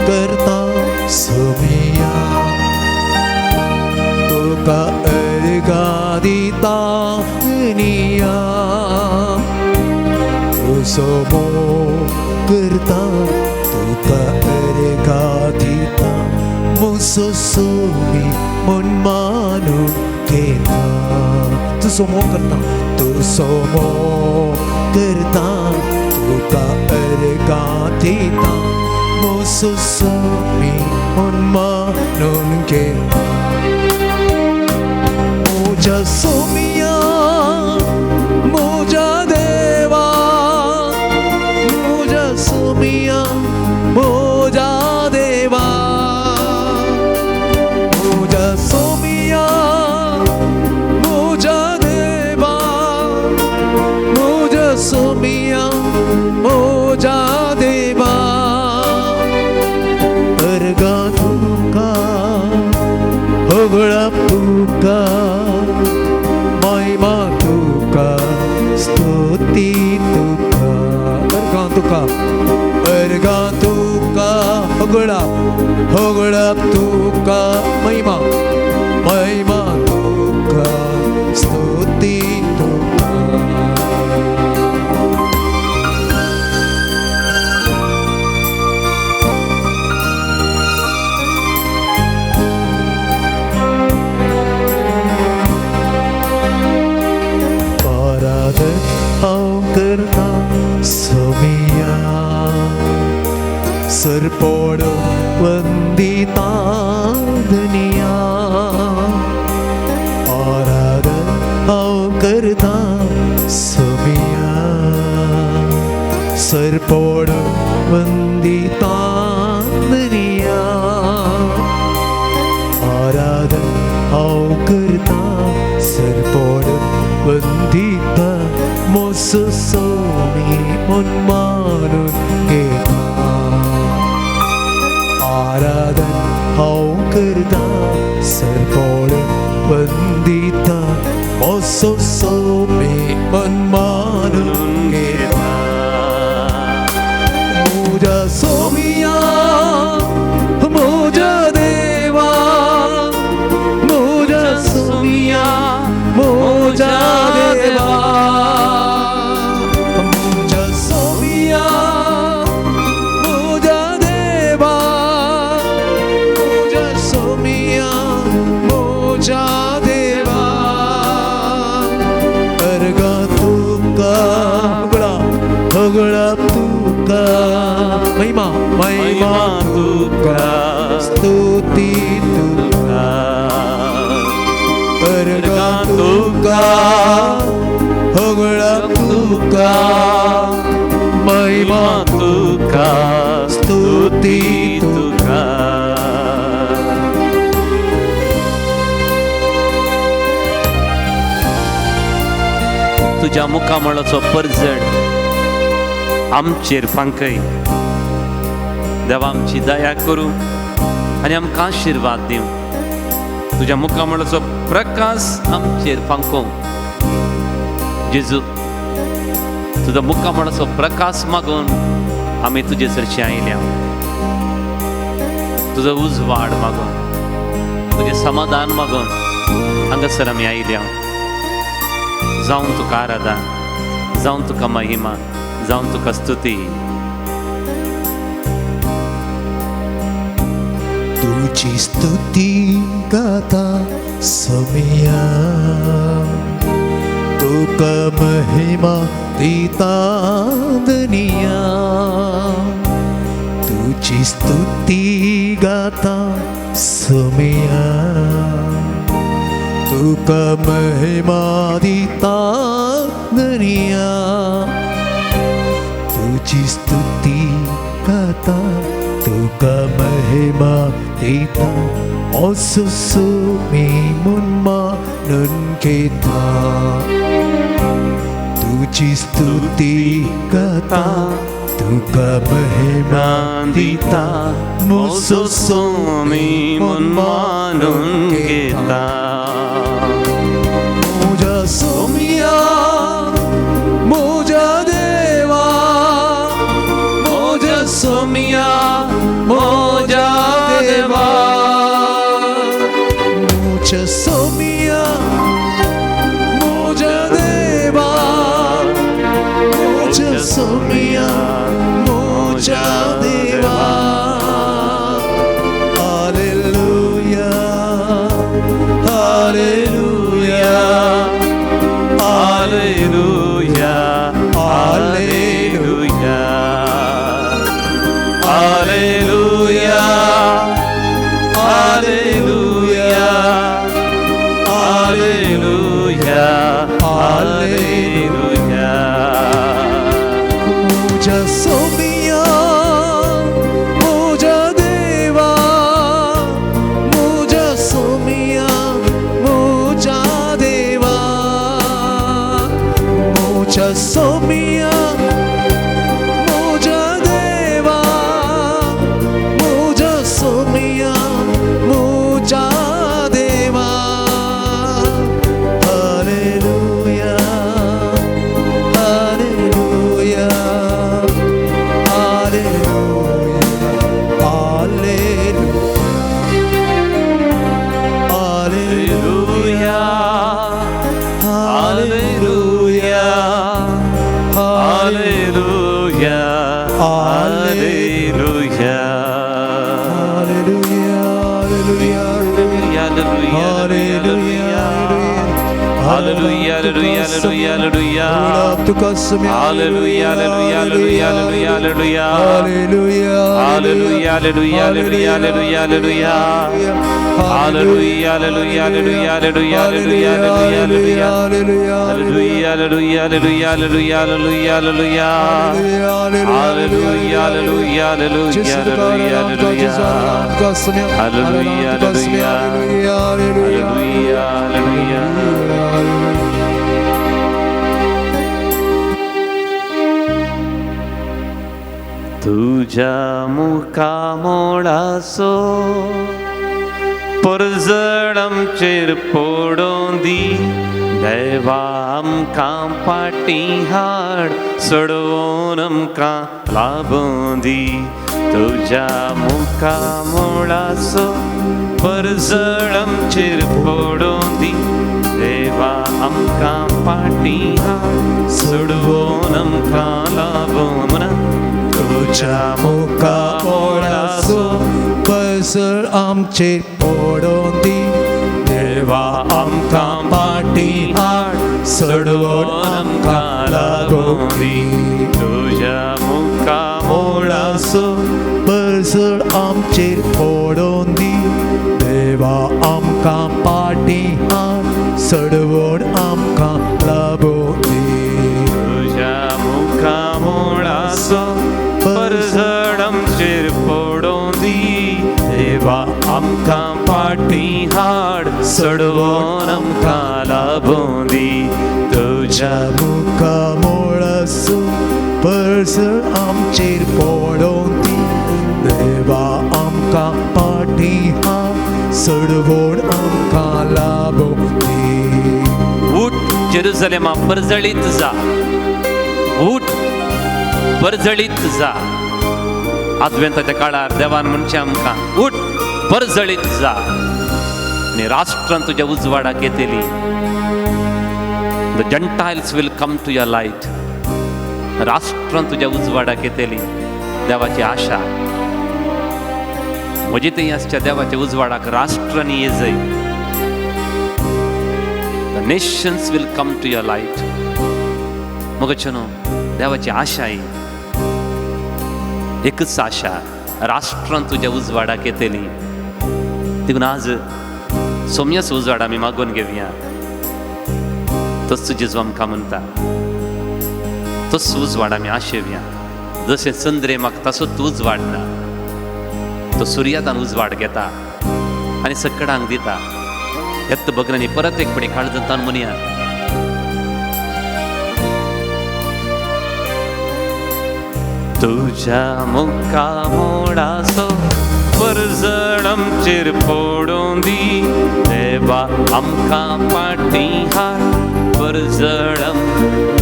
करता सोमिया तुका अर्गा दिता निया तू सोमो करता तुका अर्गा दिता मुसो सोमी मन मानून घेता तू सोमो करता तुका अर्गा दिता मुसो सोमी मन मानून घेता मोजा सोमिया मोजा देवा मोजा सोमिया मोजा देवा मोजा सोमिया मोजा देवा मोजा सोमिया मोजा देवा अर्गा तुका होगळा तुका महिमा तुका स्तुती तुका अर्गा तुका होगळा तुका महिमा तुका स्तुती तुका करता सोमिया सरपोड वंदिता दुनिया आराधन हांव करता सोमिया सरपोड वंदिता दुनिया आराधन हांव करता सरपोड वंदिता मोसो सोमी मन मानून घेता आराधन हांव करता सरपोड वंदिता मोसो सोमी मन मानून घेता मोजा सोमिया मोजा देवा मोजा सोमिया मोजा देवा होगळा तुका महिमा तुका स्तुती तुका अर्गा तुका होगळा तुका महिमा तुका स्तुती तुका तुझ्या मुखामळाचो परजड आमचेर फांकय देवा आमची दया करूं आनी आमकां आशिर्वाद दिवं तुझ्या मुखामळाचो प्रकाश आमचेर फांको जेजू तुझ्या मुखामळाचो प्रकाश मागून आमी तुजे चरशी आयल्या तुजो उजवाड मागून तुजें समाधान मागून हांगासर आमी आयल्या जावं तुका आराधन जावं तुका महिमा जावं तुका स्तुती तुझी स्तुती गाता सोमिया तुका महिमा दिता दुनिया तुझी स्तुती गाता सोमिया तुका महिमा दिता दुनिया तुझी स्तुती गाता तुका महिमा दिता असो सोमी मन मानून घेता तुझी स्तुती गाता तुका महिमा दिता मोसो सोमी मन मानून घेता मोजा सोमिया मोजा देवा मोजा सोमिया मोजा Alleluia, Alleluia, Alleluia, Alleluia. मुझा सोमिया मुझा देवा मुझा सोमिया मुझा देवा मुझा सोमिया मुझा देवा मुझा सोमिया मुझा देवा hallelujah hallelujah Hallelujah, hallelujah, hallelujah, hallelujah. Hallelujah, hallelujah, hallelujah, hallelujah, hallelujah. Hallelujah, hallelujah, hallelujah, hallelujah, hallelujah. Hallelujah, hallelujah, hallelujah, hallelujah, hallelujah, hallelujah. Hallelujah, hallelujah, hallelujah, hallelujah, hallelujah, hallelujah. Hallelujah, hallelujah, hallelujah, hallelujah, hallelujah. Hallelujah, hallelujah, hallelujah, hallelujah. तुझ्या मुखामोळासो परजळमचेर पडोंदी देवा आमकां पाटी हाड सोडवून आमकां लाबोंदी तुझ्या मुखामोळासो परजळमचेर पडोंदी देवा आमकां पाटी हाड सोडवून आमकां लाबोंदी तुझ्या मुखामोळासो परजळ आमचेर पडोंदी देवा आमकां पाटी हाड सोडवून आमकां लागोंदी तुझ्या मुखामोळासो परजळ आमचेर पडोंदी देवा आमकां पाटी हाड सोडवून आमकां लागोंदी तुझ्या मुखामोळासो परजळमचेर पडोंदी देवा आमकां पाटी हाड सोडवून आमकां लाबोंदी तुझ्या मुखामोळासो परजळ आमचेर पडोंदी देवा आमकां पाटी हाड सोडवून आमकां लागोंदी उठ जेरुसलेमा परजळीत जा उठ परजळीत जा आदवेंताच्या काळार देवान म्हणचे आमकां उठ परजळीत जा आनी राष्ट्रां तुज्या उजवाडाक येतली the Gentiles will come to your light राष्ट्रां तुज्या उजवाडाक येतली देवाची आशा म्हजी थंय आसच्या देवाच्या उजवाडाक राष्ट्रांनी येजय the nations will come to your light मगचनो देवाची आशा ही एकच आशा राष्ट्रां तुज्या उजवाडाक येतली देखून आज सोम्याचो उजवाड आमी मागून घेवया तोच जेजू आमकां म्हणटा तोच उजवाड आमी आशेवया जशें चंद्रे म्हाका तसो तूं उजवाड ना तो सुर्यातान उजवाड घेता आनी सकडांक दिता येत्त भगनांनी परत एक पडी काळजांतान म्हणया तुझ्या मुखामोळासो परजळमचेर पडोंदी देवा आमकां पाटी हाड परजळम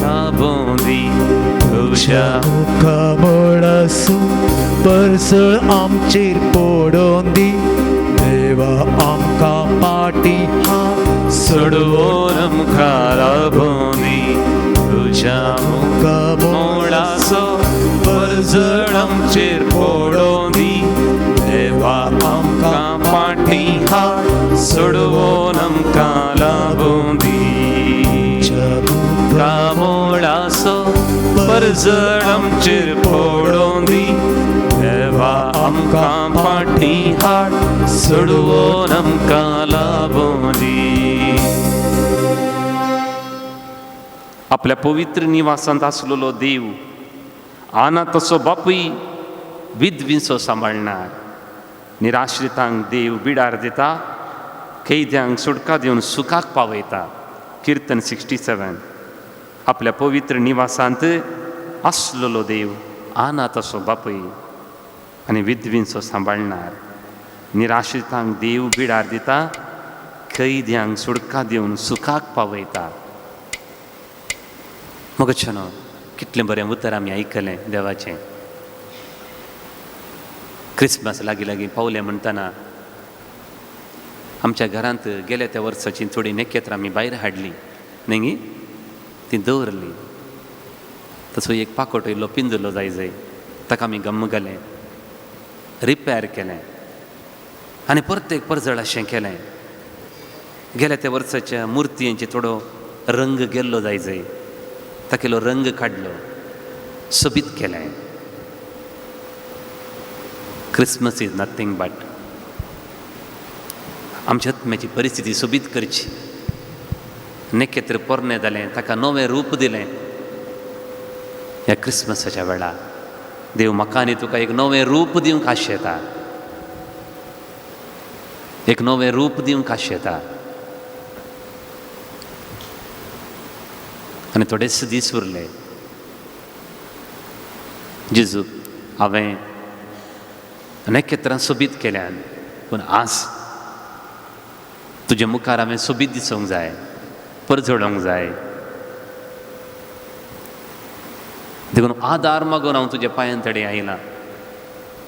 लाबोंदी तुझ्या मुखामोळासो परजळ आमचेर पडोंदी देवा आमकां पाटी हाड सोडवून आमकां लाबोंदी तुझ्या मुखामोळासो परजळमचेर पडोंदी देवा आमकां पाटी हाड सोडवून आमकां लाबोंदी मुखामोळासो परजळमचेर पडोंदी देवा आमकां पाठी हाड सोडवून आमकां लाभूं दी. आपल्या पवित्र निवासांत आसलेलो देव अनाथाचो बापूय विधवींचो सांबाळणार. निराश्रितांक देव बिडार दिता, कैद्यांक सुटका दिवन सुखाक पावयता. कीर्तन 67. आपल्या पवित्र निवासांत आसलेलो देव अनाथाचो बापूय आनी विधवींचो सांबाळणार. निराश्रितांक देव बिडार दिता, कैद्यांक सुटका दिवन सुखाक पावयता. मगच्छनो कितलें बरें उतर आमी आयकलें देवाचें. क्रिसमस लागीं लागीं पावलें म्हणटना आमच्या घरांत गेल्या त्या वर्साची थोडी नखेत्रां आमी भायर हाडली न्ही, ती दवरली. तसो एक पाकोट इल्लो पिंजलो जाय ताका आमी गम्म घालें, रिपेर केलें आनी परतेक परजळ अशें केलें. गेल्या त्या वर्साच्या मुर्तयेंची थोडो रंग गेल्लो जाय ताकेलो रंग काडलो, सोबीत केलें. क्रिसमस इज नथींग बट आमच्या आत्म्याची परिस्थिती सोबीत करची. नखेत्र पोरनें जालें, ताका नवें रूप दिलें. ह्या क्रिसमसाच्या वेळार देव म्हाका आनी तुका एक नवें रूप दिवंक आशेता, एक नवें रूप दिवंक आशेता. आनी थोडेच दीस उरले. जेजू हांवें नखेत्रां सोबीत केल्यान, पूण आज तुज्या मुखार हांवें सोबीत दिसूंक जाय, परजळोंक जाय. देखून आदार मागून हांव तुज्या पांयांतडी आयलां,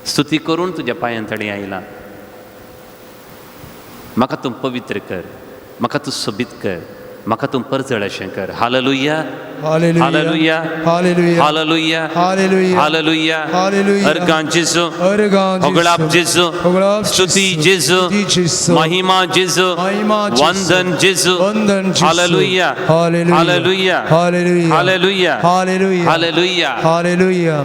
स्तुती करून तुज्या पांयांतडी आयलां. म्हाका तूं पवित्र कर, म्हाका तूं सोबीत कर, म्हाका तूं परजळ अशें कर. Hallelujah, hallelujah, hallelujah, hallelujah, hallelujah, hallelujah. Hallelujah. अर्गां जेजू, अर्गां होगळाप जेजू, होगळाप स्तुती जेजू, जेजू, स्तुती जेजू, महिमा जेजू, महिमा जेजू, वंदन जेजू, वंदन जेजू. Hallelujah, hallelujah, hallelujah, hallelujah, hallelujah, hallelujah, hallelujah. Hallelujah.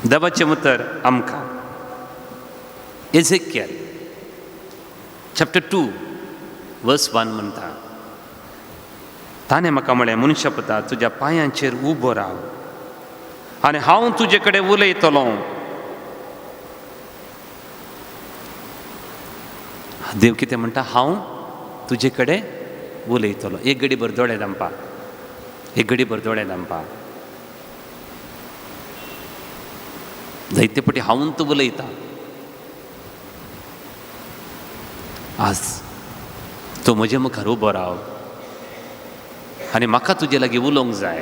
देवाचें उतर आमकां एझेकियल चॅप्टर 2 वर्स 1 म्हणटा, ताणें म्हाका म्हळें, मनशा पुता, तुज्या पांयांचेर उबो राव आनी हांव तुजे कडेन उलयतलों. देव कितें म्हणटा? हांव तुजे कडेन उलयतलो. एक घडी भर दोळे धांपा, एक घडी भर दोळे धांपा. जायते फावटी हांव तूं उलयता. आज तूं म्हजे मुखार उबो राव आनी म्हाका तुजे लागीं उलोवंक जाय.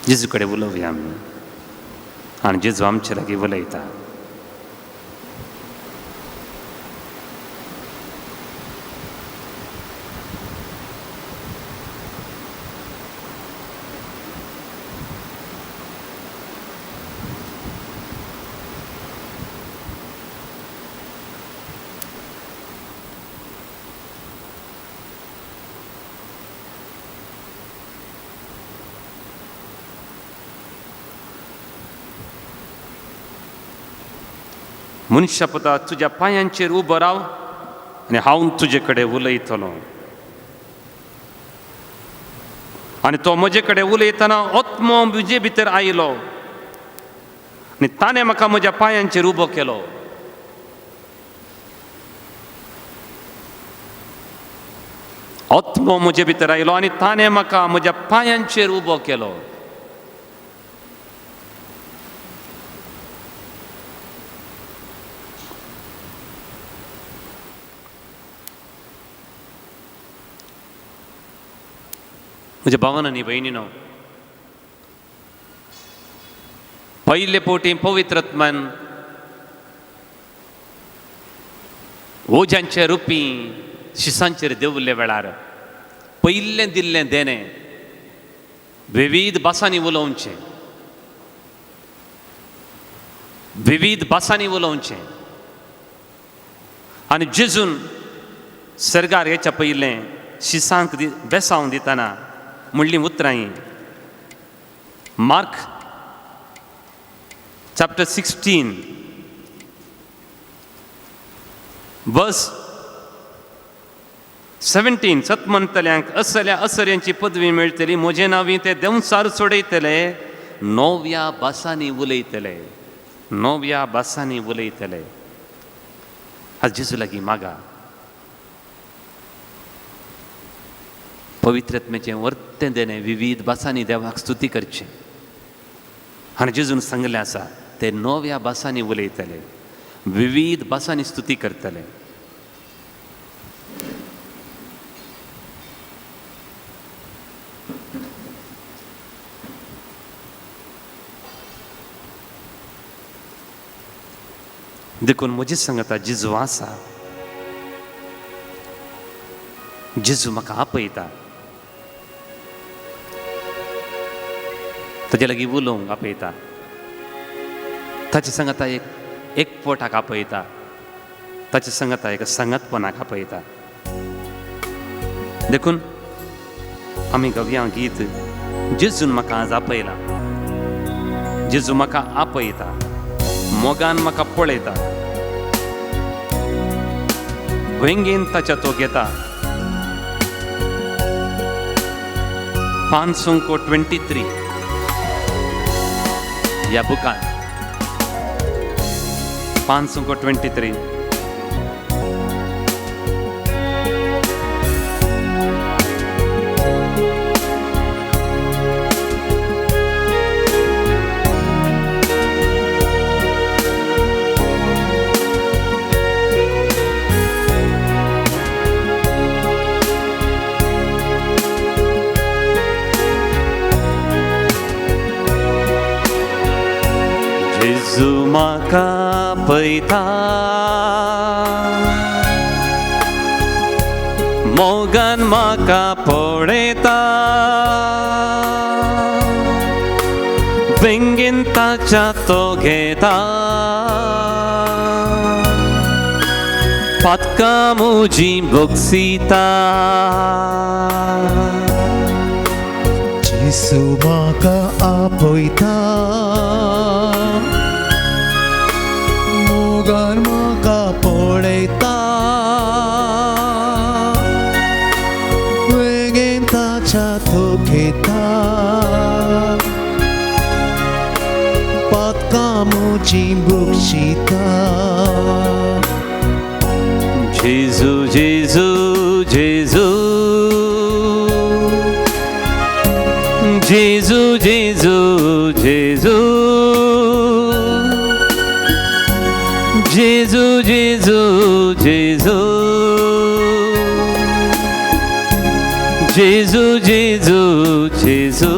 जेजू कडेन उलोवया आमी आनी जेजू आमचे लागीं उलयता. मनशा पुता, तुज्या पांयांचेर उबो राव आनी हांव तुजे कडेन उलयतलों. आनी तो म्हजे कडेन उलयतना आत्मो म्हजे भितर आयलो आनी ताणें म्हाका म्हज्या पांयांचेर उबो केलो. आत्मो म्हजे भितर आयलो आनी ताणें म्हाका म्हज्या पांयांचेर उबो केलो. म्हज्या भावान आनी भयणीनो, पयले फावटी पवित्र आत्मान ओजांच्या रुपी शिसांचेर देंवल्ले वेळार पयलें दिल्लें देणें विविध भासांनी उलोवचें, विविध भासांनी उलोवचें. आनी जेजून सर्गार येच्या पयलें शिसांक बेसांव दिताना म्हणली उतरां मार्क चॅप्टर 16 वर्स 17 सत म्हणटल्यांक असल्या असर्यांची पदवी मेळटली म्हजे नांवी ते देंवसार सोडयतले नव्या भासांनी उलयतले नव्या भासांनी उलयतले आज जेजू लागीं मागा पवित्रत्मेचें वर्तें देणे विविध भासांनी देवाक स्तुती करचें आनी जेजून सांगलें आसा ते नव्या भासांनी उलयतले विविध भासांनी स्तुती करतले देखून म्हजी सांगता जेजू आसा जेजू म्हाका आपयता ताचे लागीं उलोवंक आपयता ताची सांगता एक पोटाक आपयता ताची सांगता एका सांगतपणाक आपयता देखून आमी गावया गीत जेजून म्हाका आज आपयला जेजू म्हाका आपयता मोगान म्हाका पळयता वेंगेन ताच्या तो घेता 523 ह्या बुकान 523 जेजू म्हाका पळयता मोगान म्हाका पळयता वेंगेन ताच्या तो घेता पातकां म्हजी बोगसिता जेजू म्हाका आपयता मोगान म्हाका पळयता वेगेन ताच्या तो घेता पातकां म्हजी बोगसिता जेजू जेजू जेजू जेजू जेजू जेजू जेजू जेजू जेजू जेजू जेजू जेजू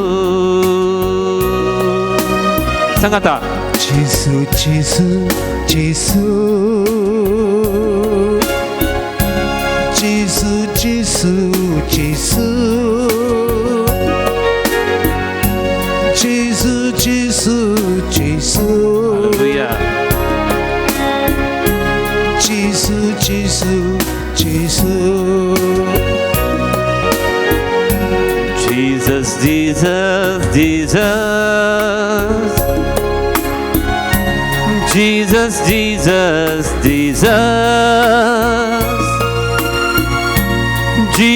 सांगाता जेजू जेजू जेजू जेजू जेजू जेजू जेजू जेजू हालेलुया जेजू जेजू जेजू Jesus Jesus Jesus Jesus Jesus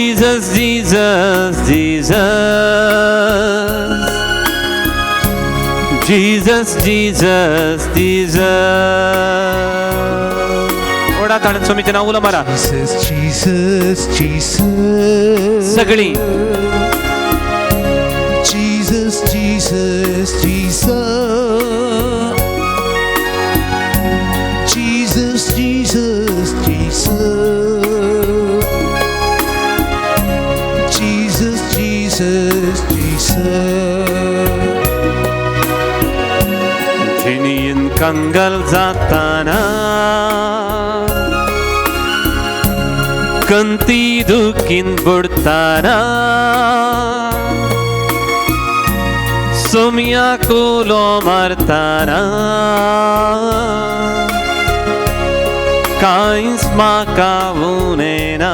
Jesus Jesus Jesus Jesus Jesus Jesus ओढा ताण स्वामीचे नाव उला मारा Jesus Jesus Jesus सगळी Jesus Jesus Jesus Jesus Jesus Jesus Jesus Jesus genuine कंगाल जाताना कंती दुखीन बुडताना सोमिया कुलो मारताना कांयच म्हाका उनेना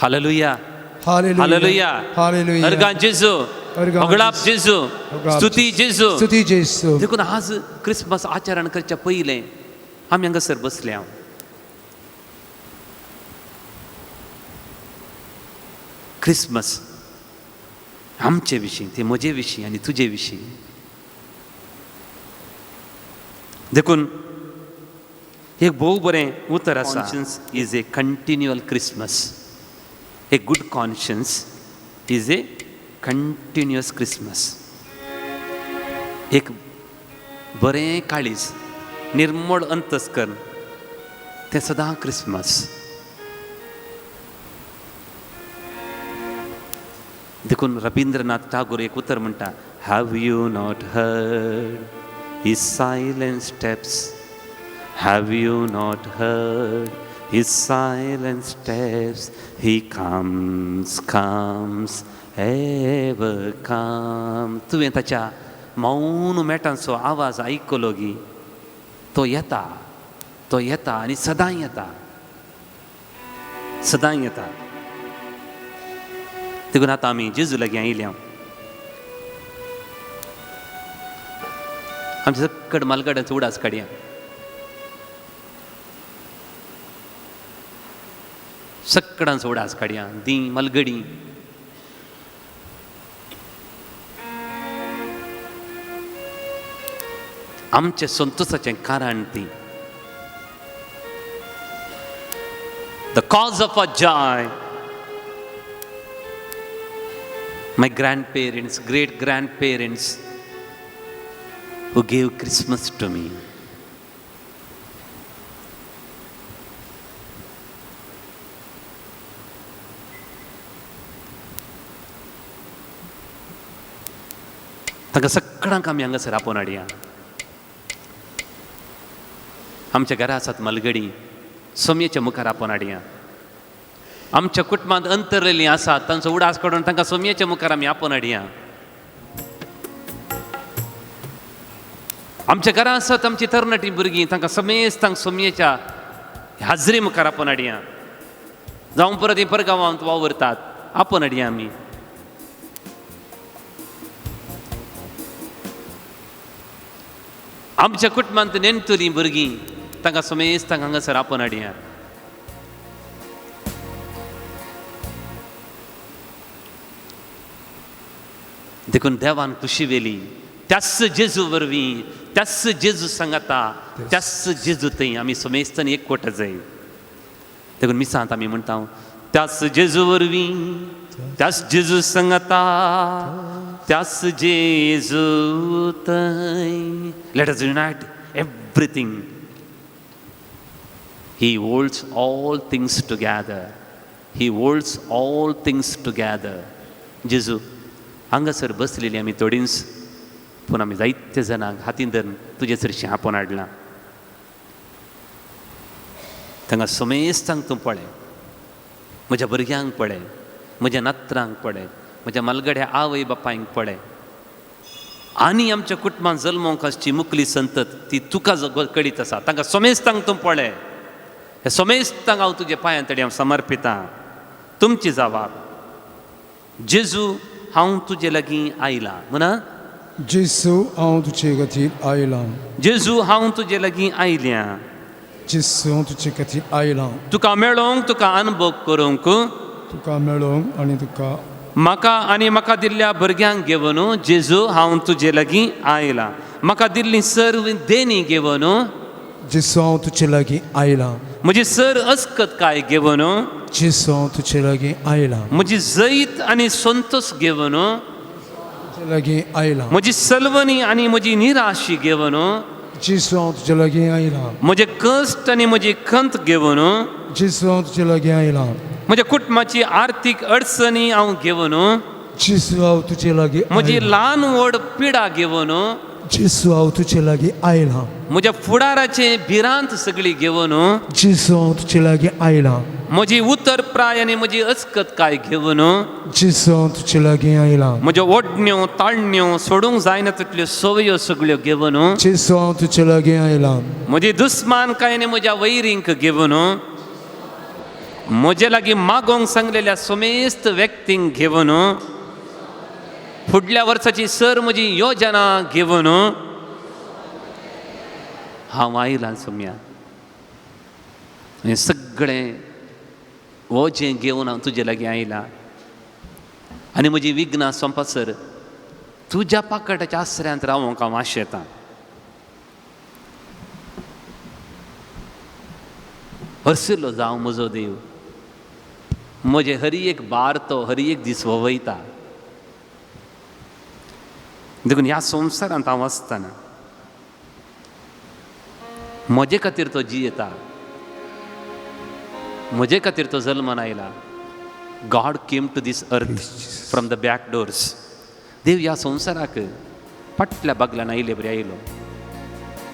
हालेलुया, Hallelujah. Hallelujah, Hallelujah. अर्गां जेजू, अर्गां होगळाप जेजू. जेजू, होगळाप स्तुती जेजू. स्तुती जेजू. देखून आज क्रिसमस आचरण करच्या पयलें आमी हांगासर बसले हांव. क्रिसमस आमचे विशीं, ते म्हजे विशीं आनी तुजे विशीं. देखून एक भोव बरें उतर आसा. Conscience is a continual Christmas. A good conscience is a continuous Christmas. एक बरें काळीज, निर्मळ अंतस्करण, तें सदां क्रिसमस. देखून रवींद्रनाथ टागोर एक उतर म्हणटा, have you not heard his silent steps, have you not heard his silent steps, he comes comes ever come. तुवें ताच्या मौन मेटांचो आवाज आयकलो गी, तो येता, तो येता आनी सदां येता, सदां येता. देखून आतां आमी जेजू लागीं आयल्या. आमचे सक्कड मालगड्याचो उडास काडया. सक्कडांचो उडास काडया. दी मलगडी आमचे संतोशाचें कारण ती. The cause of a joy. My grandparents, great grandparents who gave Christmas to me. तांकां सगळ्यांक आमी हांगासर आपोवन हाडया. आमच्या घरा आसात मलगडी, सोमयेच्या मुखार आपोवन हाडया. आमच्या कुटुंबांत अंतरलेलीं आसात, तांचो उडास काडून तांकां सोमयेच्या मुखार आमी आपोवन हाडया. आमच्या घरा आसात आमची तरणाटी भुरगीं, तांकां समेस्तांक सोमयेच्या हाजरी मुखार आपोवन हाडया. जावं परत ही परगांवांत वावरतात, आपोवन हाडया आमी. आमच्या कुटुंबांत नेणटलीं भुरगीं, तांकां समेस्तांक हांगासर आपोवन हाडया. देखून देवान खुशी वेली त्याच जेजू वरवीं, त्याच जेजू सांगाता, त्याच जेजू थंय आमी समेस्तान एकवट जाय. देखून मिसांत आमी म्हणटा, त्याच जेजू वरवीं, त्याच जेजू सांगाता, त्याच जेजू थंय. Let us unite everything. ही होल्ड्स ऑल थिंग्स टुगेदर. ही होल्ड्स ऑल थिंग्स टुगेदर. जेजू हांगासर बसलेली आमी थोडींच, पूण आमी जायते जाणांक हातीन धरून तुजे चडशें आपोवन हाडलां. तांकां समेस्तांक तूं पळय, म्हज्या भुरग्यांक पळय, म्हज्या नात्रांक पळय, म्हज्या मलगड्या आवय बापायंक पळय, आनी आमच्या कुटुंबांत जल्मोंक आसची मुखली संतत ती तुका कळीत आसा. तांकां समेस्तांक तूं पळय. हे समेस्तांक हांव तुजे पांयां तडी हांव समर्पितां. तुमची जबाब. जेजू हांव तुजे लागीं आयलां म्हणा. जेजू हांव तुजे खातीर आयलां. जेजू हांव तुजे लागीं आयल्यां. जेजू हांव तुजे खातीर आयलां. तुका मेळोंक, तुका अनुभव करूंक, तुका मेळोंक आनी तुका म्हाका आनी म्हाका दिल्ल्या भुरग्यांक घेवन जेजू हांव तुजे लागीं आयलां. म्हाका दिल्ली सर्व देणी घेवन जेजू हांव तुजे लागीं आयलां. म्हजी सर अस्कतकाय घेवन जेजू हांव तुजे लागीं आयलां. म्हजी जैत आनी संतोश घेवन तुजे लागीं आयलां. म्हजी सलवणी आनी म्हजी निराशी घेवन जेजू हांव तुजे लागीं आयलां. म्हजे कश्ट आनी म्हजी खंत घेवन जेजू हांव तुजे लागीं आयलां. म्हज्या कुटुंबाची आर्थीक अडचणी हांव घेवन जेजू हांव तुजे लागीं म्हजी ल्हान व्हड पिडा घेवन जेजू हांव तुजे लागीं आयलां. म्हज्या फुडाराचे भिरांत सगळी घेवन जेजू हांव तुजे लागीं आयलां. म्हजी उतर प्राय आनी म्हजी अस्कतकाय घेवन जेजू हांव तुजे लागीं आयलां. म्हज्यो ओडण्यो ताळण्यो सोडूंक जायना तितल्यो सवयो सगळ्यो घेवन जेजू हांव तुजे लागीं आयलां. म्हजी दुस्मानकाय आनी म्हज्या वैरींक घेवन म्हजे लागीं मागोंक सांगलेल्या सोमेस्त व्यक्तींक घेवन फुडल्या वर्साची सर म्हजी योजना घेवन हांव आयलां सोम्या. हें सगळें हो जें घेवन हांव तुजे लागीं आयलां आनी म्हजी विघ्नां सोंपसर तुज्या पाकटाच्या आसऱ्यांत रावोंक हांव आशेतां. हरसिल्लो जावं म्हजो देव. म्हजे हरी एक बार तो हरी एक दीस हो वयता. देखून ह्या संवसारांत हांव आसतना म्हजे खातीर तो जियेता, म्हजे खातीर तो जल्मान आयला. God came to this earth from the back doors. देव ह्या संवसाराक फाटल्या बागलान आयले बरी आयलो.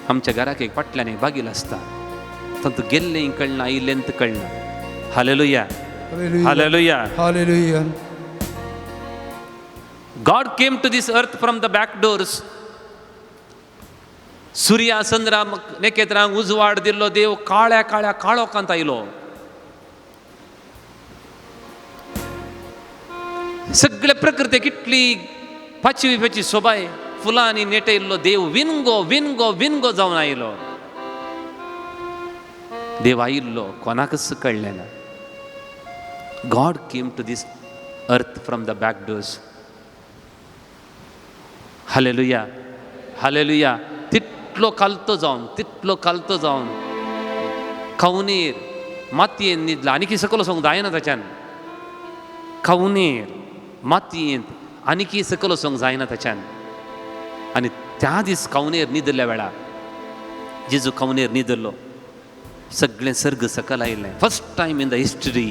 आमच्या घराक एक फाटल्यान एक बागील आसता, तातूंत गेल्लें कळना आयलें कळना. Hallelujah, hallelujah, hallelujah. God came to this earth from the back doors. सूर्या चंद्रा नखेत्रांक उजवाड दिल्लो देव काळ्या काळ्या काळोखांत आयलो. सगळे प्रकृती कितली पाचवी सोबाय फुलांनी नेटयल्लो देव विनगो विनगो विनगो जावन आयलो. देव आयिल्लो कोणाकच कळलें ना. God came to this earth from the back doors. Hallelujah, hallelujah. तितलो कालतो जावन कवनेर मातयेंत न्हिदला. आनी कितें सकलो सोंग जायना ताच्यान. कवनेर मातयेंत आनी कितें सकलो सोंग जायना ताच्यान. आनी त्या दीस कवनेर न्हिदल्या वेळार जेजू कवनेर न्हिदलो. सगळें सर्ग सकल आयलें. First time in the history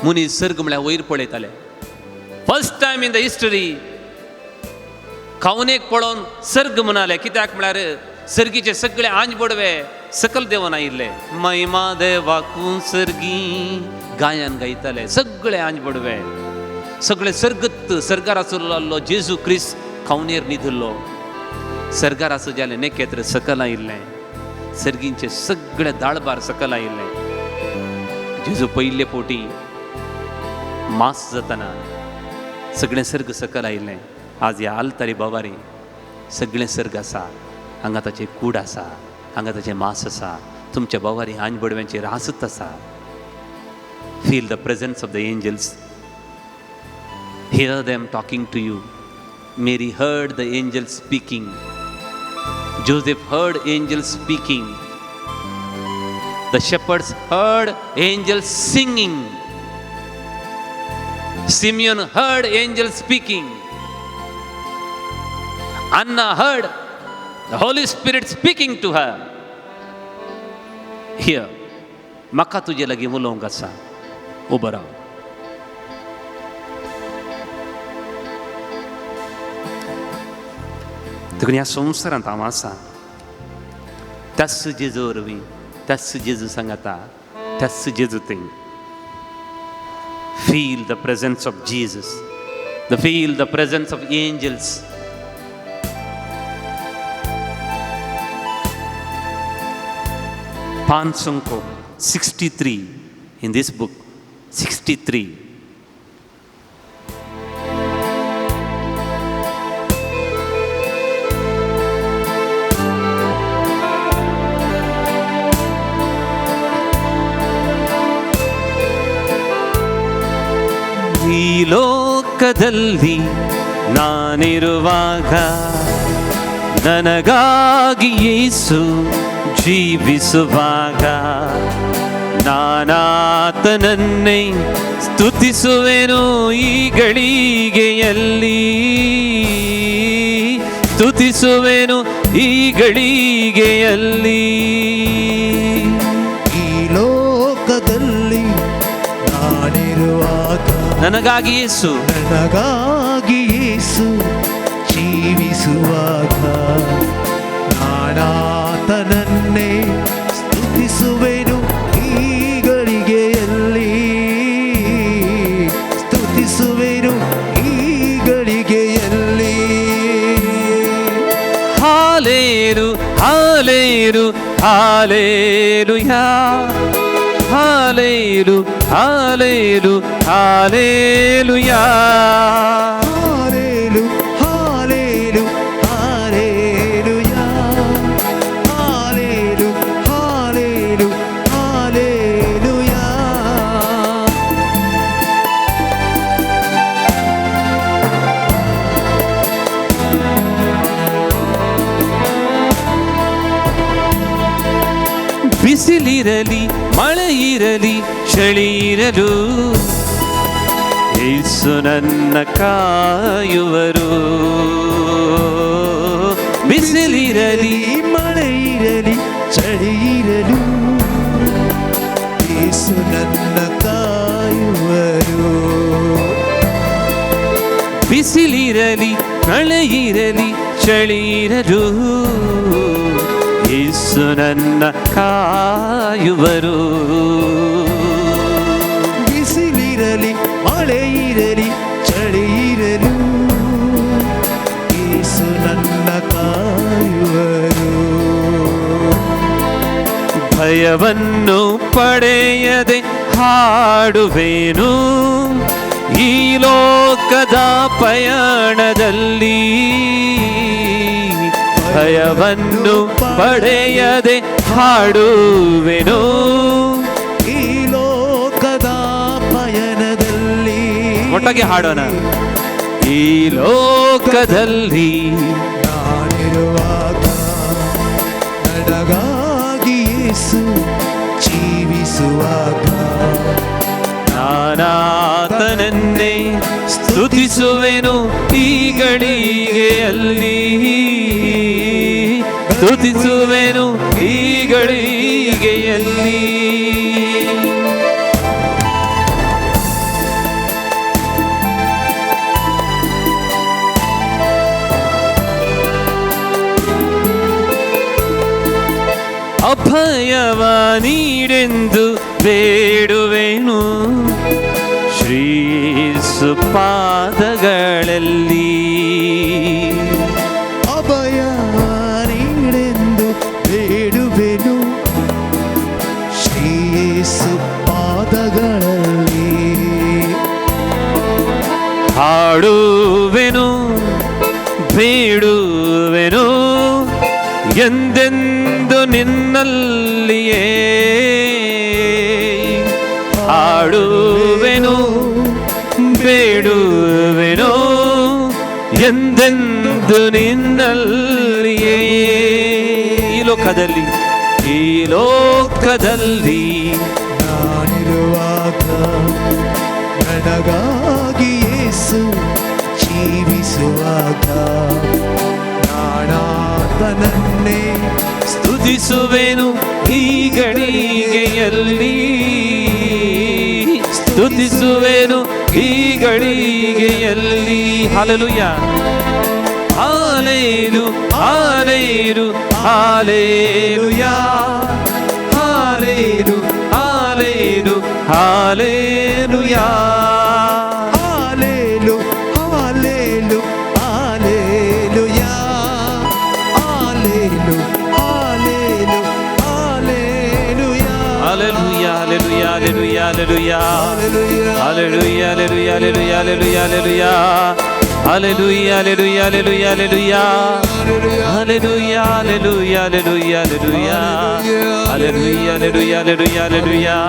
मनीस सर्ग म्हळ्यार वयर पळयताले. First time in the history कवनेक पळोवन सर्ग म्हणाले. कित्याक म्हळ्यार सर्गीचे सगळे आंज बडवे सकल देवान आयिल्ले. महिमा देवाकू सर्गी गायन गायताले सगळे आंज बडवे. सगळे सर्गत सर्गार आसलो जेजू क्रिस्त कवनेर न्हिदलो. सर्गार आसू जालें नेकेत्र सकल आयिल्लें. सर्गींचे सगळे दाळबार सकल आयिल्ले. जेजू पयले पोटी मास जातना सगळें सर्ग सकल आयिल्लें. आज ह्या आलतारी बोवारी सगळें सर्ग आसा. हांगा ताचें कूड आसा, हांगा ताचें मास आसा. तुमच्या बोवारी आंज बडव्यांचेर आसत आसा. Feel the presence of the angels. Hear them talking to you. Mary heard the angels speaking. Joseph heard angels speaking. The shepherds heard angels singing. Simeon heard angels speaking. Anna heard the Holy Spirit speaking to her. Here, म्हाका तुजे लागीं उलोवंक आसा. उबो राव. देखून ह्या संवसारांत हांव आसा. त्याच जेजू वरवीं, त्याच जेजू सांगाता, त्याच जेजू थंय. Feel the presence of Jesus. Feel the presence of angels. पान संको 63 in this book. 63. ಈ ಲೋಕದಲ್ಲಿ ನಾನಿರುವಾಗ ನನಗಾಗಿ ಯೇಸು ಜೀವಿಸುವಾಗ ನಾನಾತನನ್ನೇ ಸ್ತುತಿಸುವೆನು ಈ ಗಳಿಗೆಯಲ್ಲಿ. ಸ್ತುತಿಸುವೆನು ಈ ಗಳಿಗೆಯಲ್ಲಿ. ಈ ಲೋಕದಲ್ಲಿ ನಾನಿರುವಾಗ ನನಗಾಗಿ ಯೇಸು, ನನಗಾಗಿ ಯೇಸು ಜೀವಿಸುವಾಗ ನಾನಾತನನ್ನೇ ಸ್ತುತಿಸುವೆನು ಈ ಗಳಿಗೆಯಲ್ಲಿ. ಸ್ತುತಿಸುವೆನು ಈ ಗಳಿಗೆಯಲ್ಲಿ. ಹಾಲೇಲು ಹಾಲೇಲು ಹಾಲೇಲುಯಾ. ಹಾಲೇಲು ಹಾಲೇಲು ಹಾಲೇಲುಯಾ ಹಾಲೇಲು ಹಾಲೇಲು ಹಾಲೇಲುಯಾ ಹಾಲೇಲು ಹಾಲೇಲು ಹಾಲೇಲುಯಾ ಬಿಸಿಲಿರಲಿ ಮಳೆ ಇರಲಿ ಚಳಿ ಇರಲು ಯೇಸು ನನ್ನ ಕಾಯುವರು. ಬಿಸಿಲಿರಲಿ ಮಳೆ ಇರಲಿ ಚಳಿ ಇರಲು ಯೇಸು ನನ್ನ ಕಾಯುವರು. ಬಿಸಿಲಿರಲಿ ಮಳೆ ಇರಲಿ ಚಳಿ ಇರಲು ಯೇಸು ನನ್ನ ಕಾಯುವರು. ಬಿಸಿಲಿರಲಿ ಮಳೆ ಇರಲಿ ಚಳಿ ಇರಲು ಯೇಸು ನನ್ನ ಕಾಯುವರು. ಭಯವನ್ನು ಪಡೆಯದೆ ಹಾಡುವೆನು ಈ ಲೋಕದ ಪಯಣದಲ್ಲಿ. ಭಯವನ್ನು ಪಡೆಯದೆ ಹಾಡುವೆನು ಈ ಲೋಕದ ಪಯಣದಲ್ಲಿ. ಒಟ್ಟಾಗಿ ಹಾಡೋಣ. ಈ ಲೋಕದಲ್ಲಿ ನಾನಿರುವಾಗ ನನಗಾಗಿ ಯೇಸು ಜೀವಿಸುವಾಗ ನಾನಾತನನ್ನೇ ಸ್ತುತಿಸುವೆನು ಈ ಗಳಿಗೆಯಲ್ಲಿ. ಸ್ತುತಿಸುವೆನು ಈ ಗಳಿಗೆಯಲ್ಲಿ. ಅಭಯವ ನೀಡೆಂದು ಬೇಡುವೆನು ಶ್ರೀ ಯೇಸು ಪಾದಗಳಲ್ಲಿ. ಅಭಯ ನೀಡೆಂದು ಬೇಡುವೆನು ಶ್ರೀ ಯೇಸು ಪಾದಗಳಲ್ಲಿ. ಹಾಡುವೆನು ಬೇಡುವೆನು ಎಂದೆಂದು ನಿನ್ನಲ್ಲಿಯೇ. ಹಾಡುವೆನು ಬೇಡುವೆನು ಎಂದೆಂದು ನಿನ್ನಲ್ಲಿಯೇ. ಈ ಲೋಕದಲ್ಲಿ ಈ ಲೋಕದಲ್ಲಿ ನಾನಿರುವಾಗ ನನಗಾಗಿ ಯೇಸು ಜೀವಿಸುವಾಗ ನಾನಾತನನ್ನೇ ಸ್ತುತಿಸುವೆನು ಈ ಗಳಿಗೆಯಲ್ಲಿ. ಸ್ತುತಿಸುವೆನು ಈ ಗಳಿಗೆಯಲ್ಲಿ. Hallelujah ಹಾಲೇಲು ಹಾಲೇಲು hallelujah ಹಾಲೇಲು ಹಾಲೇಲು hallelujah. ಹಾಲೇಲು ಹಾಲೇಲು hallelujah ಹಾಲೇಲು ಹಾಲೇಲು hallelujah. Hallelujah, hallelujah, hallelujah, hallelujah. Hallelujah. Hallelujah, hallelujah, hallelujah, hallelujah, hallelujah. Hallelujah, hallelujah, hallelujah, hallelujah. Hallelujah, hallelujah, hallelujah, hallelujah. Hallelujah, hallelujah, hallelujah, hallelujah. Hallelujah, hallelujah, hallelujah.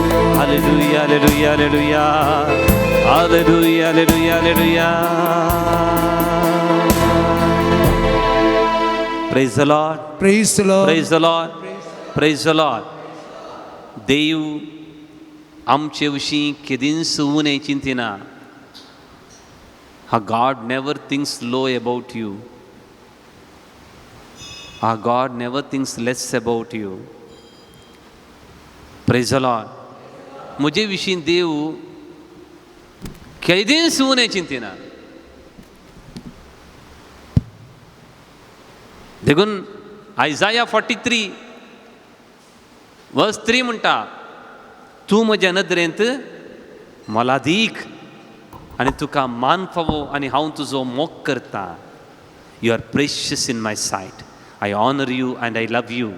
Hallelujah, hallelujah, hallelujah. Hallelujah, hallelujah, hallelujah. Praise the Lord. Praise the Lord. Praise the Lord. Praise the Lord. देव आमचे विशीं केदीन सुवून चिंतिना. Our God never thinks low about you. Our God never thinks less about you. Praise the Lord. मुझे विशीं देव केदीन सुवून चिंतिना. देखून आयजाया 43 वर्स 3 म्हणटा तूं म्हज्या नदरेंत मोलादीक आनी तुका मान फावो आनी हांव तुजो मोग करतां. You are precious in my sight. I honour you and I love you.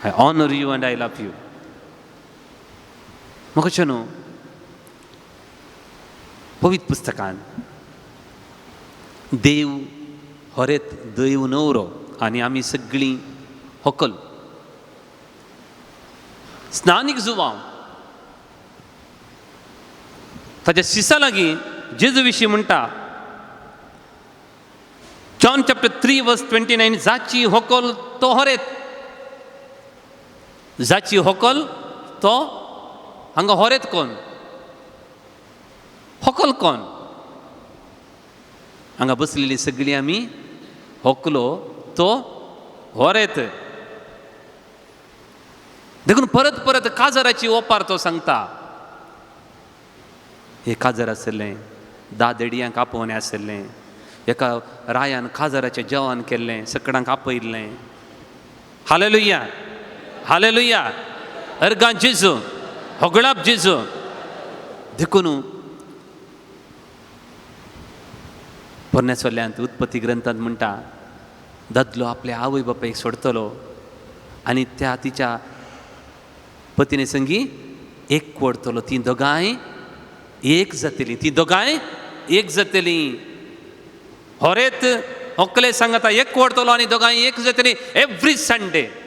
I honour you and I love you. म्हाका न्हू पवित्र पुस्तकान देव होरेत दैव नवरो आनी आमी सगळीं व्हंकल स्नानीक जुवांव ताच्या शिसा लागीं जेजू विशीं म्हणटा जॉन चॅप्टर 3 वर्स 29 जाची व्हंकल तो होरेत. जाची व्हंकल तो हांगा होरेत कोण? व्हंकल कोण? हांगा बसलेली सगळीं आमी व्हंकलो तो होरेत. देखून परत परत काजराची ओपार तो सांगता. हे काजर आसलें, 10 देडयांक आपोवणें आसलें, एका रायान काजराचें जेवण केल्लें, सकडांक आपयल्लें. हालेलुया, हालेलुया, अर्गां जेजू, होगळाप जेजू. देखून परमेश्वरांत उत्पत्ती ग्रंथांत म्हणटा दादलो आपल्या आवय बापायक सोडतलो आनी त्या तिच्या पतीने संगी एक कोडतलो. ती दोगांय एक जातलीं, ती दोगांय एक जातलीं. होरेत व्हंकले सांगता एक कोडतलो आनी दोगांय एक जातलीं.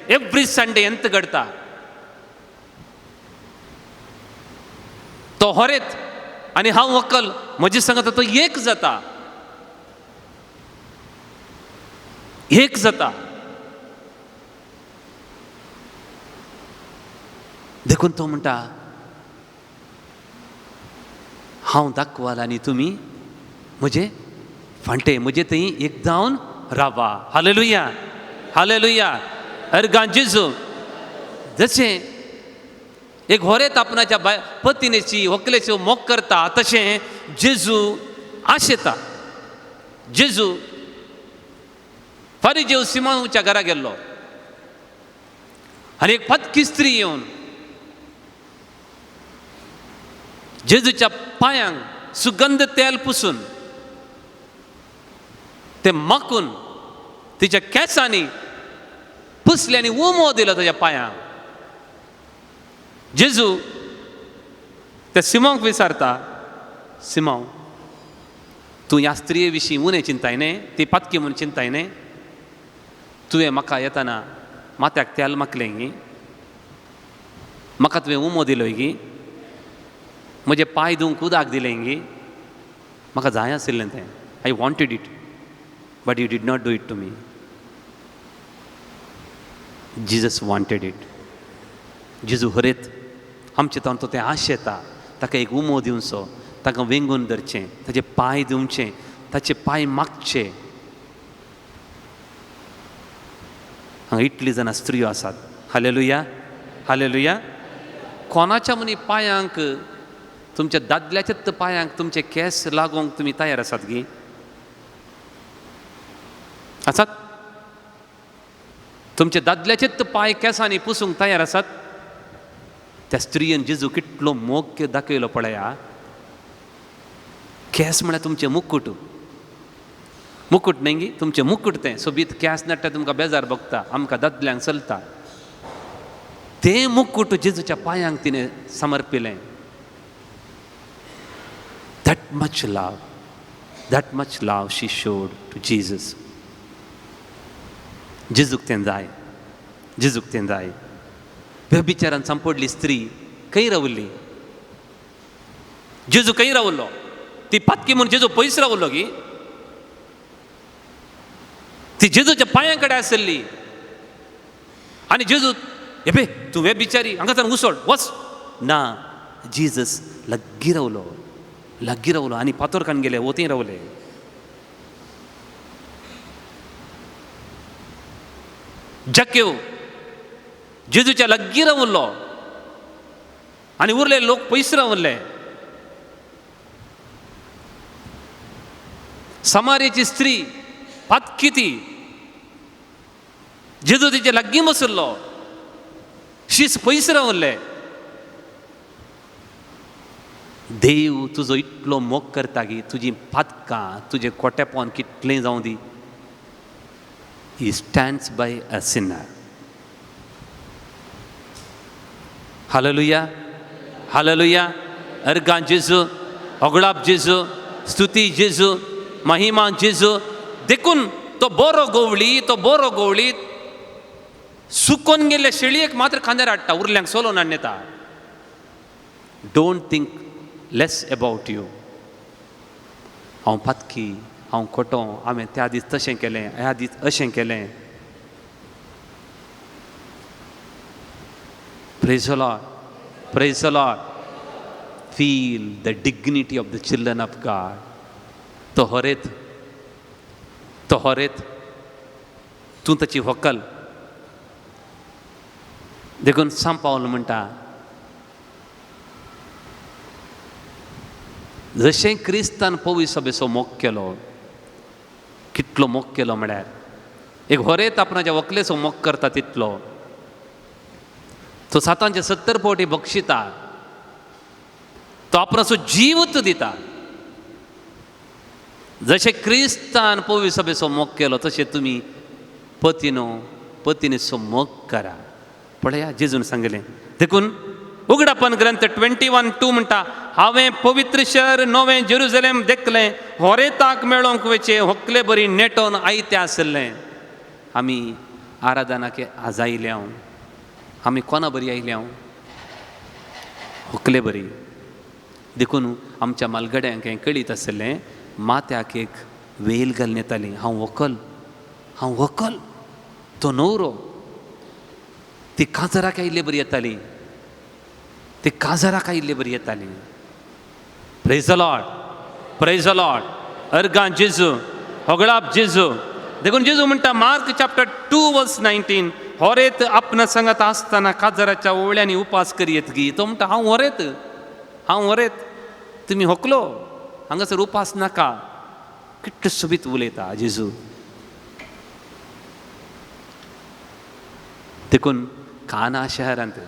एव्हरी संडे ಎಂತ घडता तो होरेत आनी हांव व्हंकल म्हजे सांगता तो एक जाता. एक जाता. देखून तो म्हणटा हांव दाखवाल आनी तुमी म्हजे फांटे म्हजे थंय एक जावन रावा. हालेलुया, हालेलुया, अर्गां जेजू. जशें एक होरेत आपणाच्या पत्नीची व्हंकलेचो मोग करता तशें जेजू आशेता. जेजू फारीजेव सिमोनाच्या घरा गेल्लो आनी एक फटकी स्त्री येवन जेजूच्या पांयांक सुगंध तेल पुसून ते माकून तिच्या केंसांनी पुसले आनी उमो दिलो ताच्या पांयांक. जेजू त्या सिमोंक विचारता, सिमोन तूं ह्या स्त्रिये विशीं उणें चिंताय न्ही, ती पातकी म्हूण चिंताय न्ही. तुवें म्हाका येताना माथ्याक तेल माकलें गी, म्हाका तुवें उमो दिलोय गी, म्हजे पांय धुवंक उदक दिलें गी. म्हाका जाय आशिल्लें तें. I wanted it but you did not do it to me. Jesus wanted it. जेजू हरेत आमचे तावन तो तें आशेता. ताका एक उमो दिवचो, ताका वेंगून धरचें, ताचे पांय धुवचे, ताचे पांय मागचे. हांगा इतली जाणां स्त्रियो आसात. Hallelujah, hallelujah. कोणाच्या मनी पांयांक तुमच्या दादल्याच्याच पांयांक तुमचे केस लागोंक तुमी तयार आसात गी? आसात? तुमचे दादल्याचेच पांय केंसांनी पुसूंक तयार आसात? त्या स्त्रियेन जेजू कितलो मोग दाखयलो पळया. केंस म्हळ्यार तुमचे मुकुट. मुकुट न्ही गी, तुमचे मुकुट तें सोबीत केंस नट्टा तुमकां बेजार भोगता, आमकां दादल्यांक चलता. तें मुकुट जेजूच्या पांयांक तिणें समर्पिलें. that much love she showed to Jesus. जेजूक तें जाय, जेजूक तें जाय. व्यभिचारान संपडली स्त्री खंय रावली? जेजू खंय रावलो? ती पातकी म्हणून जेजू पयस रावलो गी? ती जेजूच्या पांया कडेन आसली आनी जेजू हे पळय तूं व्यभिचारी हांगाच्यान उसळ वच. ना, जिजस लागीं रावलो, लागीं रावलो आनी फातोरकान गेले, वतीं रावले. जक्यो जेजूच्या लागीं रावलो आनी उरले लोक पयस रावले. समार्याची स्त्री पातकी ती जेजू तिचे लागीं बसल्लो, शीस पयस रावले. देव तुजो इतलो मोग करता की तुजी पातकां तुजे कोटेपण कितलें जावं दी. He stands by a sinner. Hallelujah, hallelujah. अर्गां जेजू, होगळाप जेजू, स्तुती जेजू, महिमा जेजू. देखून तो बरो गवळी सुकोन गेल्ल्या शेळयेक मात्र खांद्यार हाडटा, उरल्यांक सोलोन हाडून येता. Don't think less about you. हांव पातकी, हांव खोटो, हांवें त्या दीस तशें केलें, ह्या दीस अशें केलें. Praise the Lord, praise the Lord. Feel the dignity of the children of God. तो होरेत तूं ताची व्हंकल. देखून सांत पावल म्हणटा, जशें क्रिस्तान पवी सभेचो मोग केलो, कितलो मोग केलो म्हळ्यार एक होरेत आपणाच्या व्हंकलेचो मोग करता तितलो तो 70 फावटी बक्षिता. तो आपणाचो जीवच दिता. जशें क्रिस्तान पवी सभेचो मोग केलो तशें तुमी पतीनेचो मोग करा. पळया जेजून सांगलें. देखून उगडापन ग्रंथ 21:2 म्हणटा, हांवें पवित्र शहर नवें जेरुसलेम देखलें, होरेताक मेळोंक वेचे, व्हंकले बरी नेटोन आयते आसलें. आमी आराधनाक आज आयल्या, आमी कोणा बरी आयल्या? व्हंकले बरी. देखून आमच्या मालगड्यांक हें कळीत आसलें, माथ्याक एक वेल घालून येतालीं. हांव व्हंकल, तो न्हवरो. ती काजराक आयिल्ले बरी येताली, ती काजराक आयिल्ले बरी येताली. Praise the Lord, praise the Lord. अर्गां जेजू, होगळाप जेजू. देखून जेजू म्हणटा मार्क चॅप्टर 2:19, होरेत आपणा सांगात आसतना काजराच्या ओळ्यांनी उपास करीत गी. तो म्हणटा हांव होरेत, तुमी व्हंकलो, हांगासर उपास नाका. कितलो सोबीत उलयता जेजू. देखून काना शहरांत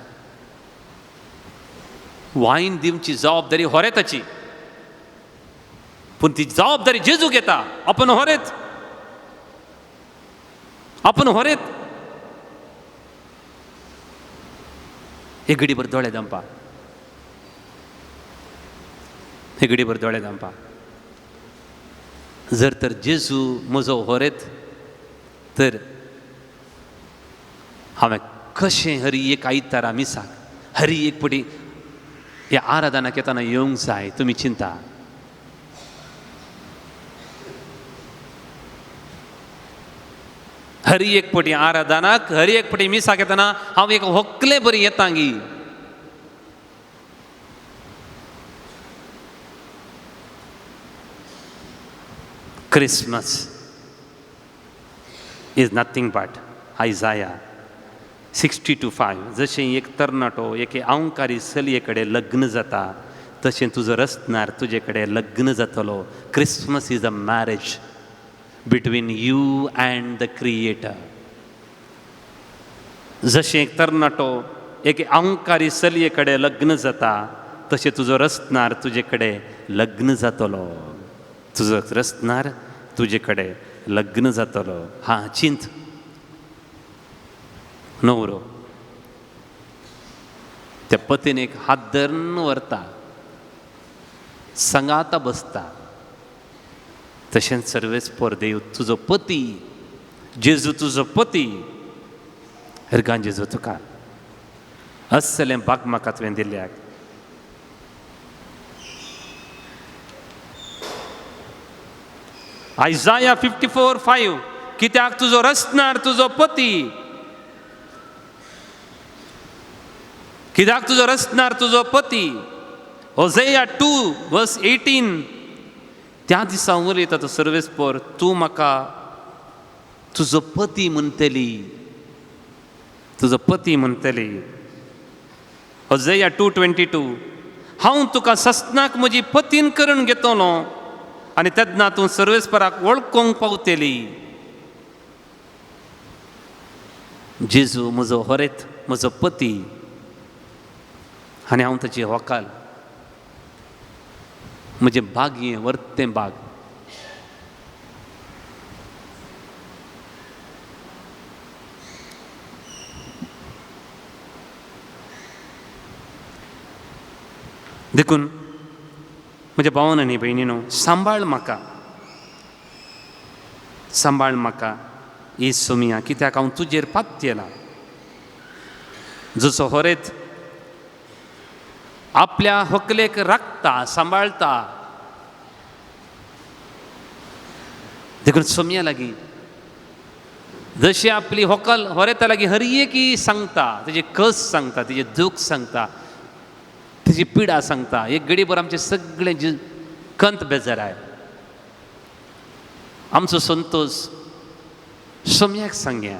वायन दिवची जबाबदारी होरेताची, पूण ती जबाबदारी जेजू घेता. आपण होरेत एक घडीभर दोळे धांपा, एक घडीभर दोळे धांपा. जर तर जेजू म्हजो होरेत, तर हांवें कशें हरी एक आयतारा मिसाक, हरी एक पटी ह्या आराधनाक येताना येवंक जाय. तुमी चिंता. हरी एक पटी आराधनाक, हरी एक पटी मिसाक येताना हांव एक व्हंकले बरी येता गी. Christmas is nothing but Isaiah 60:5. जशें एक तरणाटो एके अहंकारी चलये कडेन लग्न जाता, तशें तुजो रस्तनार तुजे कडेन लग्न जातलो. Christmas is a marriage between you and the creator. जशें एक तरणाटो एके अहंकारी चलये कडेन लग्न जाता, तशें तुजो रस्तनार तुजे कडेन लग्न जातलो. तुजो रस्तनार तुजे कडेन लग्न जातलो. हां, चिंत. न्हवरो त्या पतीन एक हात धरून व्हरता, सांगाता बसता. तशेंच सर्वेस्पर देव तुजो पती, जेजू तुजो पती. हरगां जेजू तुका असलें बाग म्हाका तुवें दिल्याक. Isaiah 54:5. कित्याक तुजो रस्तनार तुजो पती, कित्याक तुजो रस्तनार तुजो पती. Hosea 2:18. त्या दिसा उलयता तो सर्वेस्पर, तूं म्हाका तुजो पती म्हणटली, तुजो पती म्हणटली. Hosea 2:22. हांव तुका सस्तनाक म्हजी पतीन करून घेतलो, आनी तेन्ना तूं सर्वेस्पराक वळखूंक पावतली. जेजू म्हजो होरेत, म्हजो पती, आनी हांव ताची व्हंकल. म्हजें बागयें वर्तें बाग. देखून म्हज्या भावान आनी भयणीनो, सांबाळ म्हाका ही सोमिया, कित्याक हांव तुजेर पातयेला. जसो होरेत आपल्या व्हंकलेक राखता, सांबाळता, देखून सोमिया लागीं जशी आपली व्हंकल होरेता लागीं हर एक सांगता, तेजे कस सांगता, तेजे दूख सांगता, तेजी पिडा सांगता. एक घडीभर आमचे सगळे कंत बेजाराय. आमचो संतोष सोमयाक सांगया.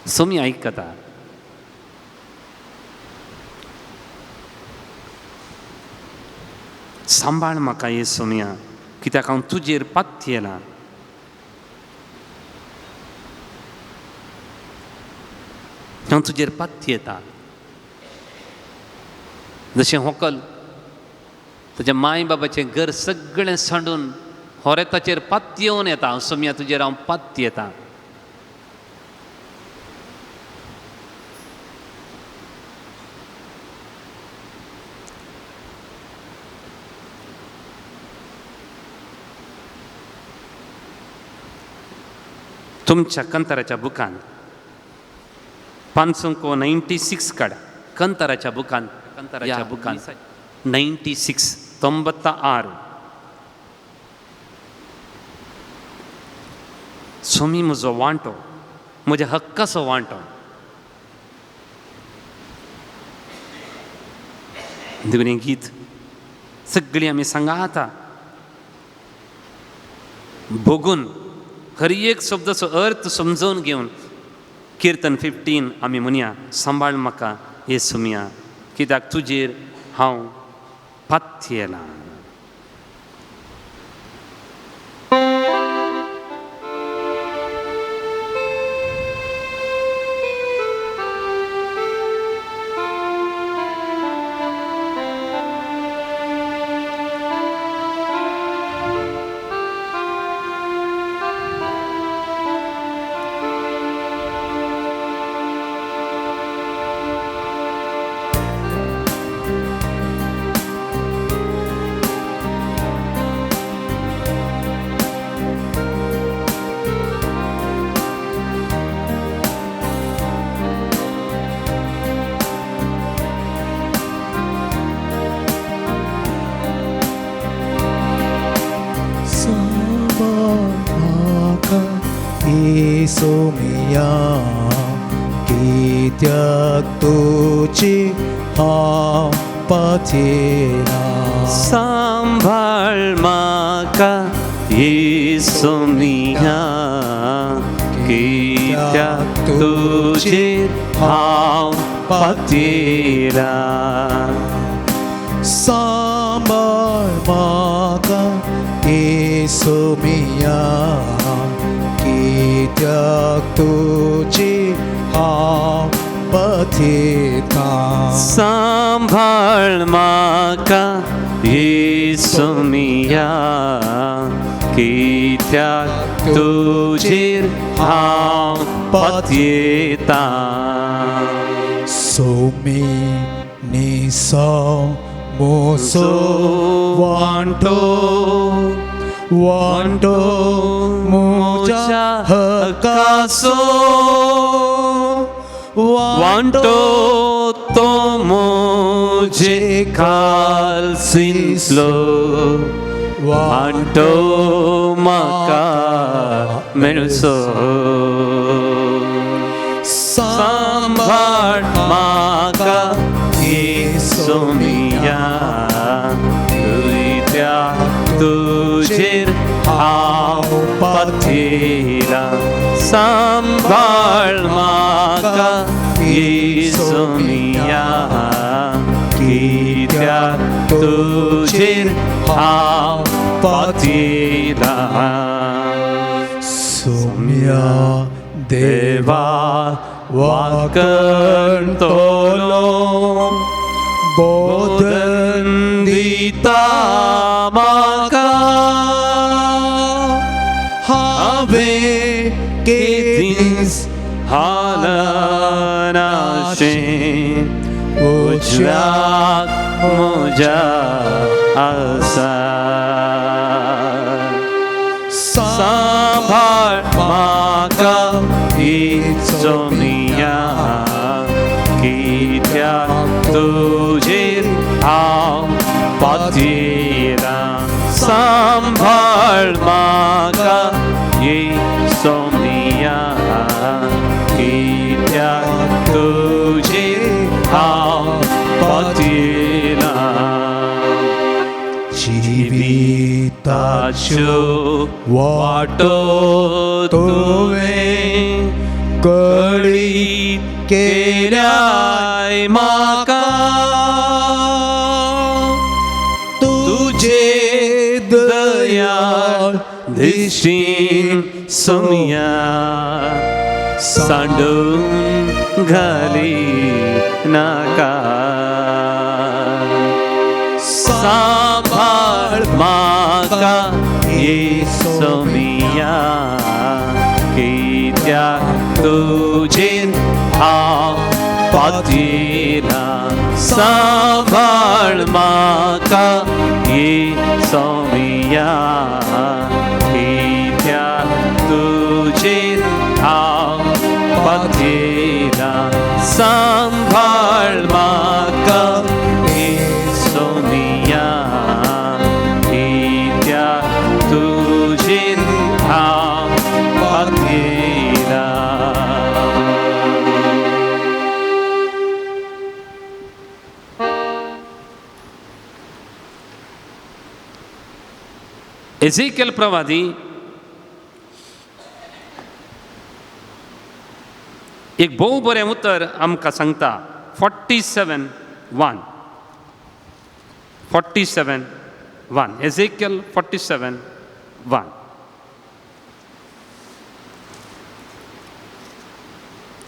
सोमिया आयकता. सांबाळ म्हाका हे सोमिया, कित्याक हांव तुजेर पातयेला. हांव तुजेर पातयेता. जशें व्हंकल तुज्या माय बाबाचें घर सगळें सांडून होरेताचेर पातयेवन येता, हांव सोमिया तुजेर हांव पातयेता. तुमच्या कंताराच्या बुकान 596 काड. कंताराच्या बुकान 96 96. सोमी म्हजो वांटो, म्हज्या हक्काचो वांटो. देखून हें गीत सगळीं आमी सांगाता भोगून हर एक शब्दाचो अर्थ समजून घेवन कीर्तन 15 आमी म्हणया, सांबाळ म्हाका हे सोमिया, कित्याक तुजेर हांव पातयेला. सोमिया, कित्याक तुजी हांव पातयेला. सांभाळ म्हाका ही सोमिया, कित्याक तुजेर हांव पातयेला. सांबाळ म्हाका ही सोमिया, कित्याक तुजी हांव पातयेता. सांभाळ म्हाका ही सोमिया, कित्याक तुजेर हांव पातयेता. सोमी निसो मोसो वांटो, वांटो मोच्या हक्काचो, वांटो तो मोजे खालसिंतलो, वांटो म्हाका मेळचो. सांभाळ म्हाका ही सोमिया, कित्याक तुजेर हांव पातयेला. सांभाळ म्हाका ही सोमिया, कित्याक तुजेर हांव पातयेला. सोमिया देवा वाकण तोलो, बोधन दिता म्हाका. हांवें केदीस हालनाशें उजव्याक म्हज्या आसा सांभाळ म्हाका इचो मिया कित्याक तुजेर हांव पातीरां सांभाळ म्हाका इचो मिया कित्याक तुजेर हांव पातीरां जिविताच्यो वाटो तुवें कळीत केल्याय म्हाका तुजे दयाळ दिश्टीन सोम्या सांडून घाली नाका सांभाळ म्हाका येसो मिया कित्याक तुजेर हांव पातीरां सांभाळ म्हाका येसो मिया कित्याक तुजेर हांव पातीरां सांभाळ म्हाका येसो मिया कित्याक तुजेर हांव पातीरां एझेकियल प्रवादी एक भोव बरें उतर आमकां सांगता 47:1 एझेकियल 47:1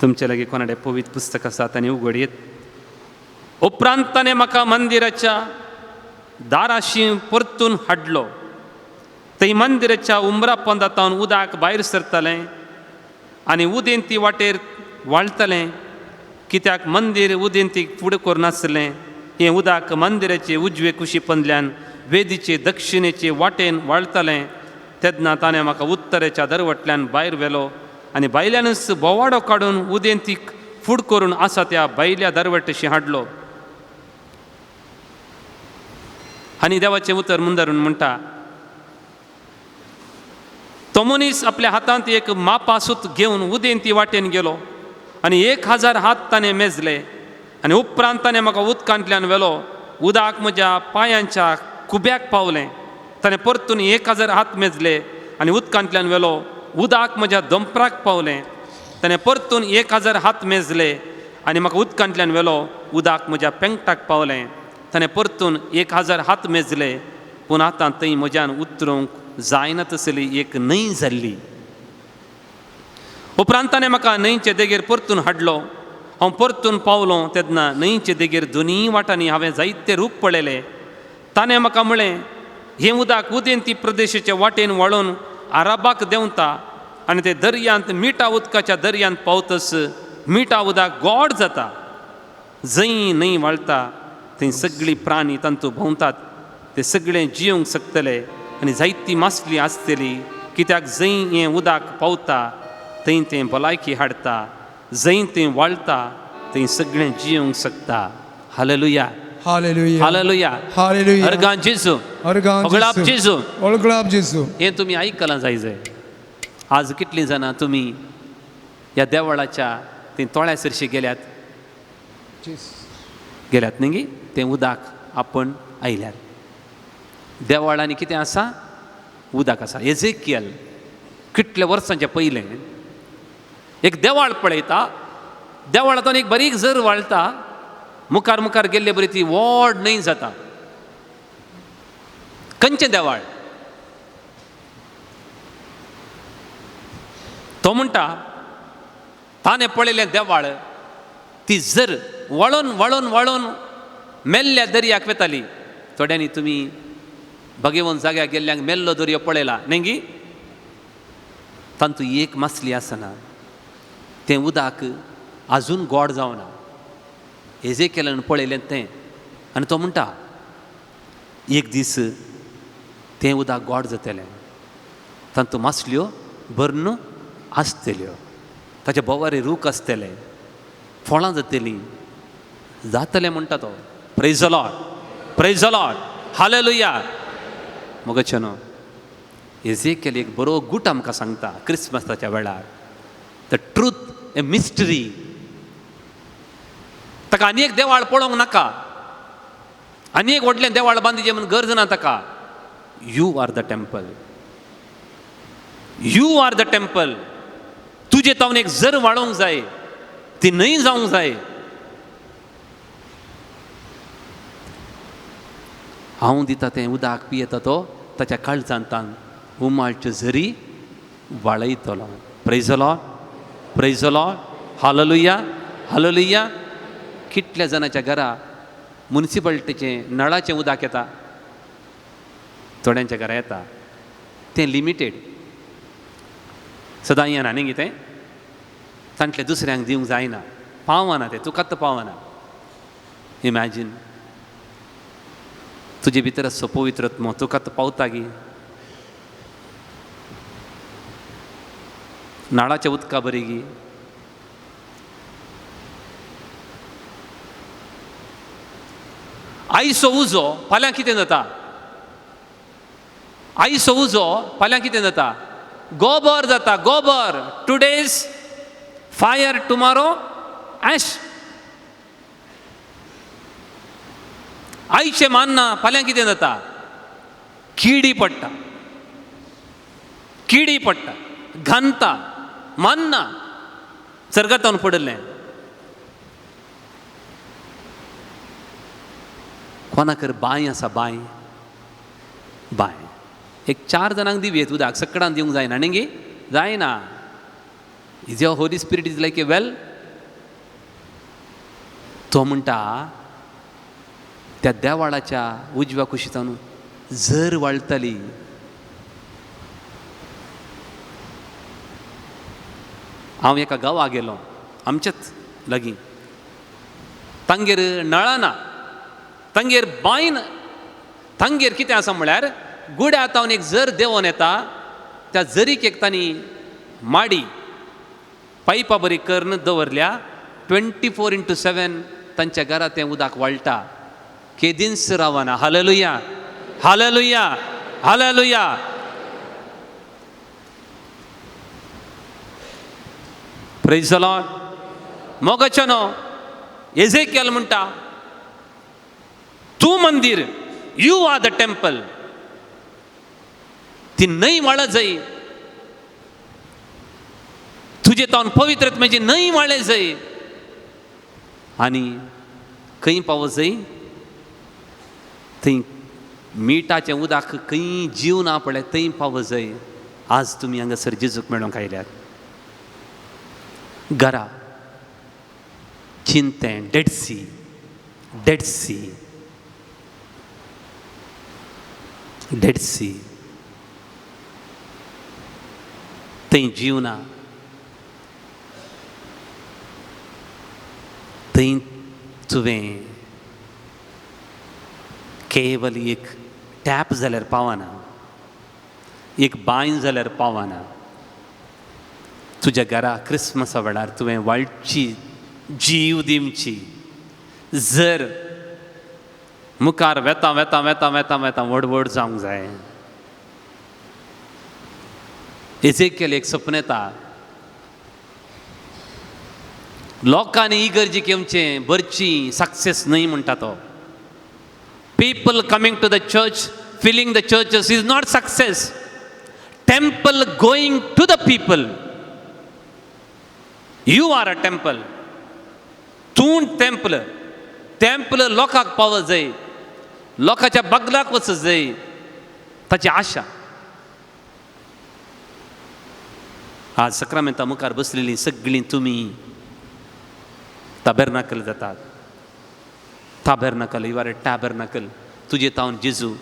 तुमचे लागीं कोणाडें पवित्र पुस्तक आसा तांणी उगडयेत. उपरांत ताणें म्हाका मंदिराच्या दाराशी परतून हाडलो. थंय मंदिराच्या उंबरा पोंदांतावन उदक भायर सरतालें आनी उदेंती वाटेर वाळटलें कित्याक मंदीर उदेंतीक फुडें करूनासलें. हें उदक मंदिराचे उजवे कुशीपंदल्यान वेदीचे दक्षिणेचे वाटेन वाळटलें. तेन्ना ताणें म्हाका उत्तरेच्या दरवटल्यान भायर व्हेलो आनी भायल्यानच बोवाडो काडून उदेंतीक फूड करून आसा त्या भायल्या दरवटेशी हाडलो. आनी देवाचें उतर मुंदरून म्हणटा, तो मनीस आपल्या हातांत एक मापासूत घेवन उदेंती वाटेन गेलो आनी 1000 हात ताणें मेजले आनी उपरांत ताणें म्हाका उदकांतल्यान व्हेलो. उदक म्हज्या पांयांच्या खुब्याक पावलें. ताणें परतून 1000 हात मेजले आनी उदकांतल्यान व्हेलो. उदक म्हज्या दोंपराक पावलें. ताणें परतून 1000 हात मेजले आनी म्हाका उदकांतल्यान व्हेलो. उदक म्हज्या पेंगटाक पावलें. ताणें परतून 1000 हात मेजले पूण आतां थंय म्हज्यान उतरूंक जायना तसली एक न्हंय जाल्ली. उपरांत ताणें म्हाका न्हंयचे देगेर परतून हाडलो. हांव परतून पावलो तेन्ना न्हंयचे देगेर दोनीय वाटांनी हांवें जायते रूप पळयले. ताणें म्हाका म्हळें, हें उदक उदेंती प्रदेशाच्या वाटेन वळोवन आराबाक देंवता आनी ते दर्यांत मिठा उदकाच्या दर्यांत पावतस मिठा उदक गोड जाता. जंय न्हंय वळटा थंय सगळीं प्राणी तांतू भोंवतात. ते सगळे जियोंक शकतले आनी जायती मासली आसतली कित्याक जंय हें उदक पावता थंय तें भलायकी हाडटा. जंय तें वळटा थंय सगळें जियोंक शकता. Hallelujah, hallelujah, hallelujah, hallelujah. अर्गां जेजू, अर्गां ओगळाप जेजू. ओळगळाप जेजू. हें तुमी आयकलां जाय. आज कितलीं जाणां तुमी ह्या देवळाच्या थंय तोळ्यासरशी गेल्यात न्ही तें उदक आपण आयल्यात. देवळांनी कितें आसा? उदक आसा. एझेकियल कितल्या वर्सांचे पयलें एक देवाळ पळयता. देवळांतून एक बारीक झर वाळटा. मुखार मुखार गेल्ले बरी ती व्हड न्हंय जाता. खंयचें देवाळ? तो म्हणटा ताणें पळयलें देवाळ ती झर वळोन वळोन वळोन मेल्ल्या दर्याक वेताली. थोड्यांनी तुमी भगेवन जाग्यार गेल्ल्यांक मेल्लो दर्यो पळयला न्ही? तांतू एक मासली आसना. तें उदक आजून गोड जावना. एजेकेलान पळयलें तें आनी तो म्हणटा एक दीस तें उदक गोड जातलें, तातूंत मासल्यो भरून आसतल्यो, ताचे बोवारे रूख आसतले, फळां जातलीं, जातलें म्हणटा तो. Praise the Lord, praise the Lord, hallelujah. मोगचेनो, एजेकेल एक बरो गूट आमकां सांगता क्रिस्मसाच्या वेळार. The truth a mystery. ताका आनी एक देवाळ पळोवंक नाका, आनी एक व्हडलें देवाळ बांदचें म्हूण गरज ना ताका. You are the temple, you are the temple. तुजे तावन एक झर वाळोवंक जाय, ती न्हंय जावंक जाय. हांव दिता तें उदक पियेता तो ताच्या काळजांतान उमाळच्यो झरी वाळयतलो. Praise the Lord, praise the Lord, hallelujah, hallelujah. कितल्या जाणांच्या घरा म्युनिसिपालिटीचें नळाचें उदक येता, थोड्यांच्या घरा येता, तें लिमिटेड. सदां येना न्ही कितें, तांतलें दुसऱ्यांक दिवंक जायना, पावना तें, तुकाच पावना. इमॅजीन, तुजे भितर आसचो पवित्रत्व तुकाच पावता गी. नाळाच्या उदका बरी गी. आयचो उजो फाल्यां कितें जाता, आयचो उजो फाल्यां कितें जाता, गोबर जाता, गोबर. Today's fire, tomorrow ash. आयचें मानना फाल्यां कितें जाता, किडी पडटा, किडी पडटा, घांता, मानना, सर्गतावन पडलें. कोणाकर बांय आसा, बांय, बांय एक 4 जाणांक दिवयेत उदक, सकडान दिवंक जायना न्ही गे, जायना. Is your Holy Spirit is like a well. तो म्हणटा त्या देवाळाच्या उजव्या कुशींतल्यान झर वाळटली. हांव एका गांवां गेलो आमच्याच लागीं, तांगेर नळां ना, तांगेर बांय ना, तांगेर कितें आसा म्हळ्यार गुड्या तावन एक झर देंवोन येता, त्या झरीक एक तांणी माडी पायपा बरी करून दवरल्या. 24/7 तांच्या घरा तें उदक वाळटा, केदींच रावना. Hallelujah, hallelujah, hallelujah. Praise the Lord. मोगचनो, एजेकियल म्हणटा तूं मंदिर, यू आर द टेम्पल. ती न्हंय वाळत जाय, तुजे तावन पवित्रत्वेची न्हंय वाळ्ळे जाय. आनी खंय पावत जाय, थंय मिठाचें उदक खंय जीव ना पळय थंय पावत जाय. आज तुमी हांगासर जेजूक मेळोंक आयल्यात. घरा चिंतें, Dead Sea, Dead Sea, Dead Sea. थंय जीव ना, थंय तुवें केवल एक टॅप जाल्यार पावना, एक बांय जाल्यार पावना. तुज्या घरा क्रिस्मसा वेळार तुवें वाळची, जीव दिवची. जर मुखार वेता वेता वेता वेता वेता व्हड जावंक जाय. एजेकियल एक सपन येता, लोकांनी इगर्जेक येवचें, बरची सक्सेस न्हय म्हणटा तो. People coming to the church, filling the churches is not success. Temple going to the people. You are a temple. तूं टेम्पल. टेम्पल लोकांक पावत जाय, लोकांच्या बगलाक वचत जाय, ताची आशा. आज सक्रामेंता मुखार बसलेलीं सगळीं तुमी ताबेर्नाकल जातात. ताबेर्नाकल, यू आर ए टॅबेर्नाकल. तुजे तावन जेजू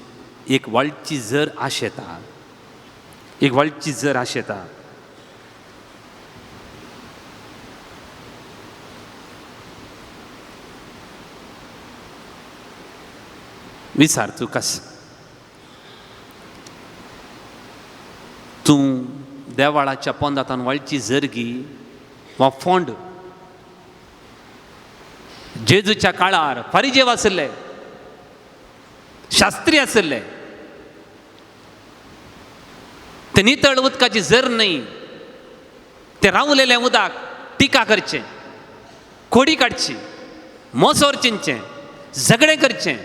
एक व्हडची झर आशेता, एक व्हडची झर आशेता. विचार तू कस तूं देवाळाच्या पोंदांतान वळची जरगी वा फोंड जेजूच्या काळार फारिजेव आसले, शास्त्री आसले, ते नितळ उदकाची जर न्हय, ते रावलेले उदक टिका करचें, खोडी काडची, मोसोर चिंचें, झगडें करचें,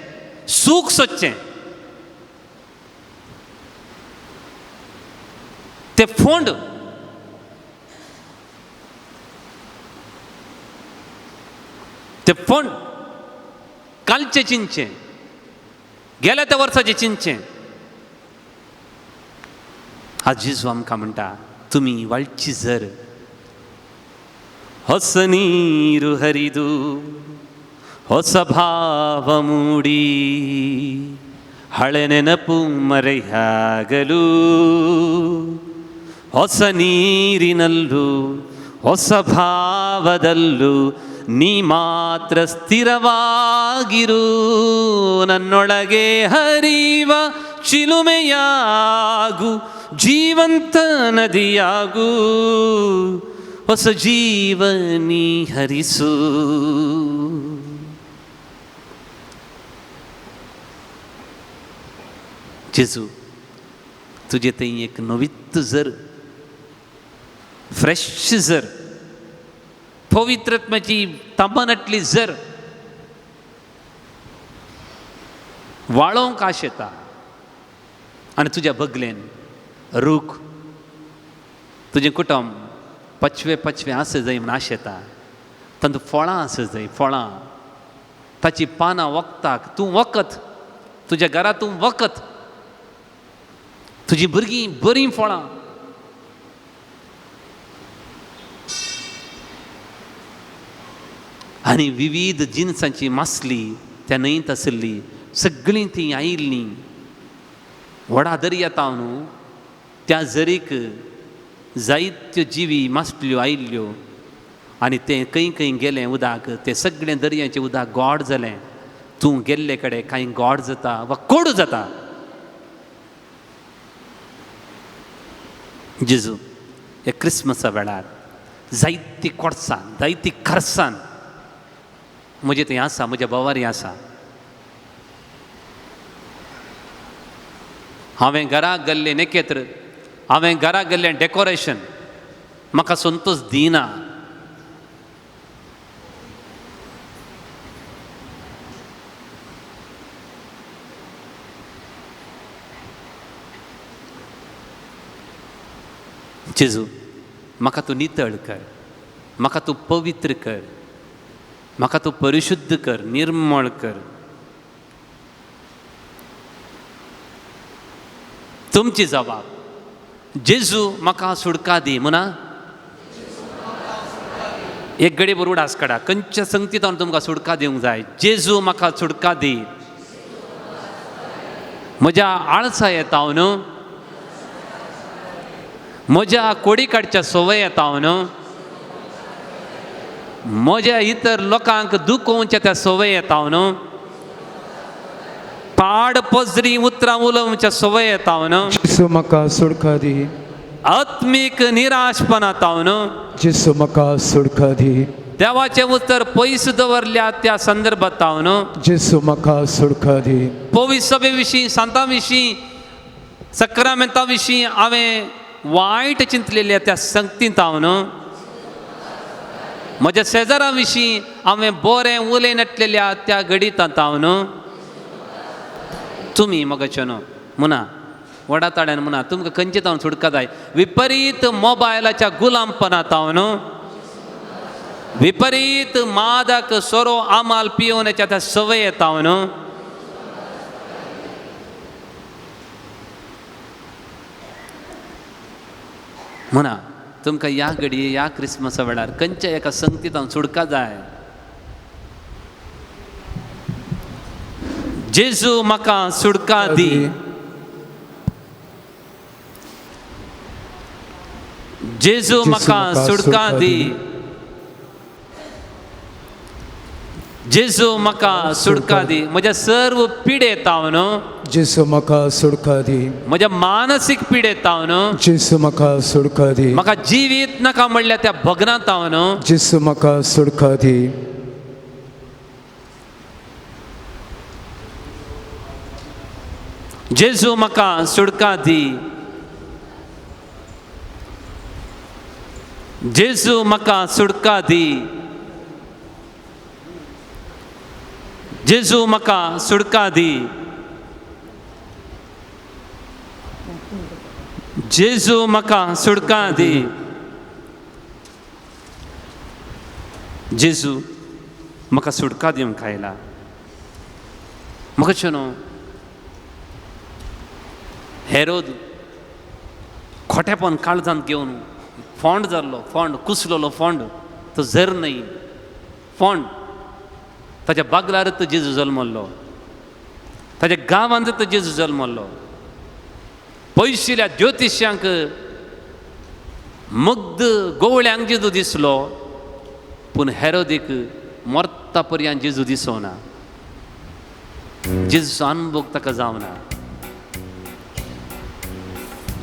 सूख सोदचें, ते फोंड कालचे चिंचें, गेल्या त्या वर्साचें चिंचें. आज जेजू आमकां म्हणटा तुमी वाळची जर ಹೊಸ ನೀರು ಹರಿದು ಹೊಸ ಭಾವ ಮೂಡಿ ಹಳೆ ನೆನಪು ಮರೆಯಾಗಲು ಹೊಸ ನೀರಿನಲ್ಲೂ ಹೊಸ ಭಾವದಲ್ಲೂ ನೀ ಮಾತ್ರ ಸ್ಥಿರವಾಗಿರು ನನ್ನೊಳಗೆ ಹರಿವ ಚಿಲುಮೆಯಾಗು ಜೀವಂತ ನದಿಯಾಗು ಹೊಸ ಜೀವನಿ ಹರಿಸು. जेजू तुजे थंय एक नवीत जर फ्रेश जर पवित्रत्वाची तमनटली जर वाळोवंक आश येता आनी तुज्या बगलेन रूख तुजें कुटुंब पचवे आस जाय म्हण आश येता. तातूंत फळां आस जाय, फळां ताची पानां वखदाक तूं वखत, तुज्या घरा तूं वखत, तुजी भुरगीं बरीं फळां. आनी विविध जिन्सांची मासली त्या न्हंयत आसली सगळीं तीं आयिल्लीं. व्हडा दर्या येता न्हू, त्या झरीक जायत्यो जिवी मासल्यो आयिल्ल्यो आनी तें खंय खंय गेलें उदक, तें सगळें दर्याचें उदक गोड जालें. तूं गेल्ले कडेन कांय गोड जाता वा कोडू जाता. जेजू हे क्रिस्मसा वेळार जायतीं कोडसां, जायतीं खर्सान म्हजें थंय आसा, म्हज्या बोवारी आसा. हांवें घराक गेल्लें नेकेत्र, हांवें घराक गेल्लें डेकोरेशन म्हाका संतोश दिना. जेजू म्हाका तूं नितळ कर, म्हाका तूं पवित्र कर, म्हाका तूं परिशुद्ध कर, निर्मळ कर. तुमची जबाब जेजू म्हाका सुडका दी म्हणा. एक घडी बरोबर आस काडा, खंयच्या संगतींत हांव तुमकां सुडका दिवंक जाय. जेजू म्हाका सुडका दी. म्हज्या आळसा येता हांव न्हू, म्हज्या कोडी काडच्या सवय येता हांव न्हू, म्हज्या इतर लोकांक दुखोवच्या त्या सवय येता हांव न्हू, पाड पजरी उतरां उलोवच्या सवय येता हांव न्हू. जेजू म्हाका सुडका दी. आत्मीक निराशपणांत हांव न्हू. जेजू म्हाका सुडका दी. देवाचें उतर पयस दवरल्या त्या संदर्भांत हांव न्हू. जेजू म्हाका सुडका दी. पवित्र सभे विशीं, सांतां विशीं, सक्रामेंतां विशीं हांवें वायट चिंतलेल्या त्या संगतींत हांव न्हू. म्हज्या शेजारा विशीं हांवें बरें उलय नटलेल्या त्या घडींत हांव न्हू. तुमी मोगाचे न्हू म्हणा, वडा ताड्यान म्हणा, तुमकां खंयचें हांव सुडका जाय. विपरीत मोबायलाच्या गुलामपणांत हांव न्हू, विपरीत मादक सोरो आमाल पियोवनाच्या त्या सवय येता हांव न्हू. म्हणा तुमकां ह्या घडये, ह्या क्रिस्मसा वेळार खंयच्या एका संगतींत हांव सुडका जाय. जेजू म्हाका सुडका दी. जेजू म्हाका सुडका दी. जेजू म्हाका सुटका दी, म्हज्या सर्व पिडेताव न्हू, जेसू म्हाका सुटका दी, म्हज्या मानसीक पिडेताव न्हू, जेसू म्हाका सुटका दी, म्हाका जिवीत नाका म्हणल्यार त्या भग्नाताव न्हू, जेसू म्हाका सुटका दी, जेजू म्हाका सुटका दी, जेजू म्हाका सुटका दी, जेजू म्हाका सुटका दी, जेजू म्हाका सुटका दी, जेजू म्हाका सुटका दिवंक आयला. म्हाका न्हू हेरोद खोटेपण काळजांत घेवन फोंड जाल्लो, फोंड कुसलेलो फोंड, तो झर न्हय, फोंड ताच्या बागलारच तो जेजू जल्मल्लो, ताच्या गांवांत तो जेजू जल्मल्लो. पयशिल्ल्या ज्योतिश्यांक मुग्ध गोवळ्यांक जेजू दिसलो, पूण हेरोदीक मरता पर्यंत जेजू दिसोना, जेजूचो अनुभव ताका जावना.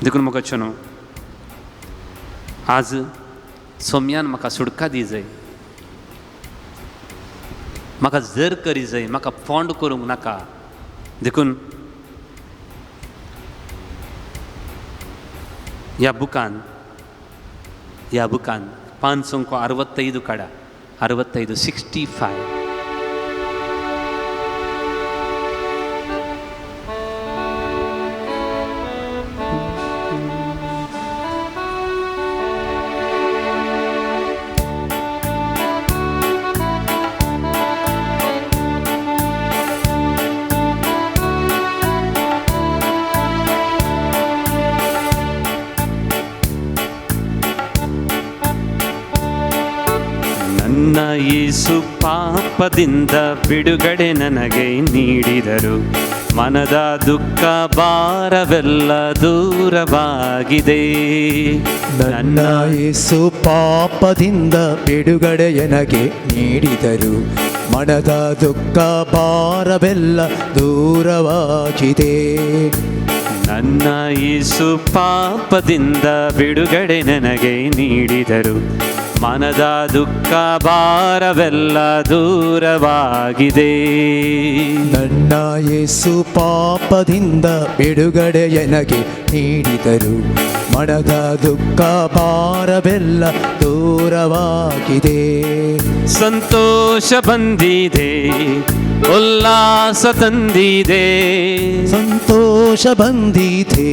देखून म्हाका न्हू आज सोम्यान म्हाका सुटका दी जाय, म्हाका जर करी जाय, म्हाका फोंड करूंक नाका. देखून ह्या बुकान पान संख्या 65 काडा, 65, 65. ನನ್ನ ಯೇಸು ಪಾಪದಿಂದ ಬಿಡುಗಡೆ ನನಗೆ ನೀಡಿದರು, ಮನದ ದುಃಖ ಭಾರವೆಲ್ಲ ದೂರವಾಗಿದೆ. ನನ್ನ ಯೇಸು ಪಾಪದಿಂದ ಬಿಡುಗಡೆ ನನಗೆ ನೀಡಿದರು, ಮನದ ದುಃಖ ಭಾರವೆಲ್ಲ ದೂರವಾಗಿದೆ. ನನ್ನ ಯೇಸು ಪಾಪದಿಂದ ಬಿಡುಗಡೆ ನನಗೆ ನೀಡಿದರು, ಮನದ ದುಃಖ ಭಾರವೆಲ್ಲ ದೂರವಾಗಿದೆ. ನನ್ನ ಯೇಸು ಪಾಪದಿಂದ ಬಿಡುಗಡೆ ನನಗೆ ನೀಡಿದರು, ಮನದ ದುಃಖ ಭಾರವೆಲ್ಲ ದೂರವಾಗಿದೆ. ಸಂತೋಷ ಬಂದಿದೆ, ಉಲ್ಲಾಸ ತಂದಿದೆ, ಸಂತೋಷ ಬಂದಿದೆ,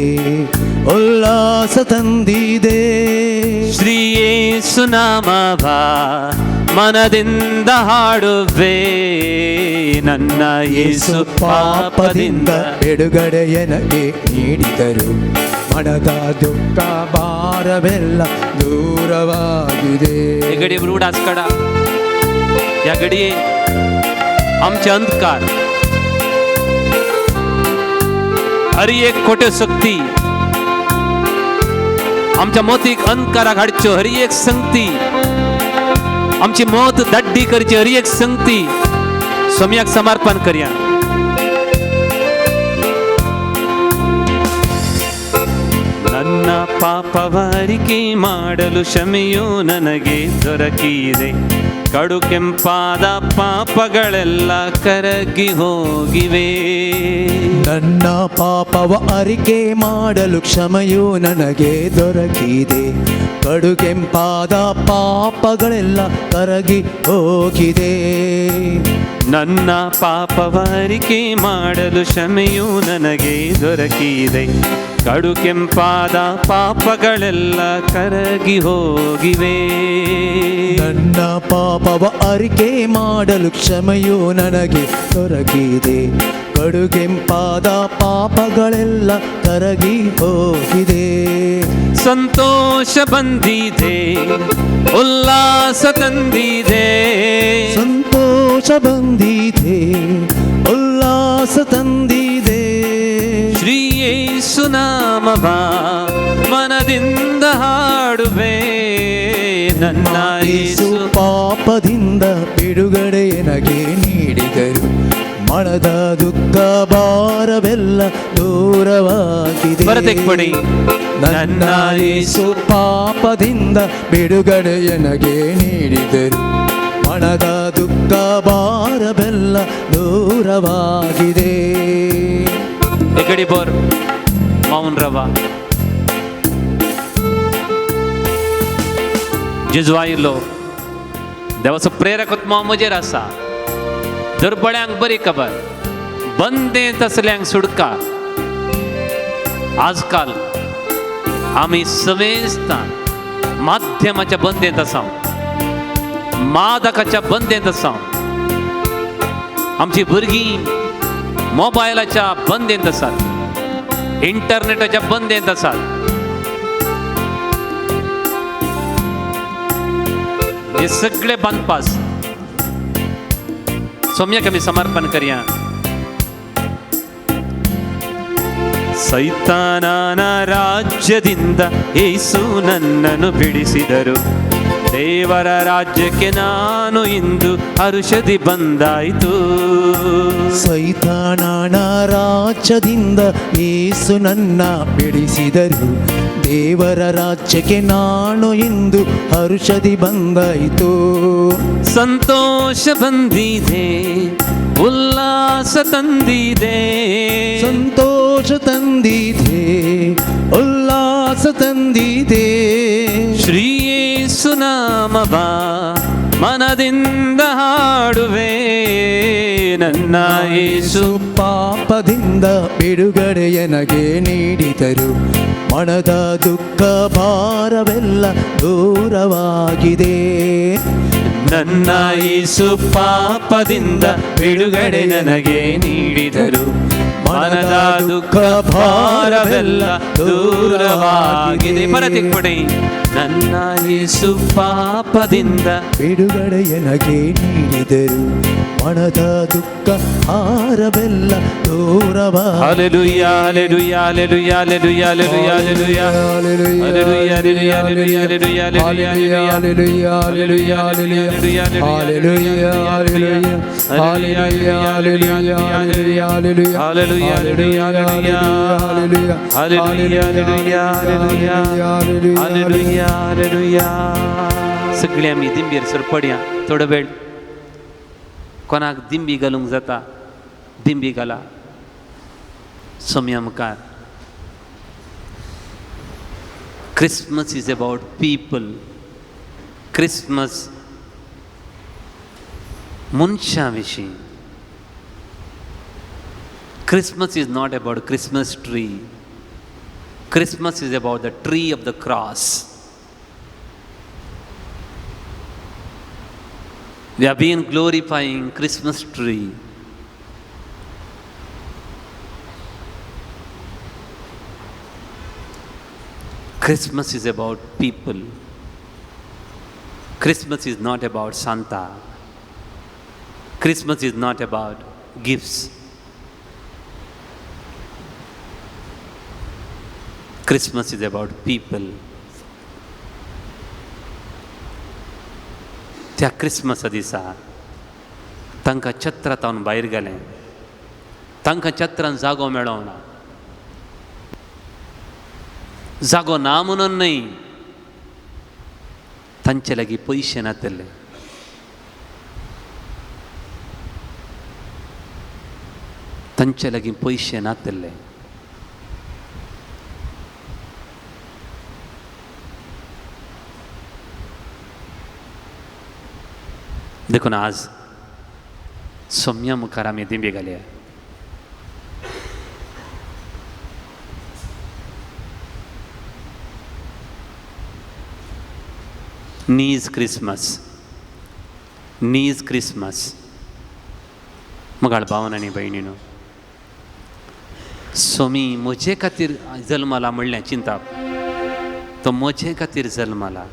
ಉಲ್ಲಾಸ ತಂದಿದೆ. ಶ್ರೀ ಯೇಸು ನಾಮವ ಮನದಿಂದ ಹಾಡುವೆ, ನನ್ನ ಯೇಸು ಪಾಪದಿಂದ ಬಿಡುಗಡೆ ನನಗೆ ನೀಡಿದರು, ಮನದ ದುಃಖ ಭಾರವೆಲ್ಲ दूरवाಗಿದೆ. हे घडये बरोबर उडास काडा, ह्या घडये आमचे अंधकार, हर एक खोट्यो शक्ती आमच्या मोतीक अंधकाराक हाडच्यो, हर एक संगती आमची मोत दाड्डी करची, हर एक संगती सोम्याक समर्पण करया. ನನ್ನ ಪಾಪವಾರಿಕೆ ಮಾಡಲು ಕ್ಷಮೆಯು ನನಗೆ ದೊರಕಿದೆ, ಕಡು ಕೆಂಪಾದ ಪಾಪಗಳೆಲ್ಲ ಕರಗಿ ಹೋಗಿವೆ. ನನ್ನ ಪಾಪವ ಅರಿಕೆ ಮಾಡಲು ಕ್ಷಮೆಯು ನನಗೆ ದೊರಕಿದೆ, ಕಡು ಕೆಂಪಾದ ಪಾಪಗಳೆಲ್ಲ ಕರಗಿ ಹೋಗಿದೆ. ನನ್ನ ಪಾಪವಾರಿಕೆ ಮಾಡಲು ಕ್ಷಮೆಯು ನನಗೆ ದೊರಕಿದೆ, ಕಡು ಕೆಂಪಾದ ಪಾಪಗಳೆಲ್ಲ ಕರಗಿ ಹೋಗಿವೆ. ನನ್ನ ಪಾಪವ ಅರಿಕೆ ಮಾಡಲು ಕ್ಷಮೆಯು ನನಗೆ ದೊರಕಿದೆ, ಕಡು ಕೆಂಪಾದ ಪಾಪಗಳೆಲ್ಲ ಕರಗಿ ಹೋಗಿದೆ. ಸಂತೋಷ ಬಂದಿದೆ, ಉಲ್ಲಾಸ ತಂದಿದೆ, ಸಂತೋಷ ಬಂದಿದೆ, ಉಲ್ಲಾಸ ತಂದಿದೆ. ಶ್ರೀ ಯೇಸು ನಾಮವ ಮನದಿಂದ ಹಾಡುವೆ, ನನ್ನ ಯೇಸು ಯೇಸು ಪಾಪದಿಂದ ಬಿಡುಗಡೆ ನನಗೆ ನೀಡಿದರು. ಮನದ ದುಃಖ ಭಾರವೆಲ್ಲ ದೂರವಾಗಿದೆ. ಬರತೆಕ್ಕೊಡಿ. ನನ್ನ ಯೇಸು ಪಾಪದಿಂದ ಬಿಡುಗಡೆ ನನಗೆ ನೀಡಿದರು. ಮನದ ದುಃಖ ಭಾರವೆಲ್ಲ ದೂರವಾಗಿದೆ. ಎಕಡಿ ಬೋರ್ ಮೌನ್ ರವ जिजवायलो देवाचो प्रेरक आत्मा म्हजेर आसा. दुर्बळ्यांक बरी खबर, बंदे तसल्यांक सुटका. आजकाल आमी सवेस्तान माध्यमाच्या बंदेंत आसा, मादकाच्या बंदेंत आसा. आमची भुरगीं मोबायलाच्या बंदेंत आसात, इंटरनेटाच्या बंदेंत आसात. हे सगळे बांदपास सौम्याक आमी समर्पण करया. ಸೈತಾನನ ರಾಜ್ಯದಿಂದ ಯೇಸು ನನ್ನನ್ನು ಬಿಡಿಸಿದರು. ದೇವರ ರಾಜ್ಯಕ್ಕೆ ನಾನು ಇಂದು ಹರುಷದಿ ಬಂದಾಯಿತು. ಸೈತಾನನ ರಾಜ್ಯದಿಂದ ಯೇಸು ನನ್ನ ಬಿಡಿಸಿದರು. ದೇವರ ರಾಜ್ಯಕ್ಕೆ ನಾನು ಇಂದು ಹರುಷದಿ ಬಂದಾಯಿತು. ಸಂತೋಷ ಬಂದಿದೆ, ಉಲ್ಲಾಸ ತಂದಿದೆ. ಸಂತೋಷ ತಂದಿದೆ, ಉಲ್ಲಾಸ ತಂದಿದೆ. ಶ್ರೀ ಯೇಸು ನಾಮವ ಮನದಿಂದ ಹಾಡುವೆ. ನನ್ನ ಯೇಸು ಪಾಪದಿಂದ ಬಿಡುಗಡೆ ನನಗೆ ನೀಡಿದರು. ಮನದ ದುಃಖ ಭಾರವೆಲ್ಲ ದೂರವಾಗಿದೆ. ನನ್ನ ಯೇಸು ಪಾಪದಿಂದ ಬಿಡುಗಡೆ ನನಗೆ ನೀಡಿದರು. ಮನದ ದುಃಖ ಭಾರವೆಲ್ಲ ದೂರವಾಗಿದೆ. ಬರತಿಕ್ಕೊಡಿ. ನನ್ನ ಯೇಸು ಪಾಪದಿಂದ ಬಿಡುಗಡೆ ನನಗೆ ನೀಡಿದರು. ಮನದ ದುಃಖ ಭಾರವೆಲ್ಲ ದೂರವಾಗಿದೆ. Hallelujah hallelujah hallelujah hallelujah hallelujah hallelujah hallelujah hallelujah hallelujah hallelujah सगळी आमी दिंबेर सरपड्या. थोडो वेळ कोणाक दिंबी घालूंक जाता दिंबी घाला. सोम्या मुखार. Christmas is about people. Christmas मनशां विशीं. Christmas is not about Christmas tree. Christmas is about the tree of the cross. We have been glorifying Christmas tree. Christmas is about people. Christmas is not about Santa. Christmas is not about gifts. Christmas is about people. त्या क्रिसमसा दिसा तांकां छत्रांतावन भायर गेलें. तांकां छत्रान जागो मेळोंक ना. जागो ना म्हणून न्हय, तांचे लागीं पयशे नासले. तांचे लागीं पयशे नासले. देखून आज सोम्या मुखार आमी दिंबे घालया. नीज क्रिसमस, नीज क्रिसमस. मगाळ भावन आनी भयणीनो, सोमी म्हजे खातीर जल्माला म्हणलें चिंताप. तो म्हजे खातीर जल्माला,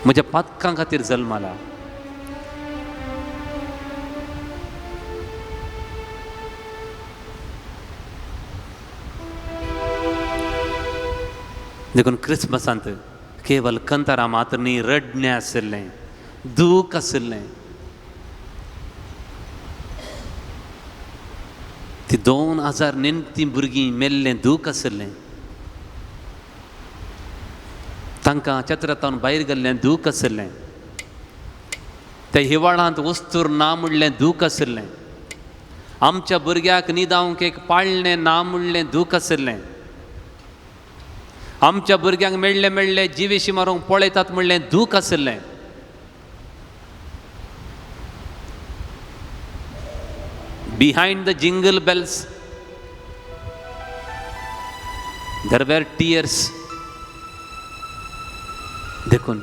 म्हज्या पातकां खातीर जल्माला. देखून क्रिसमसांत केवल कंतारा मात्र न्ही रडणें आशिल्लें, दूख आशिल्लें. ती 2000 नेणटीं भुरगीं मेल्लें दूख आशिल्लें. तांकां चत्रातावन भायर गेल्लें दूख आशिल्लें. त्या हिवाळांत वस्तूर ना म्हणलें दूख आशिल्लें. आमच्या भुरग्याक न्हिदावंक एक पाळणें ना म्हणलें दूख आशिल्लें. आमच्या भुरग्यांक मेळ्ळे जिवेशी मारूंक पळयतात म्हणलें दूख आशिल्लें. Behind the jingle bells, there were tears. देखून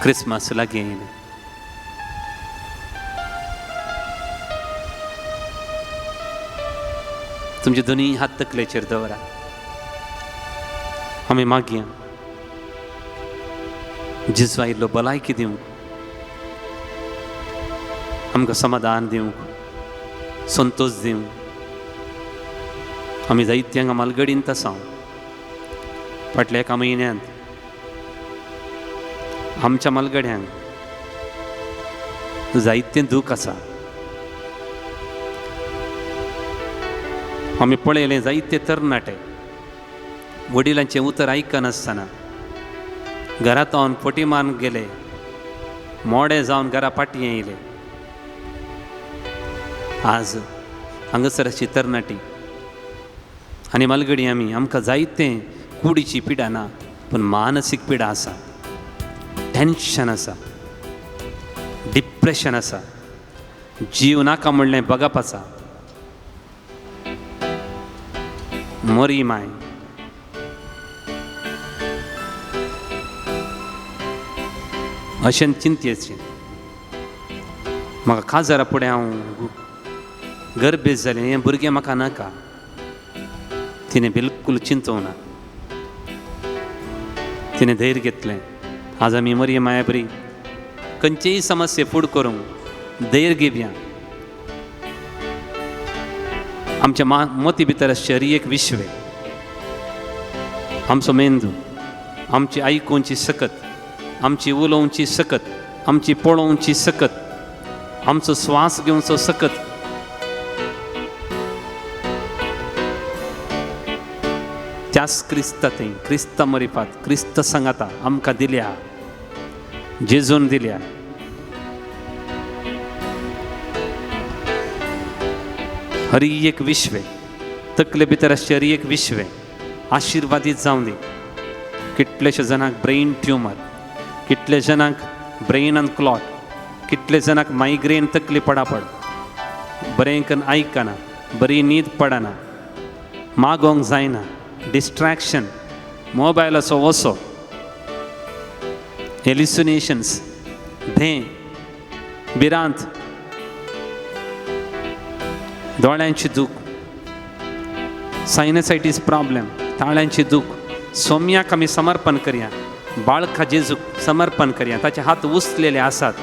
क्रिसमस लागीं येयलें. तुमचे दोनी हात तकलेचेर दवरा. आमी मागया जेजूआ इल्लो भलायकी दिवंक, आमकां समाधान दिवंक, संतोश दिवंक. आमी जायत्यांक आमालगडींत आसा. फाटल्या एका म्हयन्यांत आमच्या मालगड्यांक जायतें दूख आसा. आमी पळयलें जायते तरणाटे वडिलांचें उतर आयकनासतना घरांत रावन फटी मारून गेले, मोडे जावन घरा फाटीं येयले. आज हांगासर अशी तरणाटी आनी मालगडी आमकां जायतें कुडीची पिडा ना, पूण मानसीक पिडा आसा, टेन्शन आसा, डिप्रेशन आसा, जीव नाका म्हणलें बगप आसा. मोरी माय अशें चिंतेचें. म्हाका काजारा फुडें हांव गर्भेज जालें, हें भुरगें म्हाका नाका. तिणें बिलकूल चिंतूंक ना. तिणें धैर्य घेतलें. आज आमी मोरये माया बरी खंयचेय समस्ये फूड करूंक धैर्य घेवया. आमच्या मोती भितर आसचें एक विश्व, आमचो मेंदू, आमची आयकूंची सकत, आमची उलोवची सकत, आमची पळोवची सकत, आमचो स्वास घेवचो सकत. त्याच क्रिस्तांतय क्रिस्त मरिपात क्रिस्त सांगाता आमकां दिल्या, जेजून दिल्या. हर एक विश्व तकले भितर आसचें हर एक विश्व आशिर्वादीत जावं दी. कितलेशे जाणांक ब्रेन ट्युमर, कितले जाणांक ब्रेन आनी क्लॉट, कितले जाणांक मायग्रेन तकली पडापड, बरें करून आयकना, बरी न्हीद पडना, मागोंक जायना, डिस्ट्रॅक्शन, मोबायलाचो वसो, हेल्युसिनेशन्स, धें, भिरांत, दोळ्यांची दूख, सायनसायटीस प्रॉब्लेम, ताळ्यांची दूख. सोम्याक आमी समर्पण करया, बाळका जेजूक समर्पण करया. ताचे हात उचलेले आसात,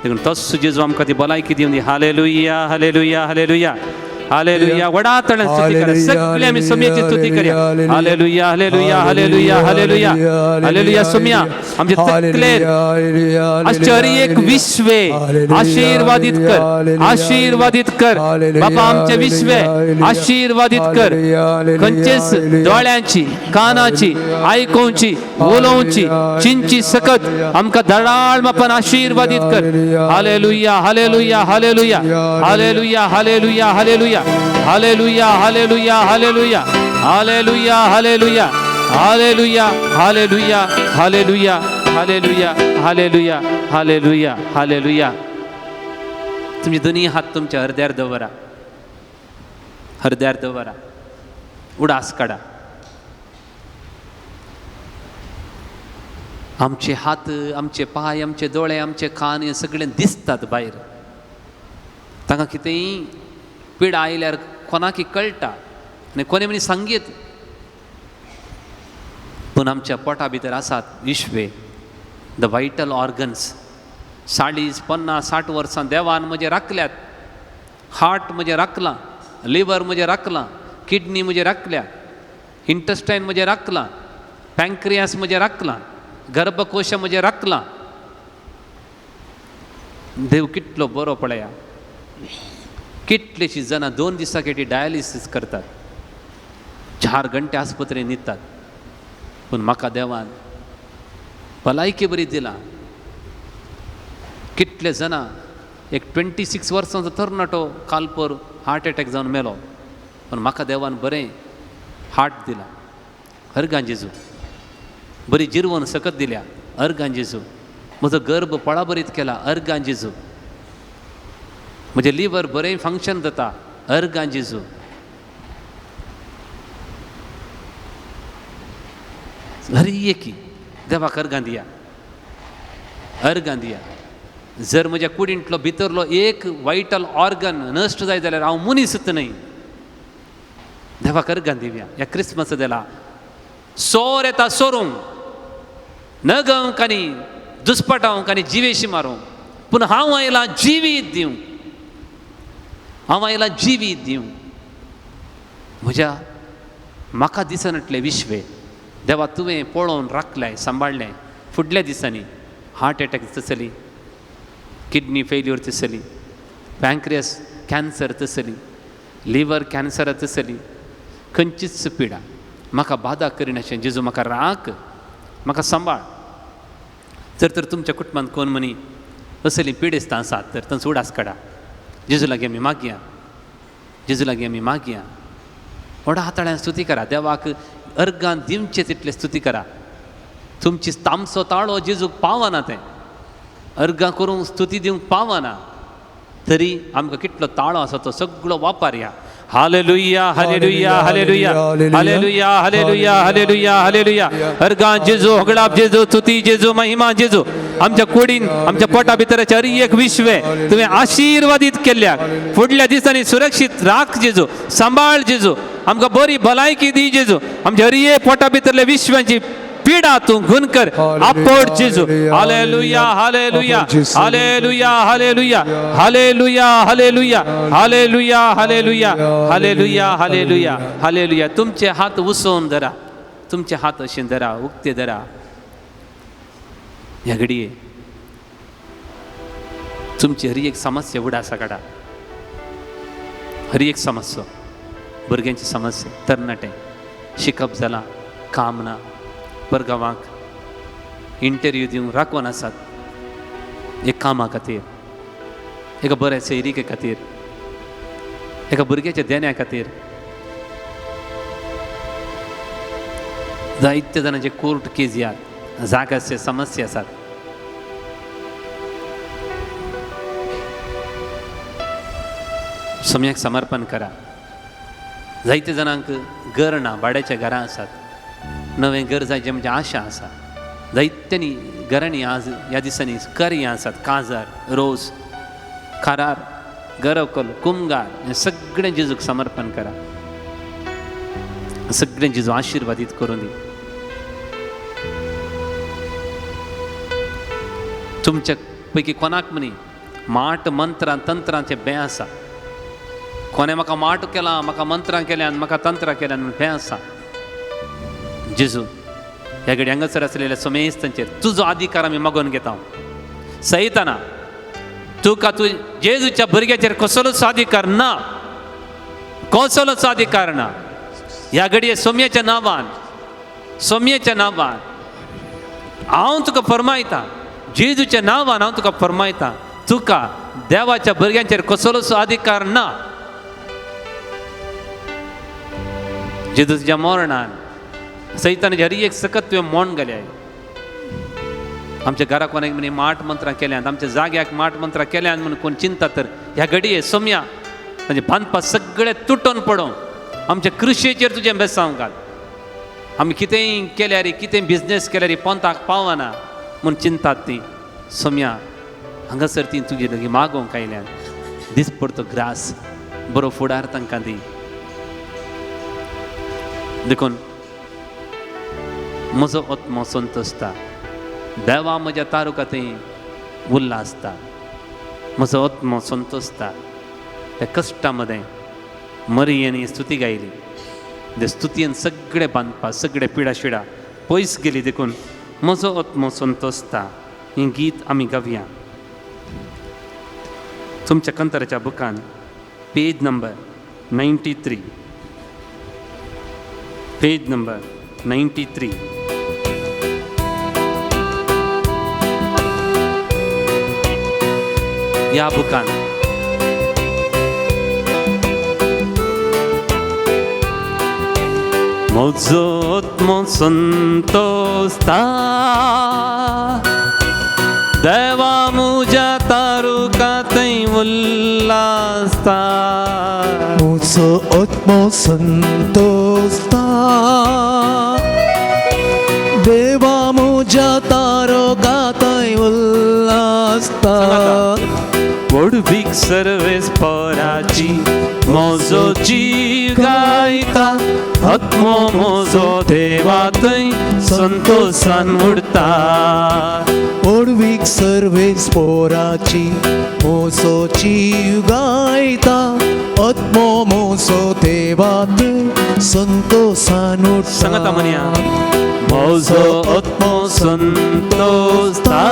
देखून तोच जेजू आमकां ती भलायकी दिवन दी. Hallelujah, hallelujah, hallelujah, hallelujah. वडा तळ्यान स्तुती करा. सगळे आमी सोम्याची स्तुती करया. Hallelujah, hallelujah, hallelujah, hallelujah, hallelujah. सोम्या आमचे तकलेर आश्चर्य एक विश्व आशीर्वादित कर, आशीर्वादित कर बापा. आमचे विश्व आशीर्वादित कर. खंयचेच दोळ्यांची, कानाची, आयकोवची, उलोवची, चिंची सकत आमकां धडाळ मापान आशीर्वादित कर. Hallelujah, hallelujah, hallelujah, hallelujah, hallelujah, hallelujah, hallelujah, hallelujah, hallelujah, hallelujah, hallelujah, hallelujah, hallelujah, hallelujah, hallelujah, hallelujah, hallelujah, hallelujah. तुमचे दोनी हात तुमच्या हृदयार दवरा, हृदयार दवरा. उडास काडा. आमचे हात, आमचे पाय, आमचे दोळे, आमचे कान हे सगळे दिसतात भायर. तांकां कितेंय पिडा आयल्यार कोणाकी कळटा आनी कोणे मनीस सांगीत. पूण आमच्या पोटा भितर आसात विश्वे, द वायटल ऑर्गन्स. 40, 50, 60 वर्सां देवान म्हजे राखल्यात. हार्ट म्हजे राखलां, लिवर म्हजे राखलां, किडनी म्हजे राखल्या, इंटस्टाईन म्हजे राखला, पँक्रियास म्हजे राखला, गर्भकोश म्हजे राखला. देव कितलो बरो पळया. कितलीशीं जाणां 2 दिसां केटी डायलिसीस करतात, 4 घंटे आस्पत्रेन न्हिदतात. पूण म्हाका देवान भलायकी बरी दिला. कितले जाणां, एक 26 वर्सांचो तरणाटो कालपर हार्ट अटॅक जावन मेलो, पूण म्हाका देवान बरें हार्ट दिला. अर्गां जेजू. बरी जिरवण सकत दिल्या. अर्गां जेजू. म्हजो गर्भ पळाबरीत केला. अर्गां जेजू. म्हजें लिवर बरें फंक्शन जाता. अर्गां जेजू. हर एकी देवाक अर्गां दिया. अर्गां दिया. जर म्हज्या कुडींतलो भितरलो एक वायटल ऑर्गन नश्ट जाय जाल्यार हांव मनीसच न्हय. देवाक अर्गां दिवया. ह्या क्रिस्मस दिला. सोर येता सोरूंक, नगवंक आनी दुस्पटावंक आनी जिवेशी मारूंक, पूण हांव आयलां जिवीत दिवंक. हांव आयलां जिवीत दिवंक. म्हज्या म्हाका दिसनातले विश्वे देवा तुवें पळोवन राखलें, सांबाळलें. फुडल्या दिसांनी हार्ट अटॅक जातली, किडनी फेल्यूर जातली, पँक्रियस कॅन्सर जातली, लिवर कॅन्सर जातली. खंयचीच पिडा म्हाका बाधा करिनाशें जेजू म्हाका राख, म्हाका सांबाळ. जर तर तुमच्या कुटुंबांत कोण मनी असली पिडेस्त आसात तर तांचो उडास काडा. जेजू लागीं आमी मागया. जेजू लागीं आमी मागया. व्हडा हाताळ्यान स्तुती करा. देवाक अर्गां दिवचे तितले स्तुती करा. तुमची तामसो ताळो जेजूक पावना. तें अर्गां करूंक स्तुती दिवंक पावना. तरी आमकां कितलो ताळो आसा तो सगळो वापरया. Hallelujah, hallelujah, hallelujah, hallelujah, hallelujah, hallelujah, hallelujah. अर्गां जेजू, हगडाप जेजू, स्तुती जेजू, महिमा जेजू. आमच्या कुडीन, आमच्या पोटा भितरच्या हर एक विश्वे तुवें आशिर्वादीत केल्ल्याक फुडल्या दिसांनी सुरक्षीत राख जेजू. सांबाळ जेजू. आमकां बरी भलायकी दी जेजू. आमच्या हर एक पोटा भितरल्या विश्वांची पिडा तूं घून कर. आपोड जेजू. Hallelujah, hallelujah, hallelujah, hallelujah, hallelujah, hallelujah, hallelujah, hallelujah, hallelujah, hallelujah, hallelujah. तुमचे हात उसोवन धरा. तुमचे हात अशें धरा, उक्ते धरा. ह्या घडये तुमची हर एक समस्या उडासा काडा. हर एक समस्या, भुरग्यांची समस्या, तरणाटे शिकप जाला, काम ना, परगांवाक इंटरव्यू दिवंक राखून आसात, एक कामा खातीर, एका बऱ्या सैरीके खातीर, एका भुरग्याच्या देण्या खातीर. जायते जाणांचे कोर्ट केसी आहात, जागाचे समस्या आसात. सम्यक समर्पण करा. जायते जाणांक घर ना, भाड्याच्या घरां आसात. नवें घर जायचें म्हणजे आशा आसा. जायत्यांनी घरांनी आज ह्या दिसांनी कार्यां आसात. काजार, रोस, खारार, गरवकल, कुमगार हें सगळें जेजूक समर्पण करा. सगळें जेजू आशिर्वादीत करून दी. तुमच्या पैकी कोणाक म्हणी माट मंत्रां तंत्रांचें भें आसा. कोणें म्हाका माट केलां, म्हाका मंत्रां केल्यान, म्हाका तंत्रां केल्यान म्हूण भें आसा. जेजू ह्या घडी हांगासर आसलेल्या सोमेस्तांचेर तुजो अधिकार आमी मागून घेता. सैताना तुका तूं जेजूच्या भुरग्याचेर कसलोच अधिकार ना. कसलोच अधिकार ना. ह्या घडये सोम्याच्या नांवान, सोम्याच्या नांवान हांव तुका फरमायता. जेजूच्या नांवान हांव तुका फरमायता. तुका देवाच्या भुरग्यांचेर कसलोच अधिकार ना. जेजूच्या मरणान सैतानाचे हर एक सकत तुवें मोण घाल्याय. आमच्या घरा कोणाक म्हणे माट मंत्रां केल्यात, आमच्या जाग्याक माट मंत्रां केल्यात म्हणून कोण चिंता तर ह्या घडये सोम्या म्हणजे बांदपा सगळें तुटून पडों. आमच्या कृशेचेर तुजें बेसांव घाल. आमी कितेंय केल्यार, कितें बिजनेस केल्यार पोंताक पावना म्हूण चिंतात ती. सोम्या हांगासर ती तुजे लागीं मागोवंक आयल्यान दिसपडतो ग्रास बरो फुडार तांकां दी. देखून म्हजो आत्मो संतोसता. देवा म्हज्या तारुकातय उल्हासता. म्हजो आत्मो संतोसता. त्या कश्टा मदें मरियेनी स्तुती गायली. दे स्तुतीन सगळे बांदपा सगळे पिडा शिडा पयस गेली देखून म्हजो आत्मो संतोसता ही गीत आमी गावया. तुमच्या कंतराच्या बुकान पेज नंबर 93, पेज नंबर 93. या बुकान म्हजो आत्मो संतोसता देवा मुझ्या तारुकातय उल्लासता. म्हजो आत्मो संतोसता देवा म्हज्या तारकांतय उल्लासता. वडवीक सर्वेस पराची म्हजो जीव गायता. आत्मो म्हजो देवातय संतोषान उडता. ओडवीक सर्वेस पोराची म्हजो जीव गायता. आत्मो म्हजो देवात संतोषान उडटा. सांगाता म्हणया म्हजो आत्मो संतोषता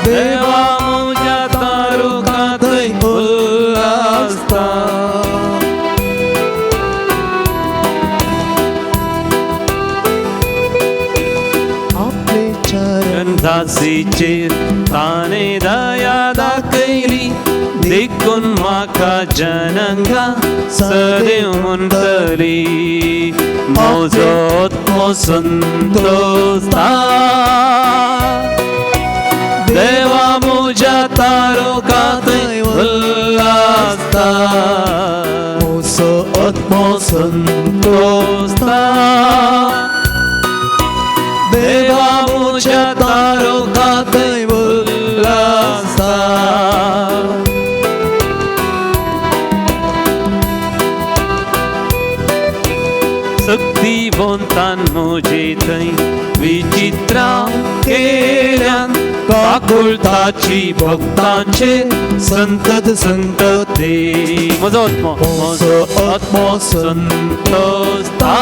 देवा म्हज्या तारुकांतय उल्लासता. आपले चरण दासीचेर ताणे दया दाखयली. देखून म्हाका जनांगा सदैव म्हणटली. म्हजो आत्मो संतोसता देवा म्हज्या तारुकांतय उल्लासता. म्हजो आत्मो संतोसता देवा म्हज्या तारुकांतय उल्लासता. शक्तिवंतान म्हजे थंय विचित्रां केल्यान. काकुळताची भक्तांचेर संतत संतते. म्हजो आत्मो संतोसता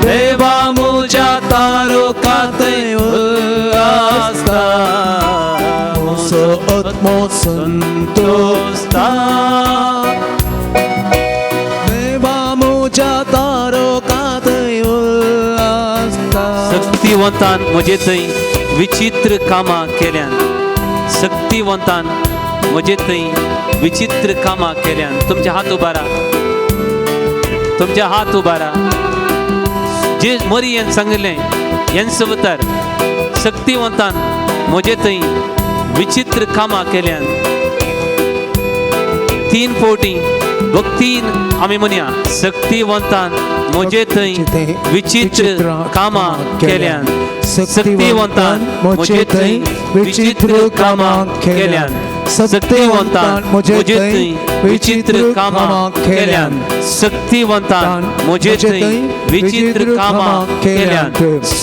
देवा म्हज्या तारुकांतय उल्लासता. म्हजो आत्मो संतोसता देवा म्हज्या तारकांतय उल्लासता. शक्तिवंतान म्हजे थंय विचित्र कामां केल्यान. शक्तिवंतान म्हजे थंय विचित्र कामां केल्यान. तुमचे हात उबारा, तुमचे हात उबारा. जे मरी हें सांगलें हें सवतार शक्तिवंतान म्हजे थंय विचित्र कामां केल्यान. 3 फावटी भक्तीन आमी म्हणया शक्तिवंतान म्हजे थंय विचित्र कामां केल्यान. शक्तिवंतान म्हजे थंय विचित्र कामां केल्यान. शक्तिवंतान म्हजे थंय विचित्र कामां केल्यान. शक्तिवंतान म्हजे थंय विचित्र कामां केल्यान.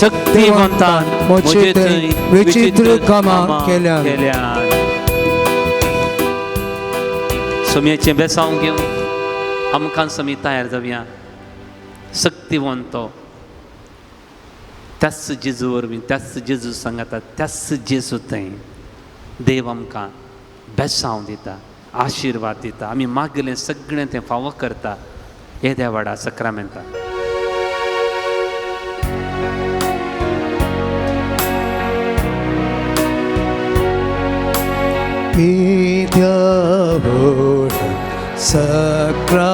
शक्तिवंतान म्हजे थंय विचित्र कामां केल्यान. सोम्याचें बेसांव घेवन आमकां समी तयार जावया. शक्तिवंत त्याच जेजू वरवीं त्याच जेजू सांगाता त्याच जेजू थंय देव आमकां बेसांव दिता, आशिर्वाद दिता. आमी मागलें सगळें तें फावो करता हे देवाडा सक्रामेंता.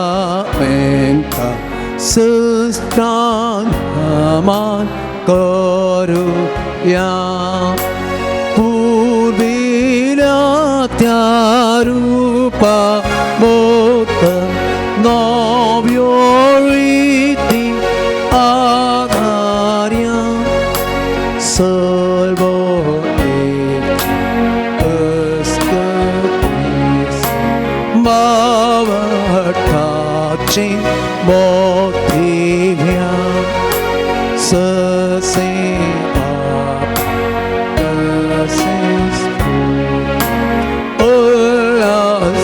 Sacramenta sustraman करूया पूर्विल्या रूपा मोत नव्योळीती आधार्या सर्व बावटाची मोठ्या ससेवा उल्हासाने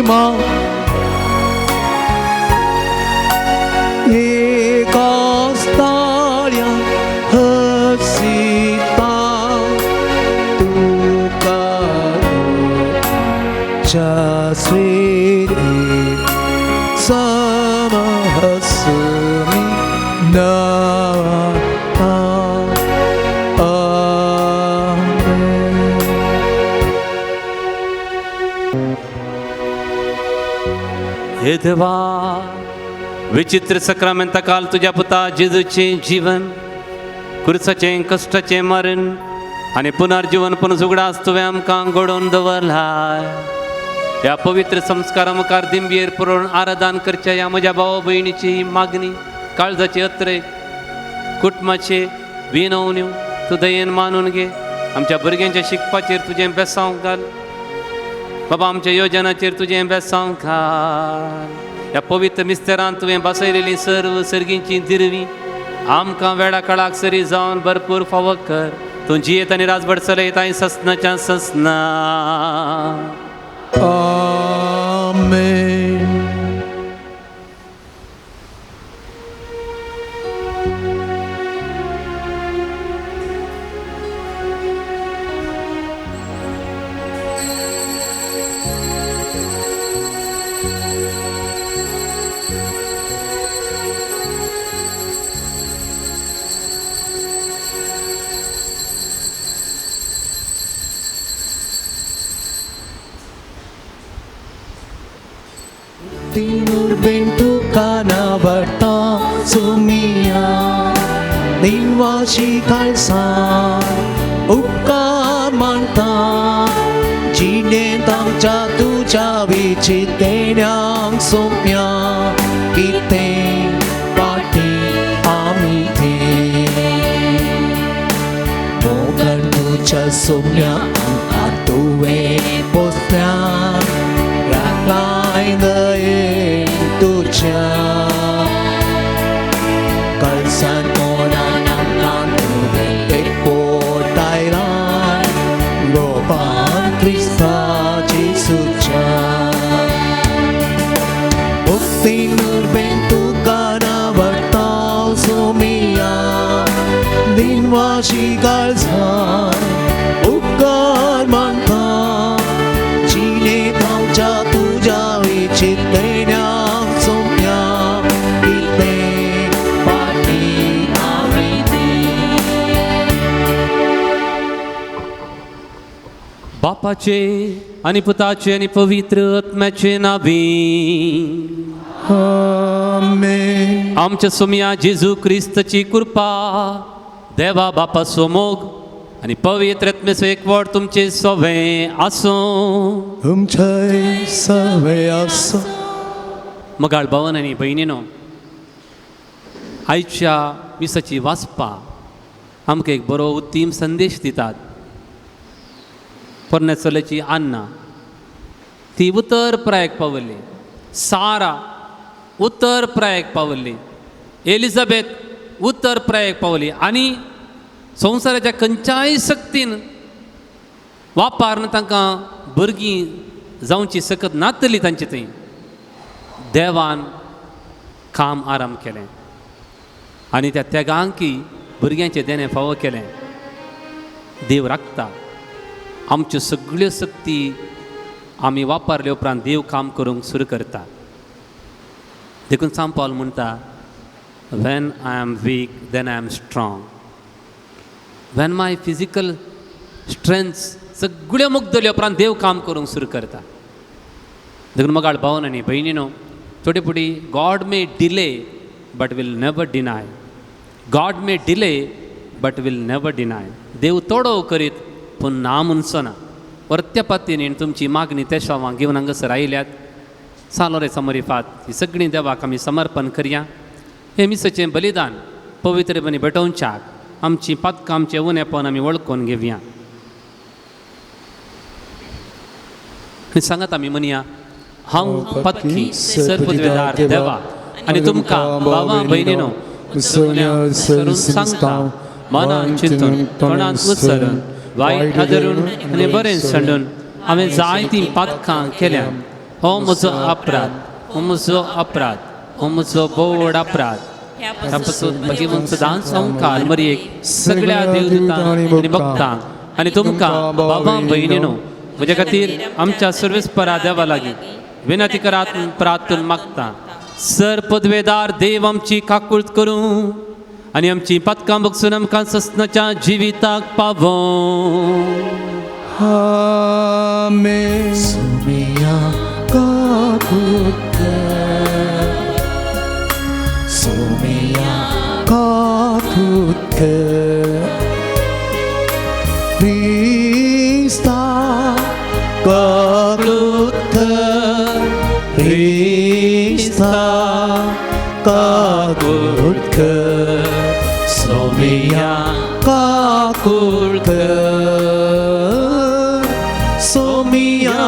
마음 이가스타랴 흡시다 두가로 자스리 사마하스미 나와 हे देवा विचित्र सक्रामेंता काल तुझ्या पुता जेजूचे जीवन कुर्साचे कष्टाचे मरण आणि पुनर्जीवन पुन्हा उगडास तुवें आमकां घडोवन दवरलाय. ह्या पवित्र संस्कारा मुखार दिंबयेर पळोवन आराधन करच्या ह्या म्हज्या भावा भयणीची मागणी काळजाचे अत्रे कुटुंबाचे विनवण्यो तूं दयेन मानून घे. आमच्या भुरग्यांच्या शिकपाचेर तुजें बेसांव घाल बाबा. आमच्या योजनाचेर तुजें बेसांव घाल. ह्या पवित्र मिस्तेरान तुवें बसयलेली सर्व सर्गींची दिरवी आमकां वेळा काळाक सरी जावन भरपूर फावो कर. तूं जियेत आनी राजभर चलयता ससनाच्या ससना. आमेन. Timur bentu kanabata sumia Ninwashi kalsa Upkar manta Jine tam jatu javi chitenyang sumya Kite pati amite Mogan tuja sumya Atuwe postya Raklai daye tuja Kalsan mona nam nam tuwe tekpo tailan Gopan Krista Jesucha Bukti nurbentu kana bertau sumia Dinwashi kalsan Ukar manta Chile thao cha tu jawi chittenyam somya Itte pati amiti बापाचे आणि पुताचे आणि पवित्र आत्म्याचे नावी Amen. आमच्या सोम्या जेजू ख्रिस्ताची कृपा देवा बापा सोमोग आणि पवित्र आत्म्याचो एकवट तुमचे सवे आसो. Umchai saveyasa मगाळ भावन आणि भयणीनो आयच्या मिसाची वाचपा आमकां एक बरो उत्तीम संदेश दितात. पोरण्या चल्याची आन्ना ती उत्तर प्रायाक पावल्ली. सारा उत्तर प्रायाक पावल्ली. एलिझाबेथ उत्तर प्रायाक पावली आनी संवसाराच्या खंयच्याय सक्तीन वापारन तांकां भुरगीं जावची सकत नातली तांचे थंय. देवान काम आराम केलें आनी त्या तेगांकी भुरग्यांचें देणें फावो केलें. देव राखता. आमच्यो सगळ्यो सक्ती आमी वापरले उपरांत देव काम करूंक सुरू करता. देखून सांत पावल म्हणटा when I am weak then I am strong. When my physical strength सगळ्यो मुक्त जाल्यो उपरांत देव काम करूंक सुरू करता. देखून मगाळ भावन आनी भयणीनो थोडे फुडें God may delay but will never deny. God may delay but will never deny. देव तोडो करीत पूण ना म्हणचो ना. परत्या पातीन तुमची मागणी त्या शावां घेवन हांगासर आयल्यात. सालोरे समरिफात ही सगळीं देवाक आमी समर्पण करया. हे मिसाचें बलिदान पवित्रपणी भेटोवच्याक आमची पातकां आमचें उणेपण आमी वळखून घेवया. सांगात आमी म्हणया हांव पत्की सर्पद्वेदार देवा आनी तुमकां बाबा भयणीनो करून सांगता मनान चिंतून तोंडांत उत्सरून वायट आदरून आनी बरें संडून हांवें जायतीं पातकां केल्या हो म्हजो अपराध, हो म्हजो अपराध, हो म्हजो बोड अपराध. ह्या पासून भगवंत सदांच संवकार मरयेक सगळ्या देवदूतांक आनी भक्तांक आनी तुमकां बाबा भयणीनो म्हज्या खातीर आमच्या सर्वेस्परा देवा लागीं विनंती करात प्रार्थून मागता. सर पदवेदार देव आमची काकूळट करूं आनी आमची पदकां बगसून आमकां ससनाच्या जिविताक पावो. आमेन. सोमिया काकुट सोमिया काकुट Krista kakutt Krista kakutt Somiya kakutt Somiya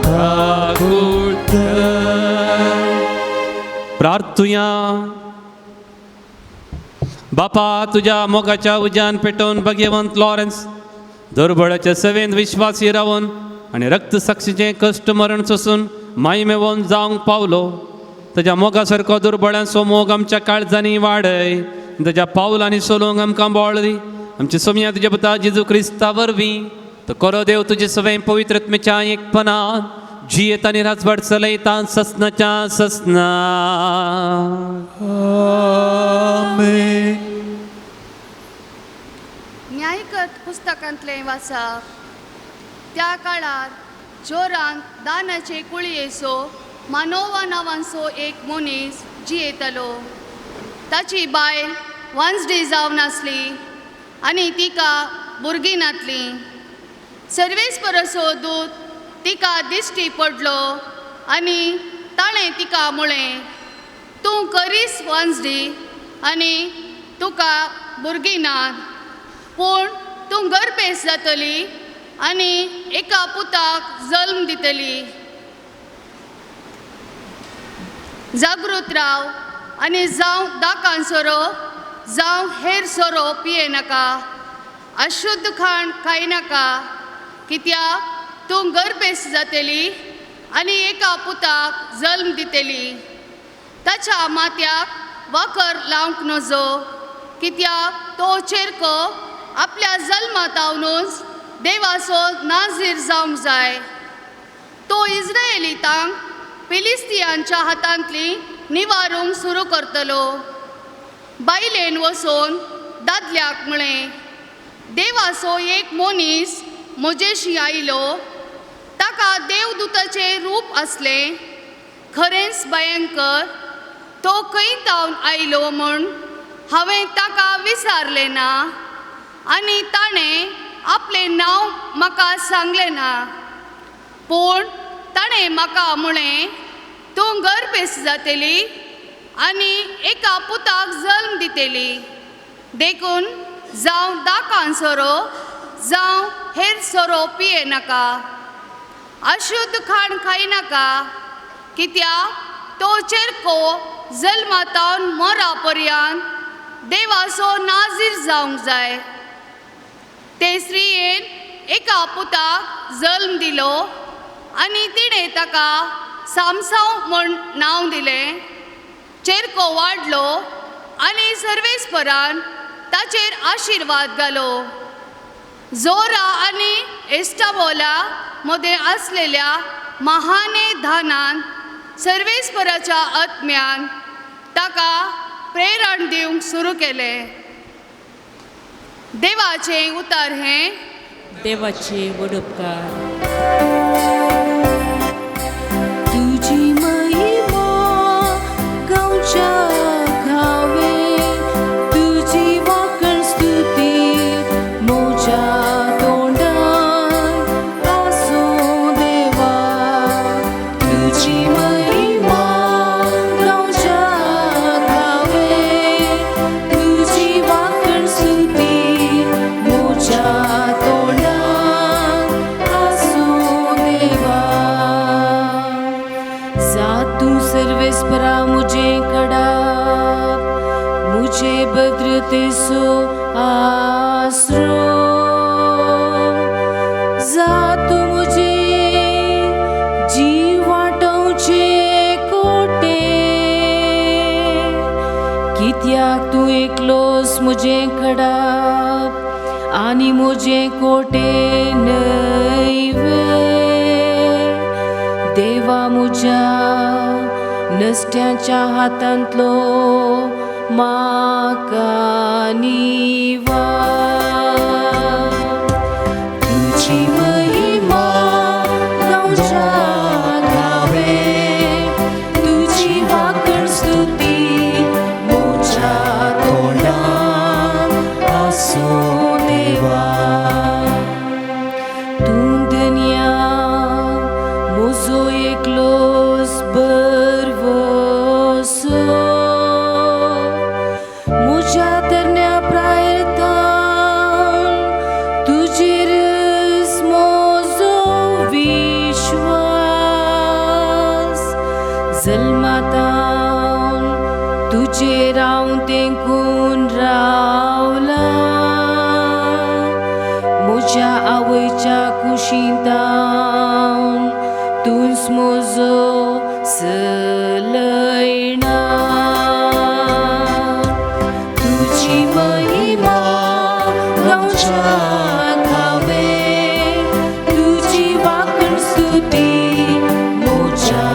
kakutt. प्रार्थुया. बापा तुझ्या मोगाच्या उज्यान पेटोवन भगवंत लॉरेन्स दुर्बळाच्या सेवेंत विश्वासी रावून आनी रक्त साक्षीचें कश्ट मरण सोसून माई मेवोन जावंक पावलो. ताच्या मोगा सारको दुर्बळांचो मोग आमच्या काळजांनी वाडय. ताच्या पावलांनी सोलोवंक आमकां बळ दी. आमचे सोम्या तुज्या पुता जेजू क्रिस्ता वरवीं तो करो देव तुजे सवें पवित्र आत्मेच्या एकपणान जियेत आनी राजवाड चलयता ससनाच्या ससना. आमेन. न्यायकर्त पुस्तकांतलें वाचप. त्या काळार जोरान दानाचे कुळयेचो मानोवा नांवांचो एक मनीस जियेतालो. ताची बायल वांसडी जावन आसली आनी तिका भुरगीं नातलीं. सर्वेस्पराचो दूत तिका दिश्टी पडलो आनी ताणें तिका म्हळें, तूं करीस वांसडी आनी तुका भुरगीं नात, पूण तूं गर्भेस जातली आनी एका पुताक जल्म दितली. जागृत राव आनी जावं दाकान सोरो जावं हेर सोरो पियेनाका. अशुद्ध खाण खायनाका, कित्याक तूं गर्भेस जातली आनी एका पुताक जल्म दितली. ताच्या माथ्याक वाकर लावंक नजो, कित्याक तो चेरको आपल्या जल्मातावनूच देवाचो नाजीर जावंक जाय. तो इस्रायेलीतांक फिलिस्तियांच्या हातांतली निवारूंक सुरू करतलो. बायलेन वचोन दादल्याक म्हळें, देवाचो एक मनीस म्हजेशी आयलो. ताका देवदूताचें रूप आसलें, खरेंच भयंकर. तो खंयतावन आयलो म्हूण हांवें ताका विचारलें ना आनी ताणें आपलें नांव म्हाका सांगलें ना. पूण ताणें म्हाका म्हळें, तूं गर्भेस जातली आनी एका पुताक जल्म दितली. देखून जावं दाकान सोरो जावं हेर सोरो पियेनाका. अशुद्ध खाण खायनाका, कित्याक तो चेरको जल्मातावन मरा पर्यंत देवाचो नाजीर जावंक जाय. ते स्त्रियेन एका पुताक जल्म दिलो आनी तिणें ताका सामसांव म्हूण नांव दिलें. चेरको वाडलो आनी सर्वेस्परान ताचेर आशिर्वाद घालो. जोरा आनी एस्टाबोला मदें आसलेल्या महाने धानान सर्वेस्पराच्या आत्म्यान ताका प्रेरण दिवंक सुरू केलें. देवाचें उतर हें. देवाचे वडपकार. तुझी महिमा गावच्या गावे, तुझी वाकण स्तुती मोच्या तोंडान आसूं देवा. तुझी महिमा गावच्या गावे, तुझी वाकण स्तुती मोच्या तोंडान आसूं एकलोस मुझे खडाप आणि मुझे कोटे नैवे देवा मुझ्या नसत्याच्या हातांतलो माका निवा तुझी महिमा गावच्या गावे तुझी वाकड स्तुती मोच्या तोंडात आसो देवा तू दुनिया मोजो एकलोस बरवसो मुझ्या तरण्या प्रायर्तान तुझेरच मोजो विश्वास जल्मातान तुझे रावन तेंकून रावला मुझ्या आवयच्या कुशींतान तुंस मोजो सलयणा तुझी महिमा गावच्या गावे तुझी वाकड स्तुती मोच्या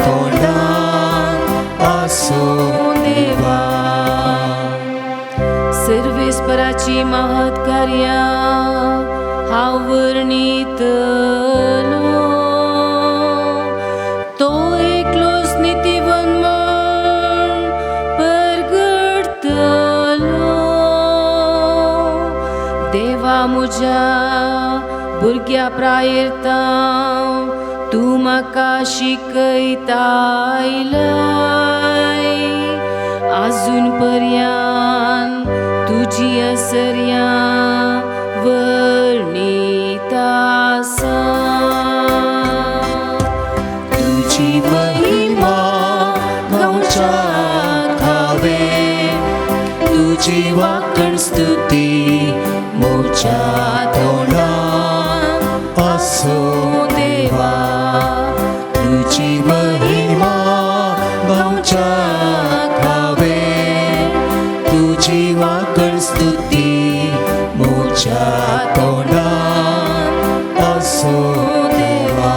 तोंडात आसो देवा सर्वेस्पराची महत् कार्या हांव वर्णितलो तो एकलोस नितीवन म्हण परगडतलो देवा मुझ्या भुरग्या प्रायर्तां तूं म्हाका शिकयता आयलाय आजून पर्यान तुजी असर्या वर्णिता आसा तुझी महिमा गावच्या गावे तुझी वाकड स्तुती मोच्या तोंडात आसो देवा तुझी महिमा गावच्या गावे तुझी वाकड स्तुती मोच्या तोंडात आसो देवा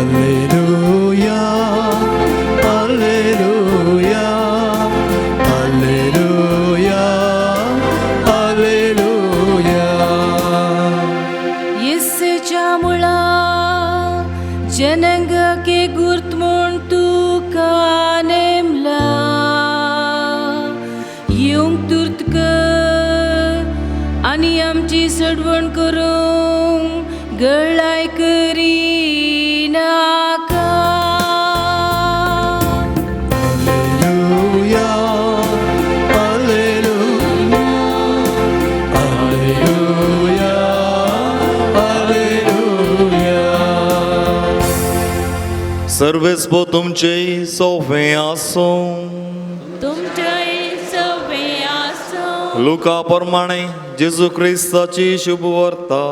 Alleluia, Alleluia, Alleluia, Alleluia. येसच्या मुळा जनंग के गुर्त म्हूण तुका नेमला येवंक तुर्त कर आनी आमची सडवण करूंक गळाय करी नाका Alleluia, Alleluia, Alleluia, Alleluia. सर्वेस्पो तुमचे सोफे आसो तुमचे सवे आसो लुका प्रमाणे जेजू क्रिस्ताची शुभ वार्ता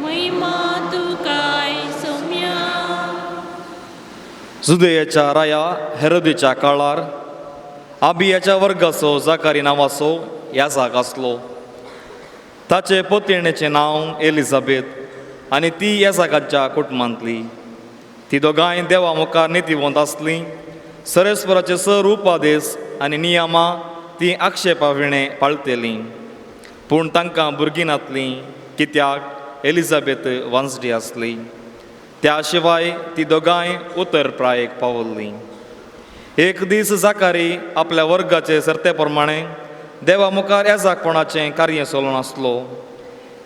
महिमा तुकाय सौम्या जुदेयाच्या राया हेरोदेच्या काळार आबियाच्या वर्गाचो जाकारी नांवाचो याजाक आसलो ताचे पोतेणेचें नांव एलिझाबेथ आनी ती याजाकाच्या कुटुंबांतली ती दोगांय देवा मुखार नितीवंत आसलीं सरेस्पराचे सर उपादेश आनी नियमां ती आक्षेपाविणे पाळटेलीं पूण तांकां भुरगीं नातलीं कित्याक एलिझाबेथ वांसडी आसली त्या शिवाय ती दोगांय उतर प्रायेक पावल्लीं एक दीस जाकारी आपल्या वर्गाचे सर्ते प्रमाणे देवा मुखार याजाकपणाचें कार्य चलून आसलो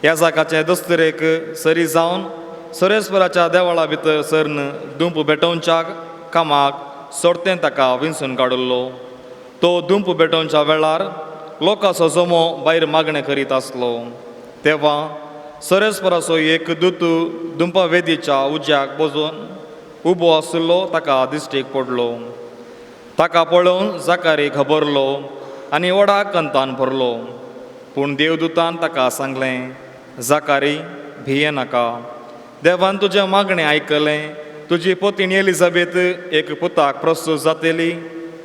याजाकाचे दस्तुरेक सरी जावन सरेस्पराच्या देवळा भितर सरन दुंप भेटोवच्या कामाक सोडतें ताका विंचून काडिल्लो तो दुंप भेटोवच्या वेळार लोकांचो जमो भायर मागणें करीत आसलो तेव्हा सरेस्पराचो एक दूत दुंपा वेदीच्या उज्याक बसून उबो आशिल्लो ताका दिश्टीक पडलो ताका पळोवन जाकारी खबरलो आनी व्हडा कंतान भरलो पूण देवदूतान ताका सांगलें, जाकारी भिये नाका, देवान तुजें मागणें आयकलें. तुजी पत्नी एलिझाबेथ एक पुताक प्रस्तूत जातली,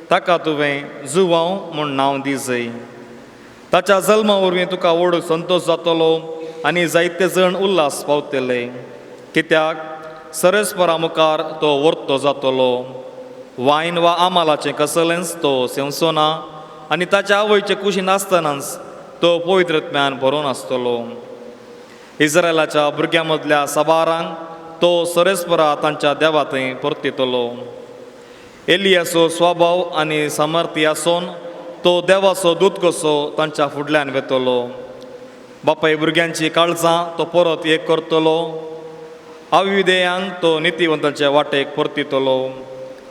ताका तुवें जुवांव म्हूण नांव दिजय. ताच्या जल्मा वरवीं तुका व्हड संतोश जातलो आनी जायते जण उल्हास पावतले, कित्याक सरस्परा मुखार तो वर्तो जातलो. वायन वा आमालाचें कसलेंच तो सेवचो ना आनी ताच्या आवयचे कुशीन आसतनाच तो पवित्रत्म्यान भरून आसतलो. इस्रायलाच्या भुरग्यां मदल्या साबारांक तो सरस्परा तांच्या देवा थंय परतितलो. एलियाचो स्वभाव आनी सामर्थ्य आसून तो देवाचो दूत कसो तांच्या फुडल्यान वेतलो. बापाय भुरग्यांची काळजां तो परत एक करतलो. अविधेयांक तो नितीवंतांच्या वाटेक परतितलो.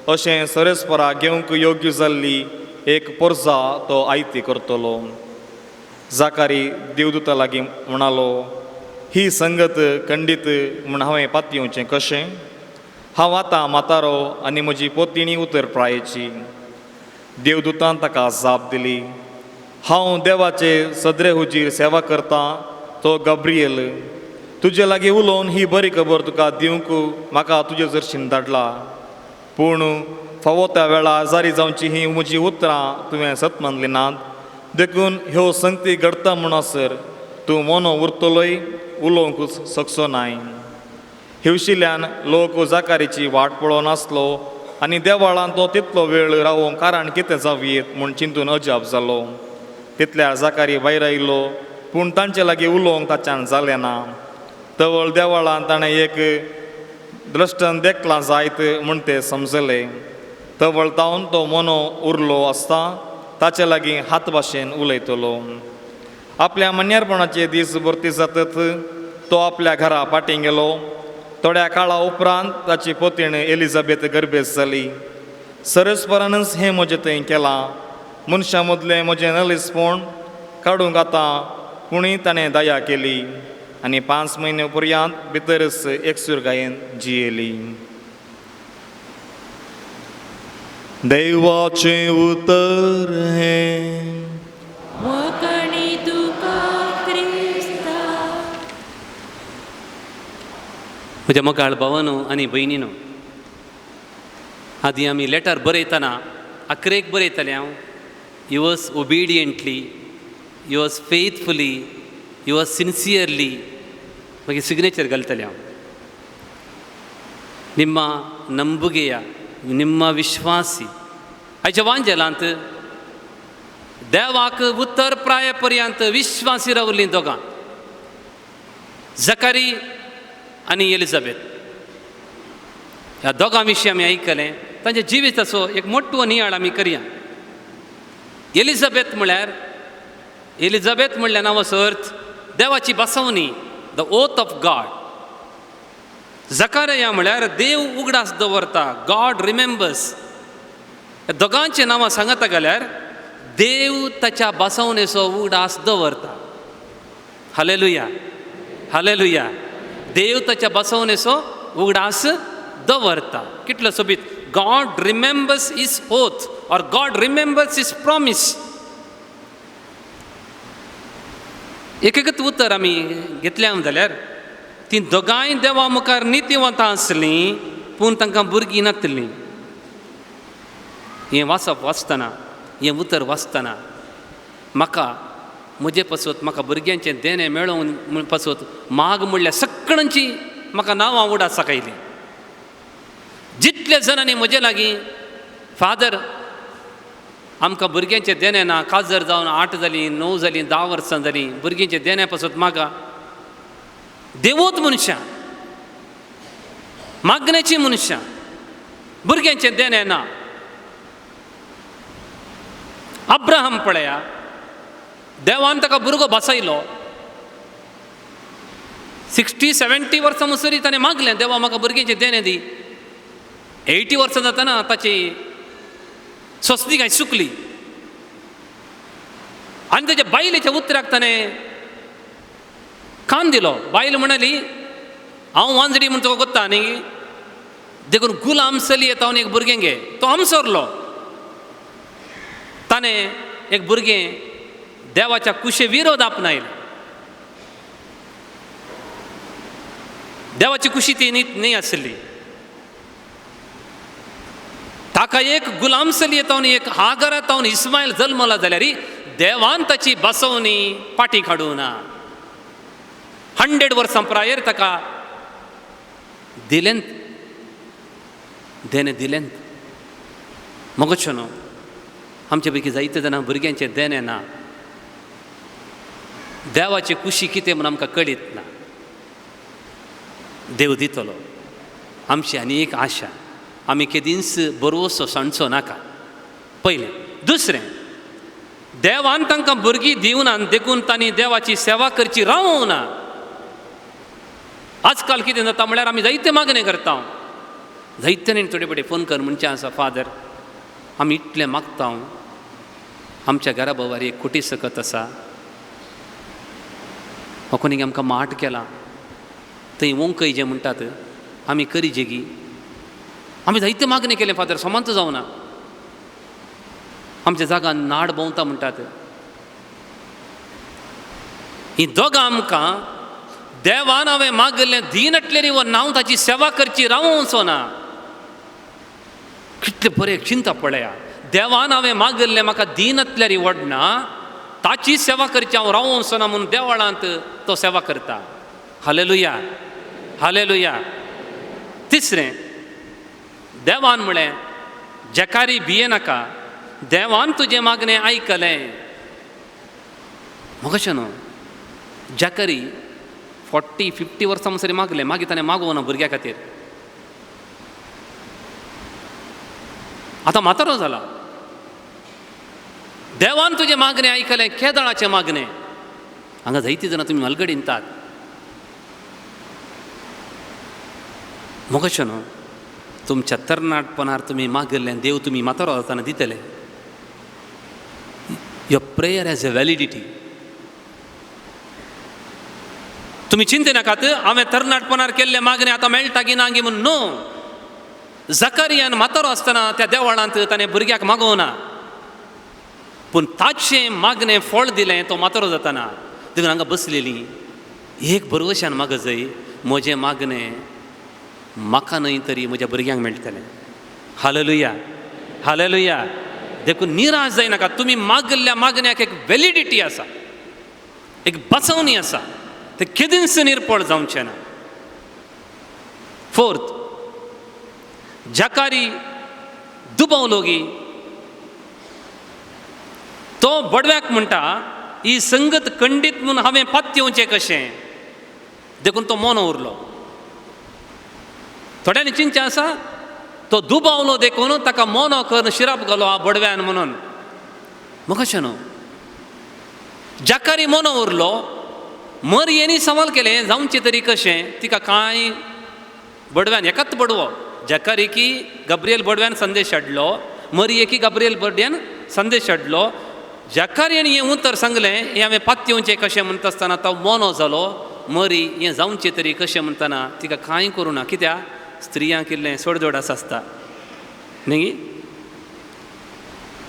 अशें सरस्परा घेवंक योग्य जाल्ली एक पोरजा तो आयती करतलो. जाकारी देवदूता लागीं म्हणालो, ही संगत खंडीत म्हूण हांवें पातयेवचें कशें? हांव आतां म्हातारो आनी म्हजी पत्नी उतर प्रायेची. देवदूतान ताका जाप दिली, हांव देवाचे सदरे हुजीर सेवा करतां, तो गब्रियल. तुजे लागीं उलोवन ही बरी खबर तुका दिवंक म्हाका तुजे जर्शीन धाडला. पूण फावो त्या वेळार जारी जावची ही म्हजी उतरां तुवें सत मानली नात. देखून ह्यो संगती घडटा म्हणसर तूं मोनो उरतलोय, उलोवंकूच शकचो नाय. हिवशिल्ल्यान लोक जाकारीची वाट पळोवन आसलो आनी देवाळान तो तितलो वेळ रावोंक कारण कितें जावयेत म्हूण चिंतून अजाप जालो. तितल्यार जाकारी भायर आयलो, पूण तांचे लागीं उलोवंक ताच्यान जालें ना. तवळ देवाळान ताणें एक द्रश्टन देखलां जायत म्हूण तें समजलें. तवळ तावन तो मोनो उरलो आसता ताचे लागीं हात भाशेन उलयतलो. आपल्या मन्यारपणाचे दीस भरती जातत तो आपल्या घरा पाटी गेलो. थोड्या काळा उपरांत ताची पत्नी एलिझाबेथ गर्भेस जाली. सरस्परानच हें म्हजें थंय केलां. मनशां मदलें म्हजें नलिसपण काडूंक आतां कुणीय ताणें दया केली आनी 5 म्हयने पर्यंत भितरच एकसुरगायेन जियेली. देवाचें उतर हें वखणी तुका क्रिस्ता. म्हज्या मोगाळ भावानो आनी भयणीनो, आदी आमी लेटर बरयतना अकरेक बरयताले हांव, you was obediently, you was faithfully, you was sincerely, मागीर सिग्नेचर घालतले हांव. ನಿಮ್ಮ ನಂಬುಗೆಯ ನಿಮ್ಮ ವಿಶ್ವಾಸಿ आयच्या वांजेलांत देवाक उत्तर प्राय पर्यंत विश्वासी रावली दोगां, जकारी आनी एलिझाबेथ. ह्या दोगां विशीं आमी आयकलें. तांच्या जिविताचो एक मोठो नियाळ आमी करया. एलिझाबेथ म्हणल्या नांवाचो अर्थ देवाची बसवणी, the oath of God. Zechariah म्हळ्यार देव उगडास दवरता, गॉड रिमेंबर्स. दोगांचे नांवां सांगता जाल्यार देव ताच्या बसवणेचो उगडास दवरता. Hallelujah, hallelujah. देव ताच्या बसवणेचो उगडास दवरता. कितलो सोबीत. God remembers is oath or God remembers is promise. एक उतर आमी घेतल्या जाल्यार ती दोगांय देवा मुखार नितीवंतां आसलीं, पूण तांकां भुरगीं नासलीं. हें वाचतना, हें उतर वाचतना म्हाका म्हजे पासून म्हाका भुरग्यांचें देणें मेळोवन पासून माग म्हणल्यार सगळ्यांची म्हाका नांवां उडास साकयलीं. जितले जाणांनी म्हजे लागीं फादर आमकां भुरग्यांचें देणें ना, काजर जावन 8 जालीं, 9 जालीं, 10 वर्सां जालीं, भुरग्यांचें देण्या पासून मागा. देवूत मनशां, मागण्याची मनशां, भुरग्यांचें देणें ना. अब्राहम पळया, देवान ताका भुरगो बसयलो. 60-70 वर्सां म्हणसरी ताणें मागलें, देवा म्हाका भुरग्यांचें देणें दी. 80 वर्सां जाताना ताची सोंसणीकाय सुकली आनी ताच्या बायलेच्या उतराक ताणें कान दिलो. बायल म्हणली, हांव वांजडी म्हूण तुका कोत्ता न्ही, देखून गुलाम चली येता एक भुरगें घे. तो आमसोरलो. ताणें एक भुरगें देवाच्या कुशे विरोध आपणायल. देवाची कुशी ती न्ही आसली. ताका एक गुलाम चलयेतावन एक हागरातावन इस्माईल जल्मला जाल्यार देवान ताची बसवणी पाटी काडूं ना. 100 वर्सां प्रायर ताका दिलेंत देणे दिलेंत. मगोच्यो न्हू आमचे पैकी जायते जाणां भुरग्यांचे देणे ना. देवाची कुशी कितें म्हूण आमकां कळीत ना. देव दितलो आमची आनी एक आशा. आमी केदींच बरोवसो सांडचो नाका. पयलें. दुसरें, देवान तांकां भुरगीं दिवना देखून तांणी देवाची सेवा करची रावूं ना. आजकाल कितें जाता म्हळ्यार आमी जायते मागणे करता. जायत्यांनी थोडे बडे फोन कर म्हणचे आसा, फादर आमी इतलें मागता. आमच्या घरा भोंवारी एक कुटी सकत आसा, कोणीक आमकां माट केला, थंय वंकय जे म्हणटात आमी करी जेगी. आमी जायते मागणे केले फादर, सोमांत जावना. आमच्या जागान नाड भोंवता म्हणटात. ही दोगां आमकां देवान हांवें मागलें दिनटलेरी वो हांव ताची सेवा करची रावोवचो ना. कितले बरें चिंता पळया. देवान हांवें मागल्लें म्हाका दिनतल्यारी व्हडना, ताची सेवा करची हांव रावोवचो ना म्हणून देवळांत तो सेवा करता. Hallelujah, hallelujah. तिसरें, देवान म्हळें जकारी भियेनाका, देवान तुजें मागणें आयकलें. मगशें न्हू जकारी 40-50 वर्सां म्हणसरी मागलें, मागीर ताणें मागोवं ना भुरग्या खातीर. आतां म्हातारो जाला. देवान तुजें मागणें आयकलें, केदळाचें मागणें. हांगा जायतीं जाणां तुमी हलगडींतात. मगशें न्हू तुमच्या तरणाटपणार तुमी मागल्लें देव तुमी म्हातारो जाताना दितले. Your prayer has a validity. तुमी चिंते नाकात हांवें तरणाटपणार केल्लें मागणें आतां मेळटा की ना गी म्हूण. नो. जकारियान म्हातारो आसतना त्या देवळांत ताणें भुरग्याक मागोवना, पूण ताचें मागणें फळ दिलें तो म्हातारो जाताना. देखून हांगा बसलेलीं एक भरवशान माग जाय, म्हजें मागणें म्हाका न्हय तरी म्हज्या भुरग्यांक मेळटलें. Hallelujah, hallelujah. देखून निराश जायनाका. तुमी मागल्ल्या मागण्याक एक वॅलिडिटी आसा, एक बसवणी आसा. ते केदींच निर्पळ जावचें ना. फोर्थ, जकारी दुबावलो गी. तो बडव्याक म्हणटा ही संगत खंडीत म्हूण हांवें पात्योवचें कशें. देखून तो मोनो उरलो. थोड्यांनी चिंतचें आसा तो दुबावलो देखून ताका मोनो करून शिराप घालो हा बडव्यान म्हणून. मग कशें न्हू जकारी मोनो उरलो. मरयेनी सवाल केलें जावचें तरी कशें. तिका कांय बडव्यान एकाच बडवो जकारी की गब्रियल बडव्यान संदेश हाडलो, मरये की गब्रियल बडव्यान संदेश हाडलो. जकारियान हें उतर सांगलें हें हांवें पात्योवचें कशें म्हणटा आसतना तो मोनो जालो. मरी हें जावचें तरी कशें म्हणटना तिका कांय करूं ना. कित्याक स्त्रियांक इल्लें सोडजोडास आसता न्ही.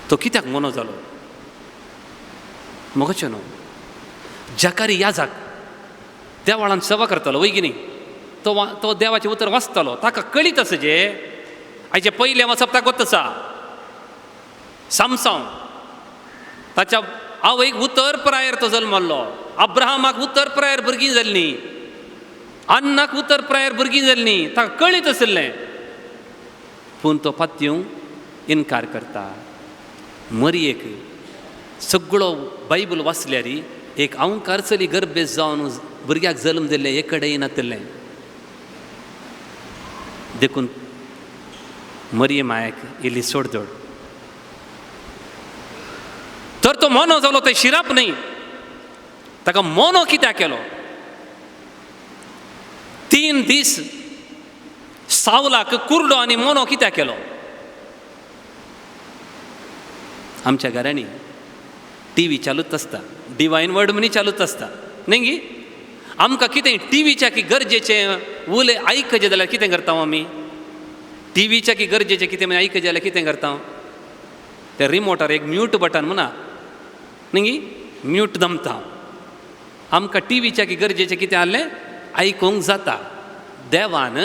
तो कित्याक मोनो जालो. मगचें न्हू जकारी याजाक देवाळांत सेवा करतालो वय की न्ही. तो देवाचें उतर वाचतालो. ताका कळीत आसा जे हाचे पयलें वचप ताका वच आसा. सामसांव ताच्या आवयक उतर प्रायर तो जल्मल्लो. अब्राहमाक उतर प्रायर भुरगीं जाल्लीं. अन्नाक उतर प्रायर भुरगीं जाल्लीं. ताका कळीत आसलें. पूण तो पात्यूंक इन्कार करता. मरयेक सगळो बायबल वाचल्यार एक अवंकारचली गर्भेस जावन भुरग्याक जल्म दिल्लें एक कडेन येनातलें. देखून मरये मायक इल्ली सोडजोड. तर तो मोनो जालो ते शिराप न्ही. ताका मोनो कित्याक केलो. 3 दीस सावलाक कुर्डो आनी मोनो कित्याक केलो. आमच्या घरांनी टीव्ही चालूच आसता. डिवायन वर्ड म्हणी चालूच आसता न्ही गी. आमकां कितें टीव्हीच्या की गरजेचें उलय आयकचें जाल्यार कितें करता आमी. टीव्हीच्या की गरजेचें कितें आयकचें जाल्यार कितें करता. ते रिमोटार एक म्यूट बटन म्हणा न्ही गी. म्यूट दमता आमकां टीव्हीच्या की गरजेचें कितें आहलें आयकूंक जाता देवान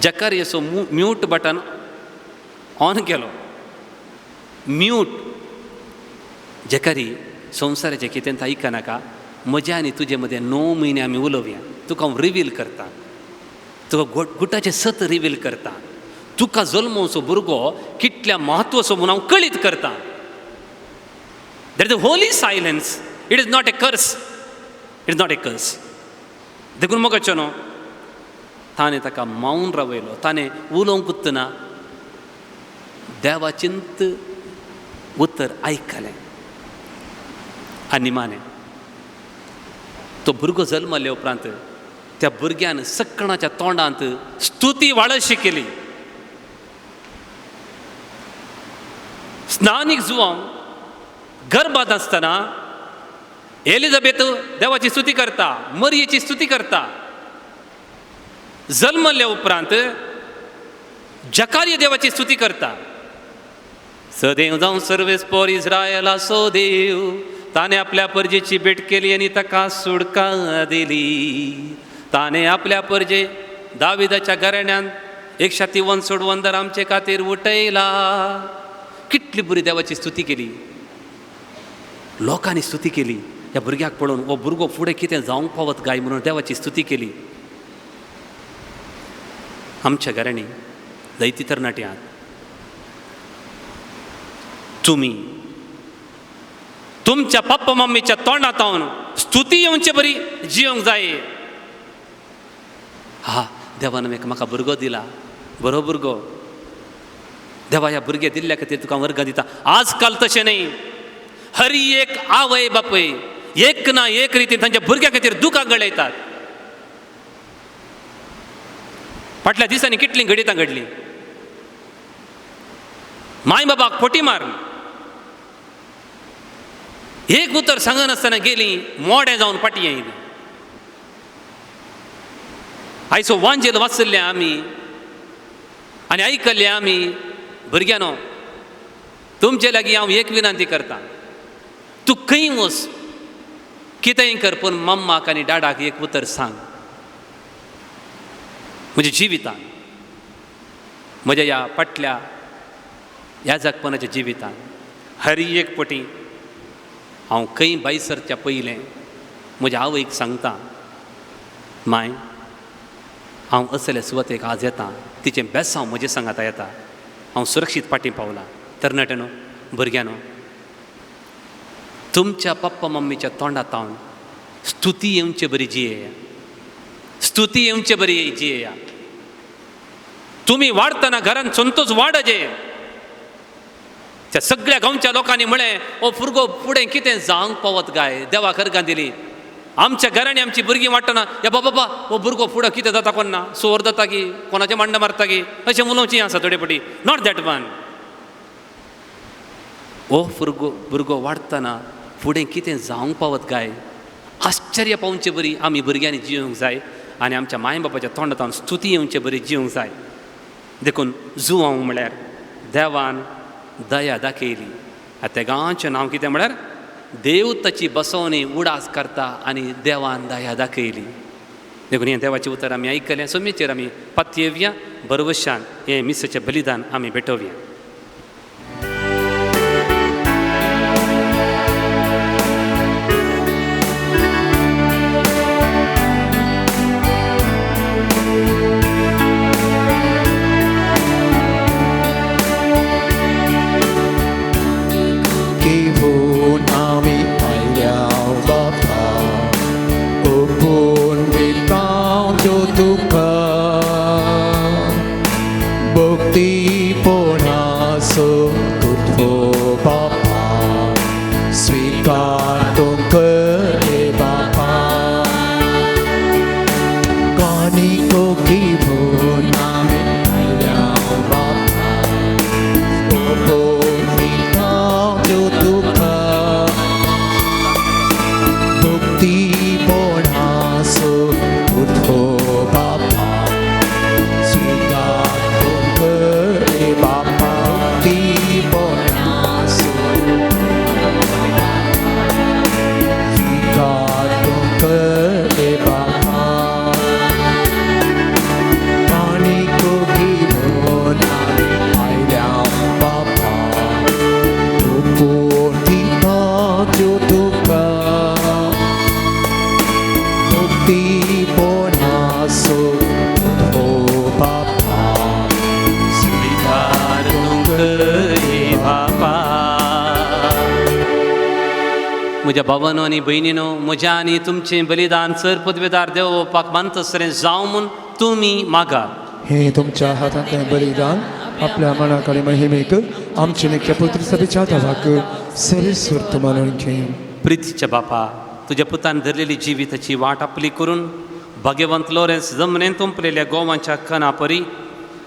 जकार्याचो म्यूट बटन ऑन केलो म्यूट जकारी संवसाराचें कितें आयकनाका म्हज्या आनी तुजे मदें 9 म्हयने आमी उलोवया तुका हांव रिवील करता तुका गुटाचें सत रिवील करता तुका जल्मोवचो भुरगो कितल्या म्हत्वाचो म्हणून हांव कळीत करता there is a Holy silence it is not a कर्स इट इज नॉट ए कर्स देखून मोगाचो न्हू ताणें ताका मावून रावयलो ताणें उलोवंकूच ना देवाचिंत उत्तर आयकलें आनी निमाणें तो भुरगो जल्मले उपरांत त्या भुरग्यान सगळ्याच्या तोंडांत स्तुती वाळशी केली स्नानीक जुवांव गर्भांत आसतना एलिझाबेथ देवाची स्तुती करता मरियेची स्तुती करता जल्मले उपरांत जकार्य देवाची स्तुती करता सदैव जावं सर्वेस्पोर इस्रायल आसो देव ताणें आपल्या परजेची भेट केली आनी ताका सुडका दिली ताणें आपल्या परजे दाविदाच्या घराण्यांत 154 आमचे खातीर उठयला कितली बरी देवाची स्तुती केली लोकांनी स्तुती केली ह्या भुरग्याक पळोवन हो भुरगो फुडें कितें जावंक पावत गाय म्हणून देवाची स्तुती केली आमच्या घरांनी जायती तरणाटी आहात तुमी तुमच्या पप्पा मम्मीच्या तोंडांतावन स्तुती येवची बरी जियोंक जाय हा देवान म्हाका भुरगो दिला बरो भुरगो देवा ह्या भुरगे दिल्ल्या खातीर तुका वर्ग दिता आजकाल तशें न्ही हर एक आवय बापय एक ना एक रितीन तांच्या भुरग्या खातीर दुखां गळयतात फाटल्या दिसांनी कितलीं घडितां घडलीं माय बापाक फोटी मार एक उतर सांगनासतना गेलीं मोडें जावन पाटी येयलीं आयचो वांजेल वाचल्ले आमी आनी आयकल्ले आमी भुरग्यानो तुमचे लागीं हांव एक विनंती करता तूं खंय वच कितेंय कर पूण मम्माक आनी डाडाक एक उतर सांग म्हज्या जिवितान म्हज्या ह्या फाटल्या ह्या जगपणाच्या जिवितान हर एक पटी हांव खंय भायर सरच्या पयलें म्हज्या आवयक सांगता माय हांव असले सुवातेक आज येता तिचें बेसांव म्हजे सांगाता येता हांव सुरक्षीत फाटीं पावलां तरणाट्यानो भुरग्यानो तुमच्या पप्पा मम्मीच्या तोंडांतावन स्तुती येवचे बरी जियेया स्तुती येवचे बरी जियेया तुमी वाडतना घरान संतोष वाडजे त्या सगळ्या गांवच्या लोकांनी म्हळें ओ भुरगो फुडें कितें जावंक पावत गाय देवा खरगां दिली आमच्या घरांनी आमची भुरगीं वाडटना या बाबा हो भुरगो फुडें कितें जाता कोण ना सोर जाता की कोणाचें मांड मारता की अशें उलोवचीं आसा थोडे पटी नॉट दॅट वन ओ भुरगो वाडटना फुडें कितें जावंक पावत गाय आश्चर्य पावचे बरी आमी भुरग्यांनी जियोंक जाय आनी आमच्या माय बापाच्या तोंडांतावन स्तुती येवचे बरी जियोंक जाय देखून जुवांव म्हळ्यार देवान दया दाखयली त्या गांवाचें नांव कितें म्हळ्यार देव ताची बसोवणी उडास करता आनी देवान दया दाखयली देखून हें देवाचें उतर आमी आयकलें सोमेचेर आमी पातये येवया बरवशान हें मिसाचें बलिदान आमी भेटोवया Bukti pona म्हज्या भावानो आनी भयणीनो, म्हज्या आनी तुमचें बलिदान सर पदवेदार देवोवपाक मानतसरें जावं म्हूण तुमी मागा. हे तुमच्या हातांतलें बलिदान आपल्या मनाकडे महिमेक आमचे निख्य पुत्र सभेच्या धवाक सरीसुर्त मानून घेईन. प्रितीच्या बापा, तुज्या पुतान धरलेली जिविताची वाट आपली करून भाग्यवंत लॉरेन्स जमनेन तुंपलेल्या गोवांच्या कणा परी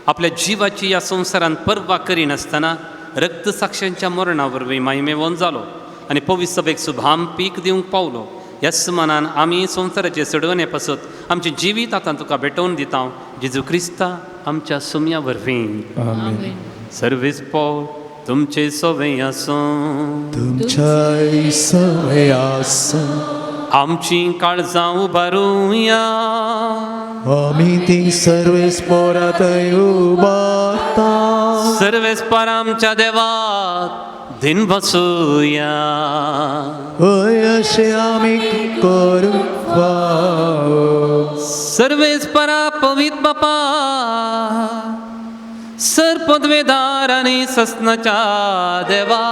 आपल्या जिवाची ह्या संवसारांत पर्वा करिनासतना रक्तसाक्षांच्या मरणा वरवीं महिमेवंत जालो आनी पवित्र सभेक शुभाम पीक दिवंक पावलो. ह्या सुमानान आमी संवसाराचे सडवणे पासत आमचें जिवीत आतां तुका भेटोवन दिता. जेजू क्रिस्ता आमच्या सुम्या वरवीं. आमेन. सर्वेस्पो तुमचे सोवे आसूं. तुमच्या सवय आसूं आमची काळजां उबारूया. आमी ती सर्वेस्पोरात उबारता. सर्वेस्पर आमच्या देवाक दिन बसूया. हय अशें आमी करूंक फावो. सर्वेस्परा पवित्र बापा, सर पदवेदार आनी सस्नाच्या देवा,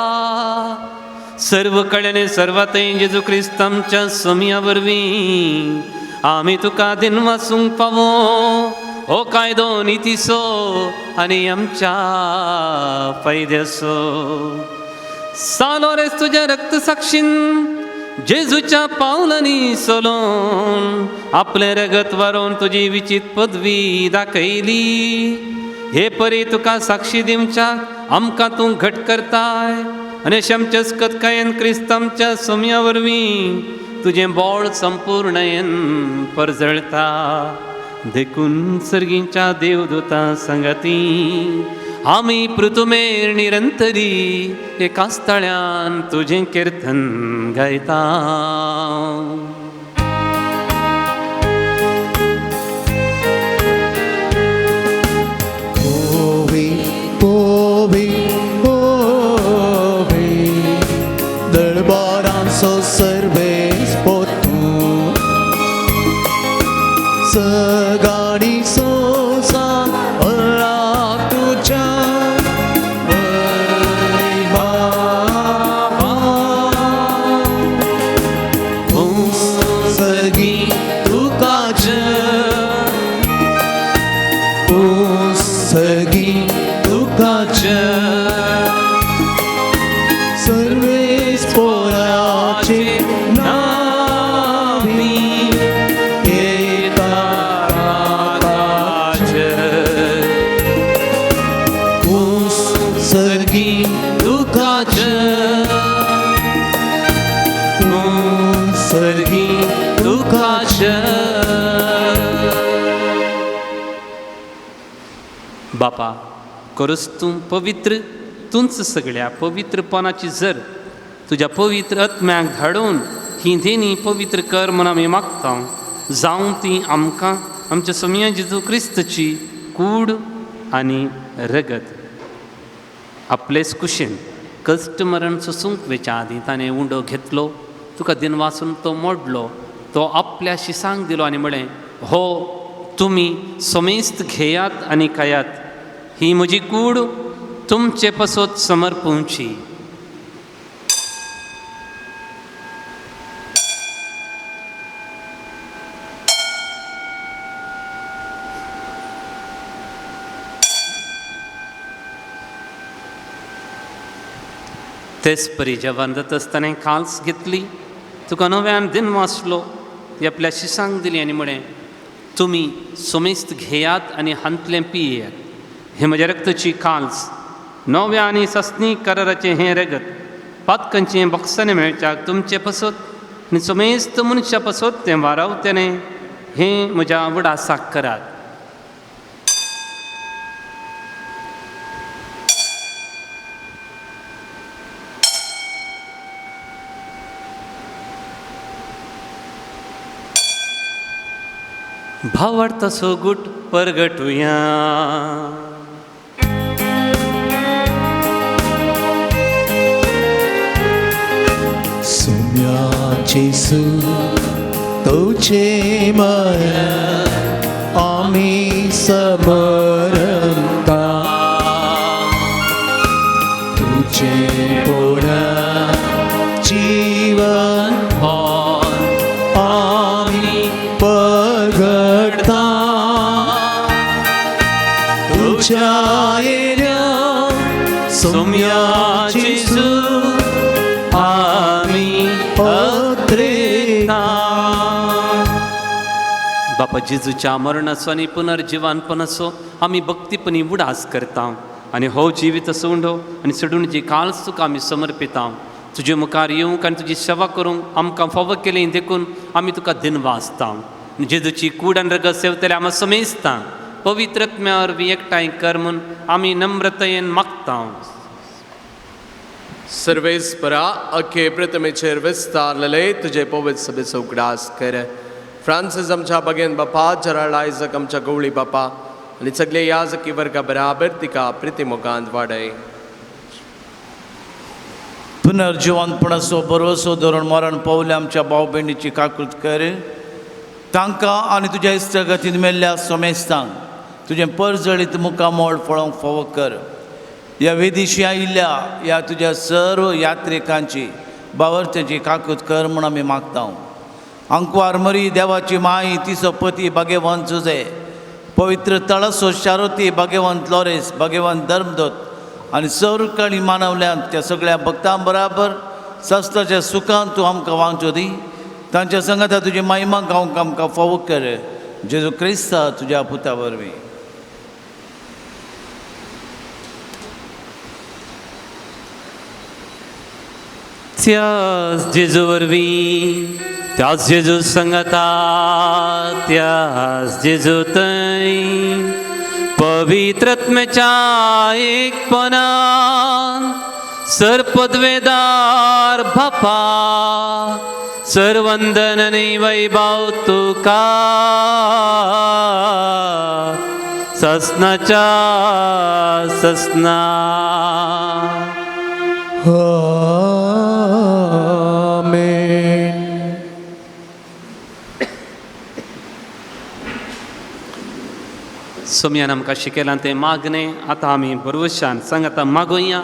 सर्व कळ्याने सर्वातय जेजू क्रिस्त आमच्या समिया वरवीं आमी तुका दिन वासूंक फावो. हो कायदो नितीसो आनी आमच्या फायद्याचो. सालोरेस तुज्या रक्तसाक्षीन जेजूच्या पावलांनी सोलोन आपले रगत व्हरून तुजी विचित पदवी दाखयली. हे परी तुका साक्षी दिवच्याक आमकां तूं घट करताय आनी आमच्या स्कतकायेन क्रिस्त आमच्या सोम्या वरवीं तुजें बोळ संपूर्णयेन परजळता. देखून सर्गीच्या देवदूतां संगती आमी पृथुमेर निरंतरी एकाच तळ्यान तुजें किर्तन गायता. Holy, holy, holy, दरबारांचो सर्वेस्पो तूं. सगाडी संवसार अळाक तुज्या महिमा. सर्गी तुका सर्गी तुका सर्वेस्पोराचे नावी सर्गी दुखाच सर्गी दुखाच. बापा, करूस तूं पवित्र, तूंच सगळ्या पवित्रपणाची जर तुज्या पवित्र आत्म्याक धाडून ही देणी पवित्र कर म्हूण आमी मागता. जावं ती आमकां आमच्या सोम्या जेजू क्रिस्तची कूड आनी रगत. आपलेच कुशीन कश्ट मरण सोसूंक वेच्या आदीं ताणें उंडो घेतलो, तुका दिन वासून तो मोडलो, तो आपल्या शिसांक दिलो आनी म्हळें, हो तुमी सोमेस्त घेयात आनी खायात. ही म्हजी कूड तुमचे पासत समर्पूंची. तेच परी जेवण जाता आसतना काल्स घेतली, तुका नव्यान दिन वाचलो, ती आपल्या शिसांक दिली आनी म्हळें, तुमी सोमेस्त घेयात आनी हांतलें पियेयात. हे म्हज्या रक्ताची काल्स, नव्या आनी सस्नी कराराचें हें रगत, पातकांचें बक्षांनी मेळच्याक तुमचे पासत आनी सोमेस्त मनशा पासत तें वारावतेने हें म्हज्या वडासाक करात. भावार्थाचो गुट परगटुया. सोम्याचे तोचे माया आमी समरता. तुझे पोळा जीवन तुझ्या येण्या सोम्या जेजू आम्ही अत्रेता. बापा जेजूच्या मरणाचो आनी पुनर्जिवानपणाचो आमी भक्तीपणी उडास करता आनी हो जिवीत सोंडो आनी सोडूनची काळच तुका आमी समर्पिता. तुजे मुखार येवंक आनी तुजी सेवा करूंक आमकां फावो केलें देखून आमी तुका दिनवासता. जेजूची कूड आनी रगत सेवतले आमी समेजता. पवित्रत्म्या वरवीं एकठांय कर म्हूण आमी नम्रतायेन मागता. सर्वेस्परा अख्खे प्रथमेचेर विस्तारलेले तुजे पवित्र सभेचो उगडास कर. फ्रांसीस आमच्या भगेन बापा जराळ आयजक आमच्या गवळी बापा आनी सगळे याजकी वर्गा बराबर तिका प्रितीमुखांत वाडय. पुनर्जिवनपणाचो भरवसो धरून मरण पावले आमच्या भाव भयणीची काकूट कर. तांकां आनी तुज्या इश्टगतीन मेल्ल्या सोमेस्तांक तुजें परजळीत मुखामोळ फळोवंक फावो कर. ह्या वेदिशी आयिल्ल्या ह्या तुज्या सर्व यात्रिकांची बावर्तेची काकूट कर म्हूण आमी मागता. अंकवार मरी देवाची माई तिचो पती भगेवंत जुजे पवित्र तळसो शारोती भगेवंत लॉरेस भगेवंत धर्मदोत आनी सौरकाळी मानवल्यांत त्या सगळ्या भक्तां बराबर सस्ताच्या सुखांत तूं आमकां वांगच्यो दी. तांच्या संगता तुजी महिमा गावंक आमकां फावो कर. जेजू क्रिस्ता तुज्या पुता वरवीं. त्याच जेजू वरवीं त्याच जेजू संगता त्याच जेजू थंय पवित्रत्म्याच्या एकपणान सरपदवेदार बापा सर्वंदन आनी वैभव तुका ससनाच्या ससना. आमेन. सोम्यान आमकां शिकयलां तें मागणें आतां आमी भरवशान सांगता मागोया.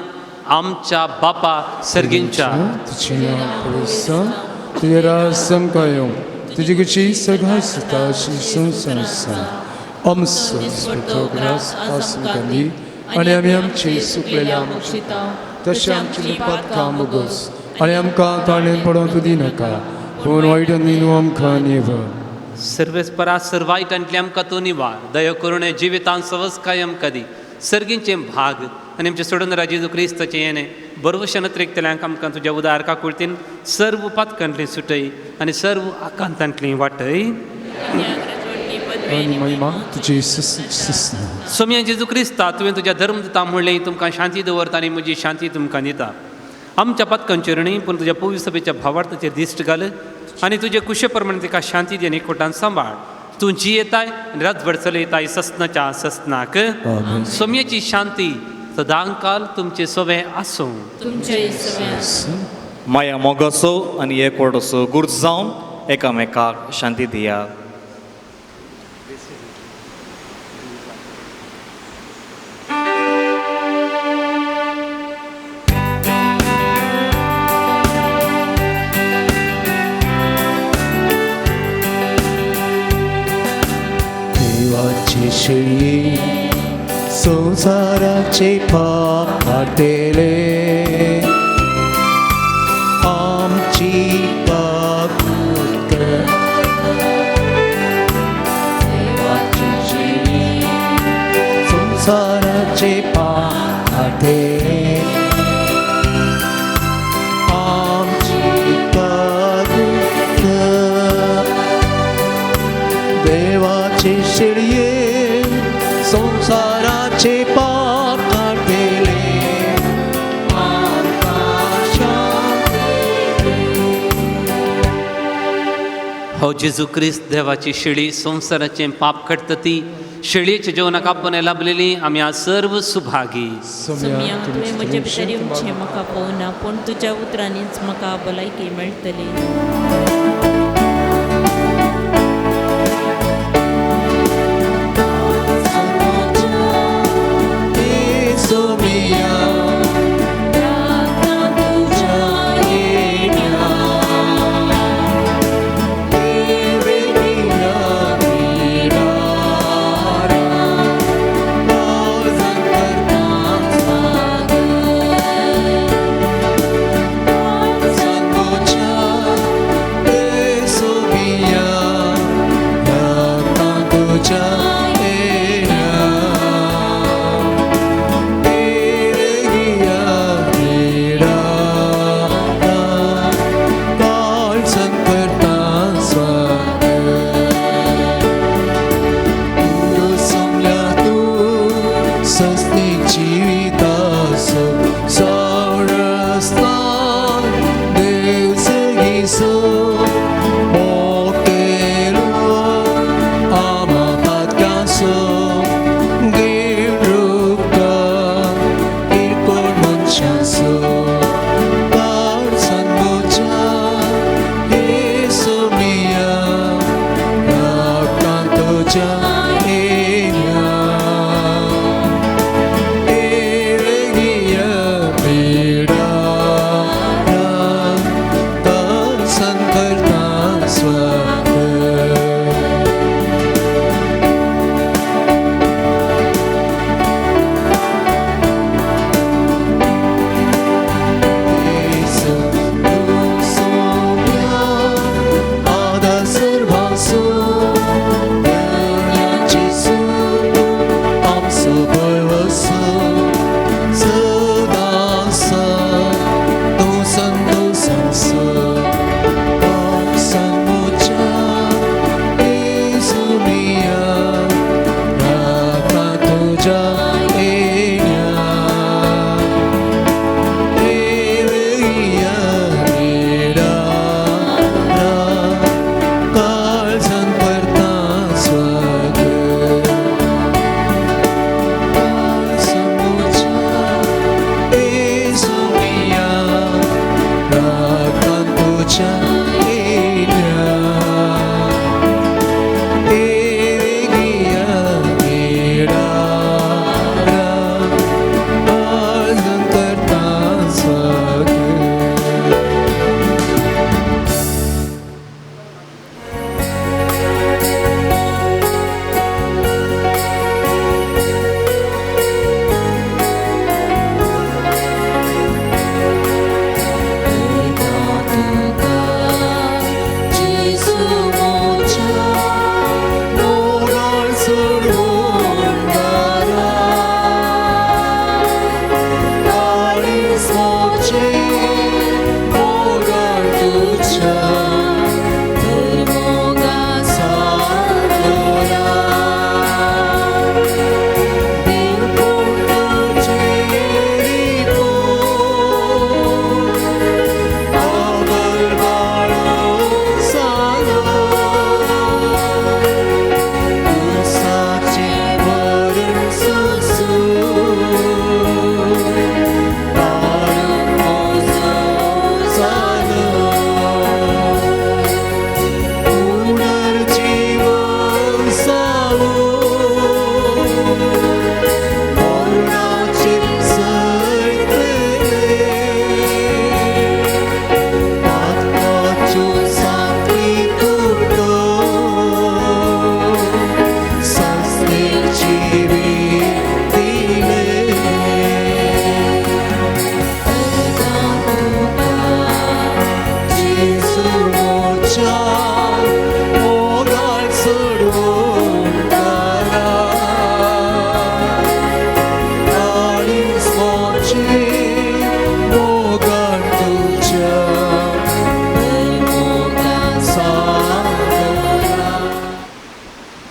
आमच्या बापा सर्गींच्या तुझे नाम पवित्र तुझे राज संकायो तुझी कुची सगळा सुताशी संसार आमचो ग्रास आसून कंदी आनी आमी आमची सुकलेल्या आमची तशें आमची पात काम गोस आनी आमकां ताणें पडोवंक तूं दिनाका पूण वायटांनी न्हू आमकां निवड. सर्वेस्परा सर्वायटांतली आमकां तूं निवार. दयो करुणे जिवितांत सवस कायम कदी सर्गींचे भाग आनी आमचे सोडून जेजू क्रिस्ताचें येणें बरवशान त्रेकतल्यांक आमकां तुज्या उदार काकुळतीन सर्व पातकांतली सुटय आनी सर्व आकांतांतली वाटय. आनी महिमा तुजी सोम्या जेजू क्रिस्ता तुवें तुज्या धर्मदूतां म्हणलें तुमकां शांती दवरता आनी म्हजी शांती तुमकां दिता. आमच्या पातकांचेर न्ही पूण तुज्या पवित्र सभेच्या भावार्थाचेर दिश्ट घाल आनी तुजे कुशे प्रमाणे तिका शांती दी आनी कोटान सांबाळ. तूं जी येताय आनी रातभर चलयताय ससनाच्या ससनाक. सोम्याची शांती सदांकाल तुमचे सोबे आसूं. माया मोगसो आनी एकवटसो गुर्ज जावन एकामेकाक शांती दिया. देवाची शिळी संसाराचे पाप काटेले आमची काकूट कर. देवाची शिळी संसाराचे पाप काटेले आमची काकूट कर. देवाची शिळये संसाराचे पाप काटेले हो जेजू क्रिस्त देवाची शिळी संसाराचें पाप काडटा ती शिळयेच्या जेवणाक आपण लाभलेली आमी आज सर्व सुभागी. सोम्या तुवें म्हजे भितर येवचें म्हाका पळोवना पूण तुज्या उतरांनीच म्हाका भलायकी मेळटली. सस्ती जिवितासो सोरस्तान देवसेगिसो मोकेलो आमाpatkanso girupka irkon manchaso Tarsan moja Yesu mia Rakanto ja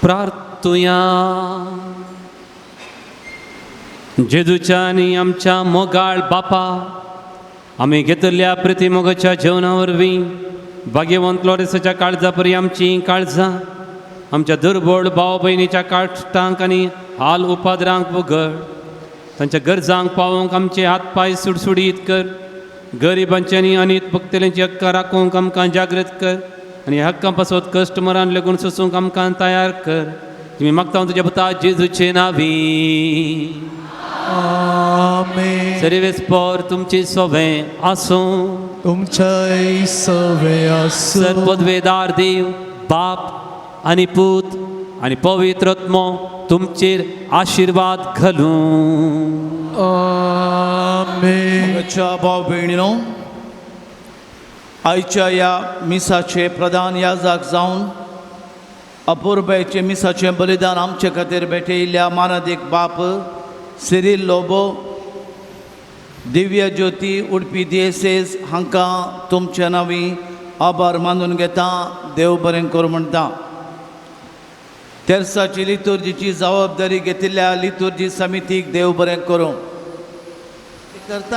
प्रार्थुया जेजूच्या आनी आमच्या मोगाळ बापा आमी घेतल्या प्रतिमोगाच्या जेवणा वरवीं भाग्यवंत लोरेसाच्या काळजा परी आमची काळजां आमच्या दुर्बळ भाव भयणीच्या काश्टांक आनी हाल उपादरांक वगड तांच्या गरजांक पावोवंक आमचे हात पाय सुडसुडीत कर गरिबांची आनी अनीत भक्तेल्यांची हक्कां राखूंक आमकां जागृत कर आनी हक्कां पासत कश्ट मरान लेगून सोसूंक आमकां तयार कर तुमी मागता तुज्या पुता जेजूचे नांवी आमेन सर्वेस्पर तुमची सोवें आसूं तुमचेय सवें आसूं सर्वपदवेदार देव बाप आनी पूत आनी पवित्र आत्मो तुमचेर आशिर्वाद घालूं आमेन मोगाच्या भाव भयणीनो आयच्या ह्या मिसाचे प्रधान याजक जावन अपुर्बायेचे मिसाचें बलिदान आमचे खातीर भेटयिल्ल्या मानदीक बाप सिरील लोबो दिव्य ज्योती उडपी दिएसेस हांकां तुमच्या नांवी आभार मानून घेता देव बरें कर म्हणटा तेर्साची लितुर्जीची जबाबदारी घेतिल्ल्या लितुर्जी समितीक देव बरें करूं.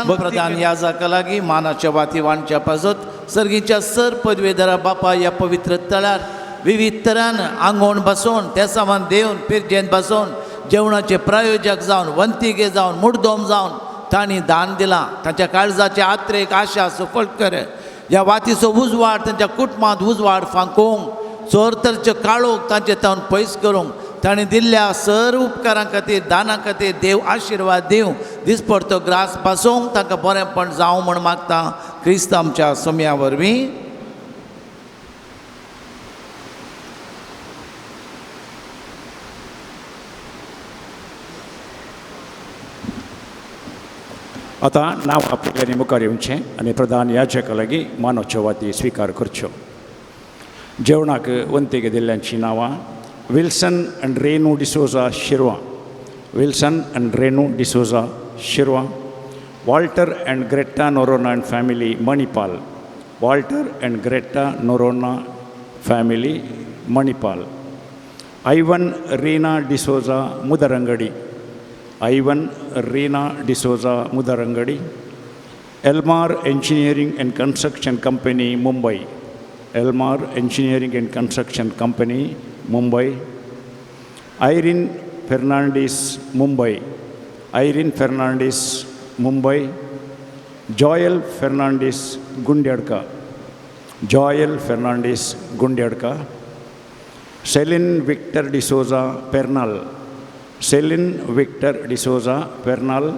प्रधान याजका लागीं मानाच्या वाती वाणच्या पाजत सर्गीच्या सर पदवेदारा बापा ह्या पवित्र तळार विविध तरान आंगवण बसोवन त्या सामान देवन पिरजेंत बसोवन जेवणाचे प्रायोजक जावन वंतिगे जावन मुड्दोम जावन तांणी दान दिलां. तांच्या काळजाचे आत्रेक आशा सफळ कर. ह्या वातीचो उजवाड तांच्या कुटुंबांत उजवाड फांकूंक चोर तरेच्यो काळोख तांचे तावन पयस करूंक ताणें दिल्ल्या सर उपकारां खातीर दाना खातीर देव आशिर्वाद दिवं. दिसपडतो ग्रास पासोवंक तांकां बरेंपण जावं म्हण मागता क्रिस्त आमच्या सोम्या वरवीं. आतां नांव आपल्यानी मुखार येवचें आनी प्रधान याजका लागीं मानाच्यो वाती स्विकार करच्यो. जेवणाक वंतिके दिल्ल्यांची नांवां Wilson and Renu D'Souza Shirva, Wilson and Renu D'Souza Shirva. Walter and Greta Noronha and family Manipal, Walter and Greta Noronha family Manipal. Ivan Reena D'Souza Mudarangadi, Ivan Reena D'Souza Mudarangadi. Elmar Engineering and Construction Company Mumbai, Elmar Engineering and Construction Company Mumbai. Irene Fernandes Mumbai, Irene Fernandes Mumbai. Joel Fernandes Gundyadka, Joel Fernandes Gundyadka. Celine Victor D'Souza Pernal, Celine Victor D'Souza Pernal.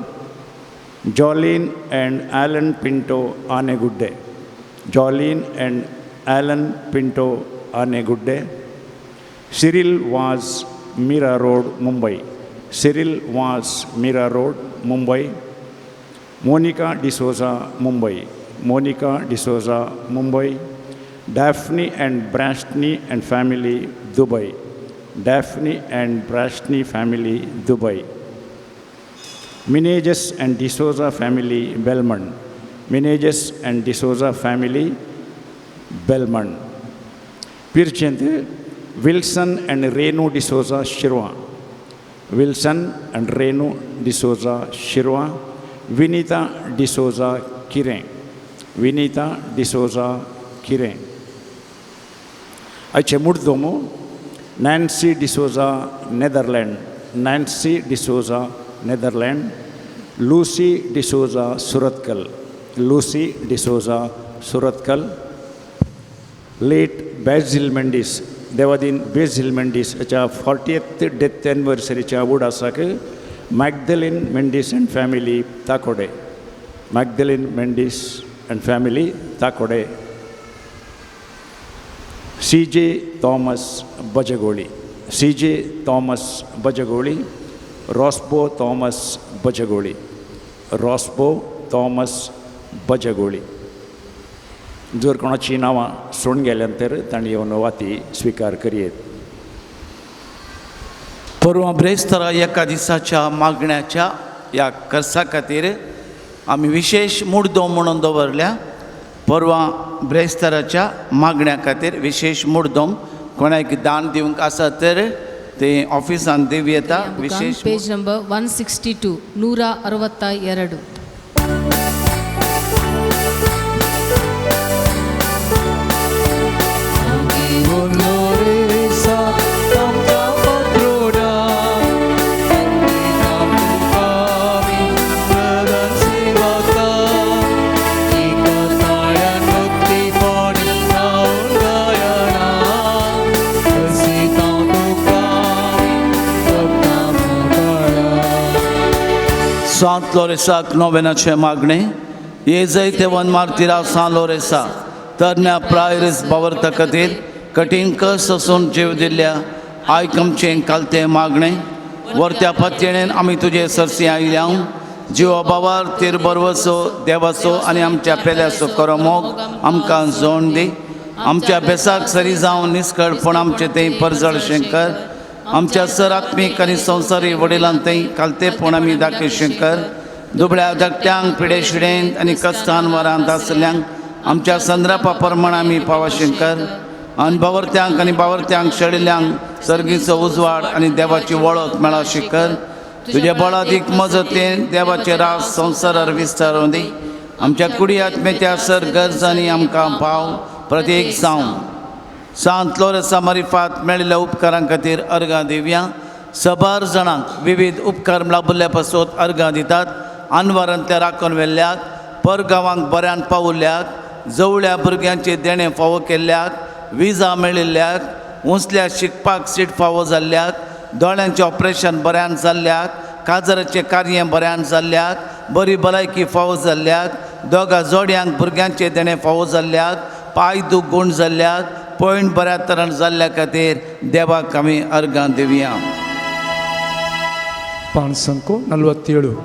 Jolene and Allan Pinto Anegudde, Jolene and Allan Pinto Anegudde. Cyril Vaz Mira Road Mumbai, Cyril Vaz Mira Road Mumbai. Monica D'Souza Mumbai, Monica D'Souza Mumbai. Daphne and Brastney and family Dubai, Daphne and Brastney family Dubai. Menezes and D'Souza family Belman, Menezes and D'Souza family Belman. पिरचेंत Wilson and Renu D'Souza Shirva, Wilson and Renu D'Souza Shirva. Vinita D'Souza Kirem, Vinita D'Souza Kirem. आयचे मुड्दोम Nancy D'Souza Netherland, Nancy D'Souza Netherland. Lucy D'Souza Surathkal, Lucy D'Souza Surathkal. Late Basil Mendes, देवादीन Basil Mendes हाच्या 40th death एनिवर्सरीच्या उडासाक Magdalene Mendes and family Takode, Magdalene Mendes and family Takode. CJ Thomas Bajagoli, CJ Thomas Bajagoli. Rosbo Thomas Bajagoli, Rosbo Thomas Bajagoli. जर कोणाची नांवां सोडून गेल्या नंतर तांणी येवन वाती स्विकार करीत. परवा ब्रेस्तारा एका दिसाच्या मागण्याच्या ह्या कर्सा खातीर आमी विशेष मुड्दोम म्हणून दवरल्या. परवा ब्रेस्ताराच्या मागण्या खातीर विशेष मुड्दोम कोणाक दान दिवंक आसा तर ते ऑफिसान दिव येता. विशेष पेज नंबर 162 162. सांत लोरेसाक नोवेनाचे मागणे. हे जैते वन मार्तिरा सांत लोरेसा तरण्या प्रायरीस बावर्ता खातीर कठीण कस असून जीव दिल्ल्या आयकमचें कालते मागणे. वर्त्या पत्येणेन आमी तुजे सरसी आयल्या. जिवा बावार तिर बरवसो देवाचो आनी आमच्या पेल्याचो करो मोग आमकां जोड दी. आमच्या बेसाक सरी जावन निश्कळपण आमचें तें परजळ शेंकर. आमच्या सर आत्मीक आनी संवसारी वडिलांतय कालतेपण आमी दाखय शेंकर. दुबळ्या धाकट्यांक पिडेशिडेंत आनी कश्टान वरांत आसल्यांक आमच्या संद्रापा प्रमाण आमी पावा शेंकर. आनी बावरत्यांक आनी बावरत्यांक शेळिल्ल्यांक सर्गीचो उजवाड आनी देवाची वळख मेळा शिकर. तुज्या बळादीक मजतीन देवाचे रास संवसारार विस्तारूं दी. आमच्या कुडी आत्मेच्या सर गरजांनी आमकां भाव प्रत्येक जावं. सांत लोरेसा मारिफात मेळिल्ल्या उपकारां खातीर अर्गां दिवया. सबार जाणांक विविध उपकार लाभिल्ल्या पासून अर्गां दितात. आनवारांतल्या राखून व्हेल्ल्याक, परगांवांक बऱ्यान पावुल्ल्याक, जवळ्या भुरग्यांचे देणे फावो केल्ल्याक, विजा मेळिल्ल्याक, उंचल्या शिकपाक सीट फावो जाल्ल्याक, दोळ्यांचें ऑपरेशन बऱ्यान जाल्ल्याक, काजराचें कार्य बऱ्यान जाल्ल्याक, बरी भलायकी फावो जाल्ल्याक, दोगा जोड्यांक भुरग्यांचे देणे फावो जाल्ल्याक, पांय दूख गूण जाल्ल्याक, पॉयंट बऱ्या तरेन जाल्ल्या खातीर देवाक आमी अर्गां दिवया. पान संको 47.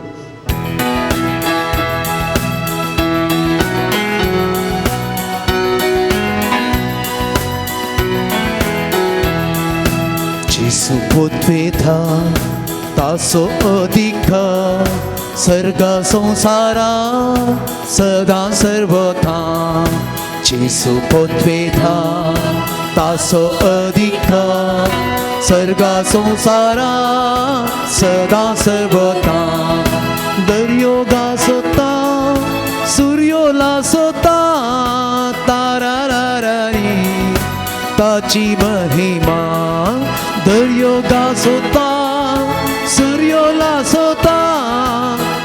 Gesù potweta taso adhika sarga samsara sada sarvata. Gesù potweta taso adhika sarga samsara sada sarvata. Daryoga sota suryola sota tarararari ताची महिमा. दर्योगा सोता सूर्योला सोता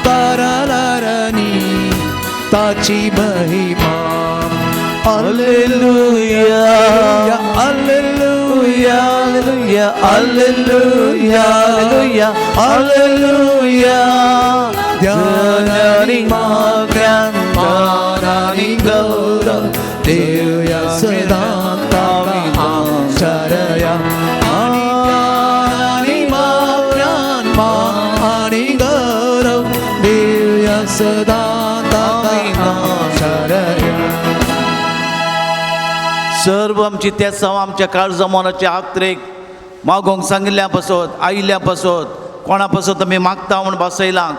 तारारारानी ताची महिमा. Alleluia, Alleluia, Alleluia, Alleluia, Alleluia, Alleluia. ध्यानानी माग्यान मानानी गौरव देवया सदा शरया. आणि माग्यान मानी गौरव देवया सदा शरया. सर्व आमची त्या सव आमच्या काळजा मोनाच्या आक्त्रेक मागोंक सांगिल्ल्या पासून आयिल्ल्या पासून कोणा पासून आमी मागता म्हूण बसयलां.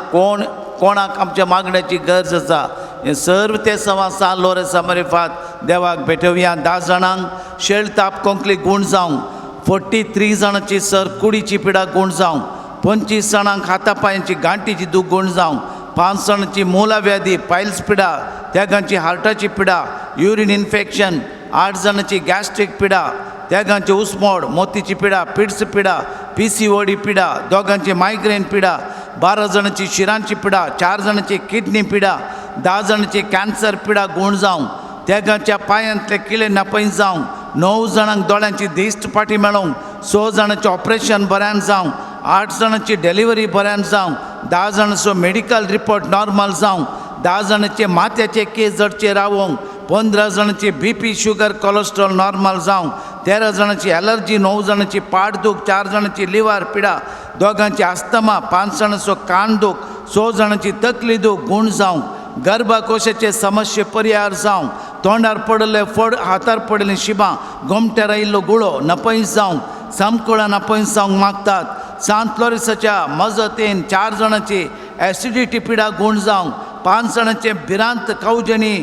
कोणाक आमच्या मागण्याची गरज आसा हे सर्व ते सवा सांत लोरेसा मारिफात देवाक भेटोवया. 10 जाणांक शेळ ताप कोंकली गूण जावं, 43 जाणांची सर कुडीची पिडा गूण जावं, 25 जाणांक हातापांयांची गांठीची दूख गूण जावं, 5 जाणांची मुला व्याधी पायल्स पिडा, त्यागांची हार्टाची पिडा, युरीन इन्फेक्शन, 8 जाणांची गॅस्ट्रीक पिडा, त्यागांचे उसमोड, मोतीची पिडा, पिड्स पिडा, PCOD पिडा, दोगांची मायग्रेन पिडा, 12 जाणांची शिरांची पिडा, 4 जाणांची किडनी पिडा, 10 जाणांची कॅन्सर पिडा गूण जावं, त्यागांच्या पांयांतले किळे नापय जावं, 9 जाणांक दोळ्यांची दिश्ट पाटी मेळोवंक, 6 जाणांचें ऑपरेशन बऱ्यान जावं, 8 जाणांची डिलिव्हरी बऱ्यान जावं, 10 जाणांचो मेडिकल रिपोर्ट नॉर्मल जावं, 10 जाणांचे माथ्याचे केस जडचे रावोंक, 15 जाणांची BP शुगर कोलेस्ट्रॉल नॉर्मल जावं, 13 जाणांची एलर्जी, 9 जाणांची पाठ दूख, 4 जाणांची लिव्हर पिडा, दोगांची आस्थमा, 5 जाणांचो कान दूख, 6 जाणांची तकली दूख गूण जावं, गर्भकोशाचे समस्ये परिहार जावं, तोंडार पडले फड, हातार पडले शिबां, गोमट्यार आयिल्लो गुळो नपयस जावं, समकुळा नपयस जावंक मागतात. सांत लोरेसाच्या मजतीन 4 जाणांची एसिडिटी पिडा गूण जावं, 5 जाणांचे भिरांत कवजणी,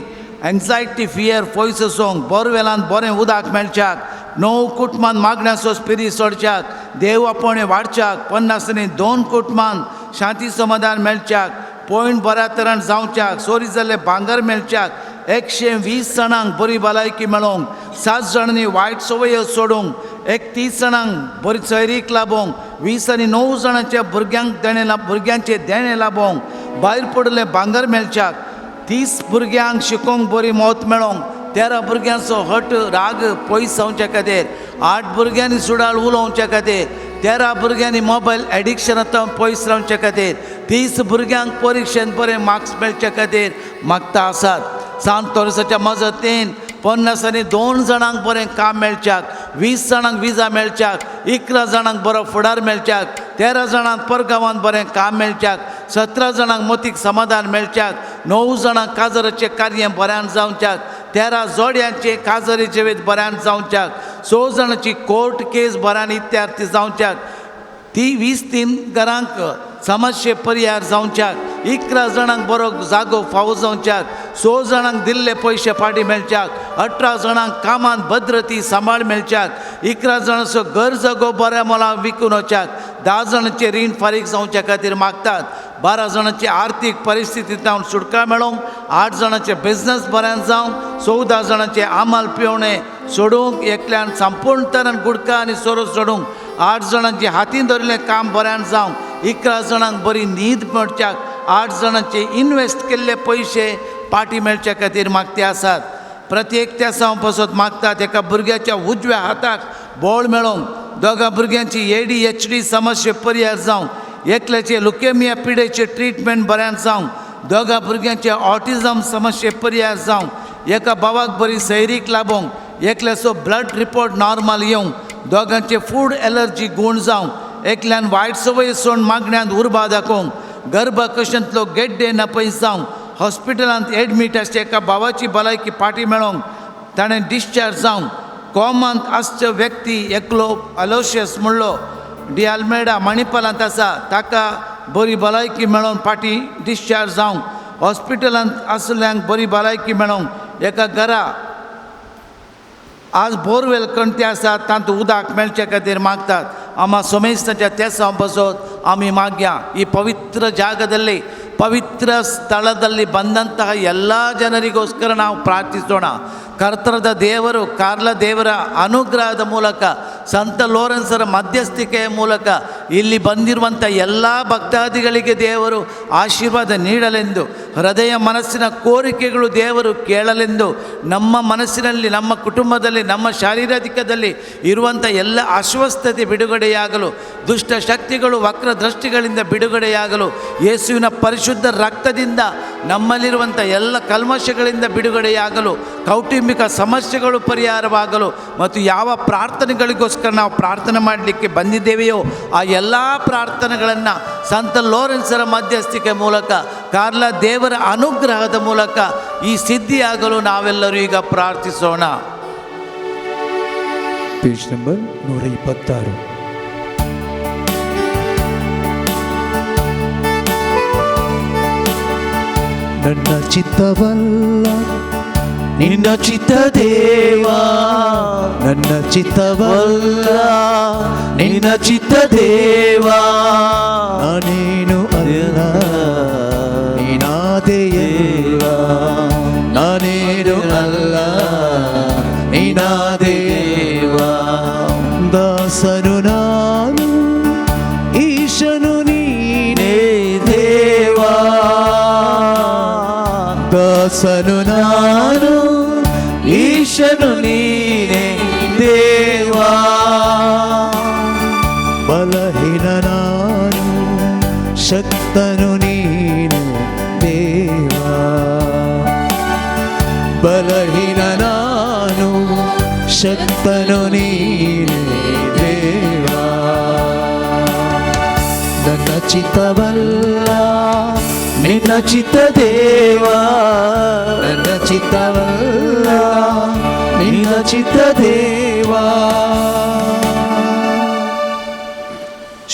एन्झायटी फियर फयस आसूंक, बोरवेलांत बरें उदक मेळच्याक, 9 कुटुंबांत मागण्याचो स्पिरी सोडच्याक, देव आपणे वाडच्याक, 52 कुटुंबांत शांती समाधान मेळच्याक, पॉयंट बऱ्या तरेन जावच्याक, चोरी जाल्ले भांगर मेळच्याक, 120 जाणांक बरी भलायकी मेळोवंक, 7 जाणांनी वायट संवयो सोडूंक, 31 जाणांक बरी सैरीक लाबोवंक, 20 आनी 9 जाणांच्या भुरग्यांचे देणे लाबोवंक, भायर पडले भांगर मेळच्याक, 30 भुरग्यांक शिकोवंक बरी मौत मेळोवंक, 13 भुरग्यांचो हट राग पयस जावच्या खातीर, 8 भुरग्यांनी सुडाळ उलोवच्या खातीर, 13 भुरग्यांनी मोबायल एडिक्शनांतल्यान पयस रावच्या खातीर, 30 भुरग्यांक परिक्षेंत बरे मार्क्स मेळच्या खातीर मागता आसात. सांत लोरेसाच्या मजतीन 52 जाणांक बरें काम मेळच्याक, 20 जाणांक विजा मेळच्याक, 11 जाणांक बरो फुडार मेळच्याक, 13 जाणांक परगांवांत बरें काम मेळच्याक, 17 जाणांक मोतीक समाधान मेळच्याक, 9 जाणांक काजराचें कार्य बऱ्यान जावच्याक, 13 जोड्यांचे काजरी जिवीत बऱ्यान जावच्याक, 6 जाणांची कोर्ट केस बऱ्यान इत्यार्थ जावच्याक, 23 घरांक समस्ये परिहार जावच्याक, 11 जाणांक बरो जागो फावो जावच्याक, 6 जाणांक दिल्ले पयशे फाटीं मेळच्याक, 18 जाणांक कामांत भद्रती सांबाळ मेळच्याक, 11 जाणांचो घर जागो बऱ्या मोलाक विकून वच्याक, 10 जाणांचे रीण फारीक जावच्या खातीर मागतात, 12 जाणांची आर्थीक परिस्थितींतल्यान सुटका मेळोवंक, 8 जाणांचे बिझनस बऱ्यान जावंक, 14 जाणांचे आमाल पिवणे सोडूंक, एकल्यान संपूर्ण तरान गुडका आनी सोरो सोडूंक, 8 जाणांचे हातीन धरिल्लें काम बऱ्यान जावंक, 11 जाणांक बरी न्हीद मेळच्याक, 8 जाणांचे इन्वेस्ट केल्ले पयशे पाटी मेळच्या खातीर मागते आसात. प्रत्येक त्या पासत मागतात एका भुरग्याच्या उजव्या हाताक बोळ मेळोवंक, 2 भुरग्यांची ADHD समस्ये पर्याय जावंक, एकल्याचे लुकेमिया पिडेचे ट्रिटमेंट बऱ्यान जावंक, 2 भुरग्यांचे ऑटिझम समस्ये पर्याय जावंक, एका भावाक बरी सैरीक लाबोंक, एकल्याचो ब्लड रिपोर्ट नॉर्मल येवंक, 2गांचे फूड एलर्जी गूण जावंक, एकल्यान वायट संवय सोड मागण्यांत उर्बा दाखोवंक, गर्भकशांतलो गेड्डे नपय जावंक, हॉस्पिटलांत एडमीट आसचे एका भावाची भलायकी फाटी मेळोवंक, ताणें डिस्चार्ज जावंक, कोमांत आसचे व्यक्ती एकलो अलोशियस म्हणलो डी आल्मेडा मणिपालांत आसा, ताका बरी भलायकी मेळोवन फाटी डिस्चार्ज जावंक, हॉस्पिटलांत आसल्यांक बरी भलायकी मेळोवंक, एका घरा आज बोरवेल कणते आसात तांतूं उदक मेळचे खातीर मागतात. आमा सोमेस्ताच्या त्या बसत आमी माग्या ಈ ಪವಿತ್ರ ಜಾಗದಲ್ಲಿ ಪವಿತ್ರ ಸ್ಥಳದಲ್ಲಿ ಬಂದಂತಹ ಎಲ್ಲ ಜನರಿಗೋಸ್ಕರ ನಾವು ಪ್ರಾರ್ಥಿಸೋಣ. ಕರ್ತರದ ದೇವರು ಕಾರ್ಲ ದೇವರ ಅನುಗ್ರಹದ ಮೂಲಕ ಸಂತ ಲೋರೆನ್ಸರ ಮಧ್ಯಸ್ಥಿಕೆಯ ಮೂಲಕ ಇಲ್ಲಿ ಬಂದಿರುವಂಥ ಎಲ್ಲ ಭಕ್ತಾದಿಗಳಿಗೆ ದೇವರು ಆಶೀರ್ವಾದ ನೀಡಲೆಂದು, ಹೃದಯ ಮನಸ್ಸಿನ ಕೋರಿಕೆಗಳು ದೇವರು ಕೇಳಲೆಂದು, ನಮ್ಮ ಮನಸ್ಸಿನಲ್ಲಿ ನಮ್ಮ ಕುಟುಂಬದಲ್ಲಿ ನಮ್ಮ ಶಾರೀರಿಕದಲ್ಲಿ ಇರುವಂಥ ಎಲ್ಲ ಅಸ್ವಸ್ಥತೆ ಬಿಡುಗಡೆಯಾಗಲು, ದುಷ್ಟ ಶಕ್ತಿಗಳು ವಕ್ರ ದೃಷ್ಟಿಗಳಿಂದ ಬಿಡುಗಡೆಯಾಗಲು, ಯೇಸುವಿನ ಪರಿಶುದ್ಧ ರಕ್ತದಿಂದ ನಮ್ಮಲ್ಲಿರುವಂಥ ಎಲ್ಲ ಕಲ್ಮಶಗಳಿಂದ ಬಿಡುಗಡೆಯಾಗಲು, ಕೌಟುಂಬಿಕ ಸಮಸ್ಯೆಗಳು ಪರಿಹಾರವಾಗಲು ಮತ್ತು ಯಾವ ಪ್ರಾರ್ಥನೆಗಳಿಗೋಸ್ಕರ ನಾವು ಪ್ರಾರ್ಥನೆ ಮಾಡಲಿಕ್ಕೆ ಬಂದಿದ್ದೇವೆಯೋ ಆ ಎಲ್ಲ ಪ್ರಾರ್ಥನೆಗಳನ್ನು ಸಂತ ಲೋರೆನ್ಸರ ಮಧ್ಯಸ್ಥಿಕೆ ಮೂಲಕ ಕಾರ್ಲ ದೇವರ ಅನುಗ್ರಹದ ಮೂಲಕ ಈ ಸಿದ್ಧಿಯಾಗಲು ನಾವೆಲ್ಲರೂ ಈಗ ಪ್ರಾರ್ಥಿಸೋಣ. Page number 126. ನನ್ನ ಚಿತ್ತವಲ್ಲ ನಿನ್ನ ಚಿತ್ತ ದೇವಾ, ನನ್ನ ಚಿತ್ತವಲ್ಲ ನಿನ್ನ ಚಿತ್ತ ದೇವಾ, ನಾನೇನು ಅಲ್ಲ ನೀನಾದೆಯಲ್ಲ, ನಾನೇನು ಅಲ್ಲ ನೀನಾದೆಯಲ್ಲ, ದಾಸನು ನಾನು ಈಶನು ನೀನೇ ದೇವಾ, ದಾಸನು ನಾನು ಈಶನು ನೀನೇ ದೇವಾ, ಬಲಹೀನ ನಾನು ಶಕ್ತನು ನೀನು ದೇವಾ, ಬಲಹೀನ ನಾನು ಶಕ್ತನು ನೀನೇ ದೇವಾ, ನನ್ನ ಚಿತ್ತವಲ್ಲ ನಿನ್ನ ಚಿತ್ತ ದೇವಾ, ನನ್ನ ಚಿತ್ತವಲ್ಲ ನಿನ್ನ ಚಿತ್ತ ದೇವಾ.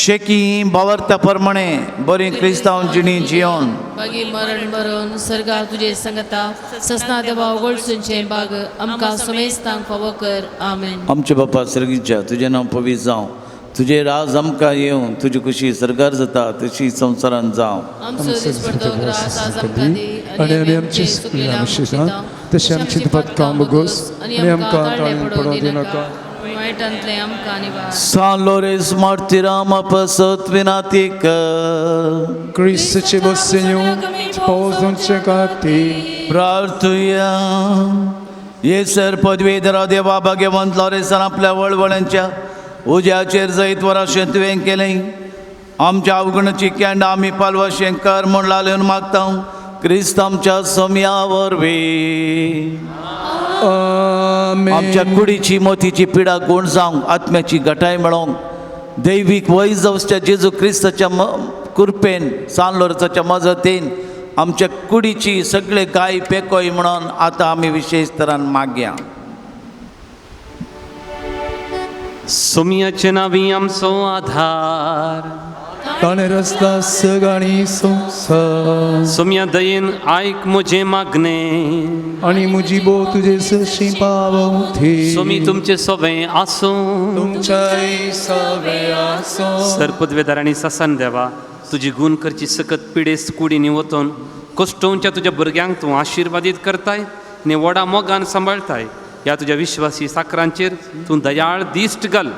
शेकी बावर्ता प्रमाणे बरी क्रिस्तांव जिणी जियोन मागीर मरण मरून सर्गार तुजे संगता ससना देवा ओगळसूनचे बाग आमकां सोमेस्तांक फावो कर. आमेन. आमचे बापा सर्गीच्या तुजें नांव पवित्र जावं, तुझे राज आमकां येवं, तुजी खुशी सर्गार जाता तशी संवसारांत जावं. आमचो दिसपडटो ग्रास आज आमकां दी आणि आमी आमची तशी आमची दुपारकां बोगोस आनी आमकां ताळें पडोवं दिनाका. वायटांतले आमकां निवार. San Lorenzo martirama pasotvinatика. Cristo te Senhor, pousam-te gati. प्रार्थुया. येसर पदवीधरा देवा भाग्यवंत लॉरेन्सान आपल्या वळवळ्यांच्या उज्याचेर जैत वराशें तुवें केलें. आमच्या अवगणाची कॅन्ड आमी पालवाशें कर म्हूण लालन मागता. क्रिस्त आमच्या सोम्या वरवीं. आमच्या कुडीची मोतीची पिडा गुण जावंक, आत्म्याची घटाय मेळोवंक, दैवीक वय जावच्या जेजू क्रिस्ताच्या कृपेन सान लोरेन्साच्या मजतीन आमच्या कुडीची सगळे गाय पेकोय म्हणून आतां आमी विशेश तरान मागया. सोम्याचे नावी आमचो आधार, ताणे रस्ता सगळी संसार सोम्या दयेन आयक म्हजें मागणे आणि मुजी बो तुझे सशी पावथी सोमी तुमचे सोबे आसूं तुमच्याय सवे आसो सरपदवेदार आनी ससान देवा तुजी गुण करची सकत पिडेस्त कुडीनी वतून कश्टोवच्या तुज्या भुरग्यांक तूं आशिर्वादीत करताय आनी व्हडा मोगान सांबाळताय. ह्या तुज्या विश्वासी साकरांचेर तूं दयाळ दिश्ट घाल.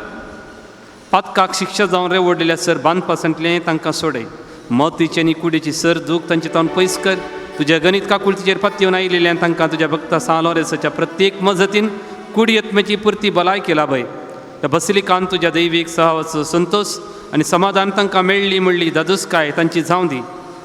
पातकाक शिक्षा जावन रेवडलेल्या सर बांदपासंतलें तांकां सोडय. मोतीची आनी कुडीची सर दूख तांचे तावन पयस कर. तुज्या गणित काकुळतीचेर पत्त्योन आयिल्ल्यान तांकां तुज्या भक्ता सालोरेसाच्या प्रत्येक मजतीन कुडी यत्मेची पुर्ती भलायकी लाभय. ह्या बसिलिकान तुज्या दैवीक सहावाचो संतोष आनी समाधान तांकां मेळ्ळी म्हणली दादूसकाय तांची जावं दी.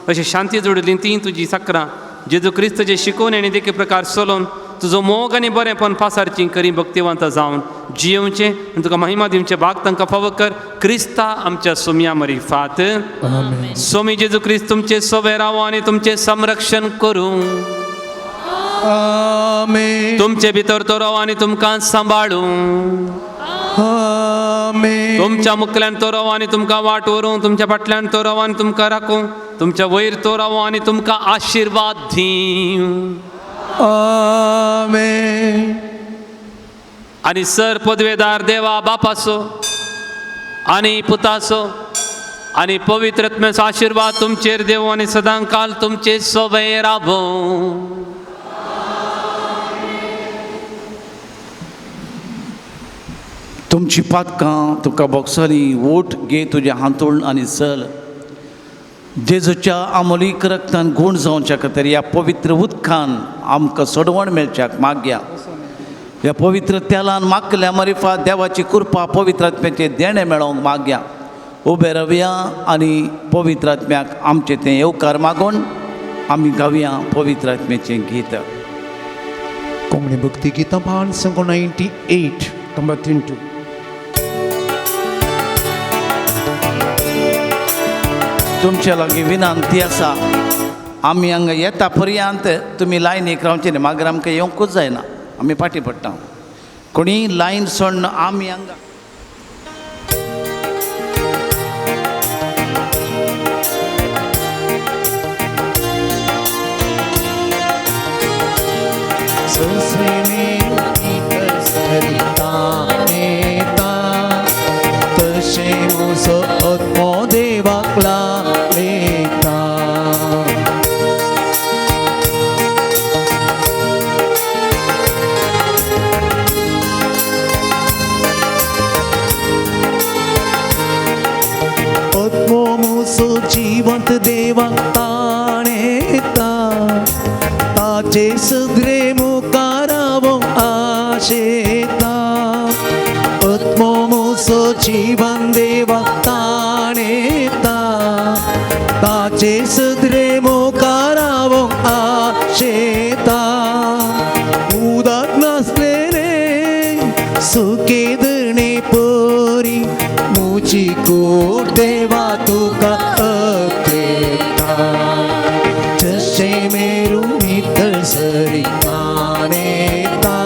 अशी शांती जोडली ती तुजी साकरां जेजू क्रिस्तचे शिकोवणी आनी देखे प्रकार चलोवन तुजो मोग आनी बरेंपण पासारची करी भक्तिवंत जावन जियोवचें आनी तुका महिमा दिवचें भाग तांकां फावो कर. क्रिस्ता आमच्या सोम्या मरिफात. सोमी जेजू क्रिस्त तुमचे सोबे रावो आनी तुमचे संरक्षण करूं. आमेन तुमचे भितर तो रावो आनी तुमकां सांबाळूं. आमेन तुमच्या मुखल्यान तो रावो आनी तुमकां वाट व्हरूं. तुमच्या फाटल्यान तो रावो आनी तुमकां राखूं. तुमच्या वयर तो रावो आनी तुमकां आशिर्वाद दिवं. आमेन आनी सर पदवेदार देवा बापाचो आनी पुताचो आनी पवित्र आत्म्याचो आशिर्वाद तुमचेर देवो आनी सदां काल तुमचे सोबे रावो. तुमची पातकां तुका बोगसाली वोट घे तुज्या हातून आनी चल. जेजूच्या आमोलीक रक्तान गूण जावच्या खातीर ह्या पवित्र उदकान आमकां सोडवण मेळच्याक मागया. ह्या पवित्र तेलान मागल्या मरिफा देवाची कृपा पवित्र आत्म्याचे देणे मेळोवंक मागया. उबे रावया आनी पवित्र आत्म्याक आमचे तें येवकार मागून आमी गावया पवित्र आत्म्याचें गीत. कोंकणी भक्ती गीतां पान संग 98 नंबर 32. तुमच्या लागीं विनंती आसा आमी हांगा येता पर्यंत तुमी लायनीक रावचे न्ही. मागीर आमकां येवंकूच जायना. आमी फाटीं पडटा. कोणी लायन सोडना आमी हांगा तशे म्हजो आत्मो देवाक लागलेता. आत्मो म्हजो जिवंत देवाक ताणेता. ताचे सगळे मुखारावो आशेता. आत्मो म्हजो जीवन देवाक ताणेता. ताचे सगळे मुखारावो आशेता. उदक नासलेले सुके दणे परी मुजी कूड देवा तुका अपेता. जशे मेरू नितळ सरी मानेता.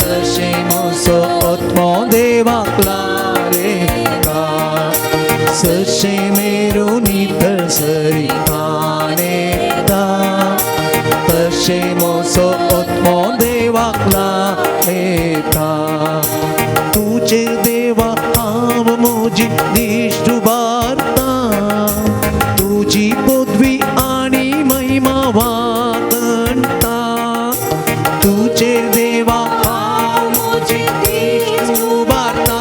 तशे म्हजो आत्मो देवाक लागलेता. जशे मेरू नितळ सरी मानेता. तशे म्हजो आत्मो देवाक लागलेता. तुजे देवा हांव म्हजी दिश्ट उबारता. तुजी पदवी आनी महिमा वागणटा. तुजे देवा हांव म्हजी दिश्ट उबारता.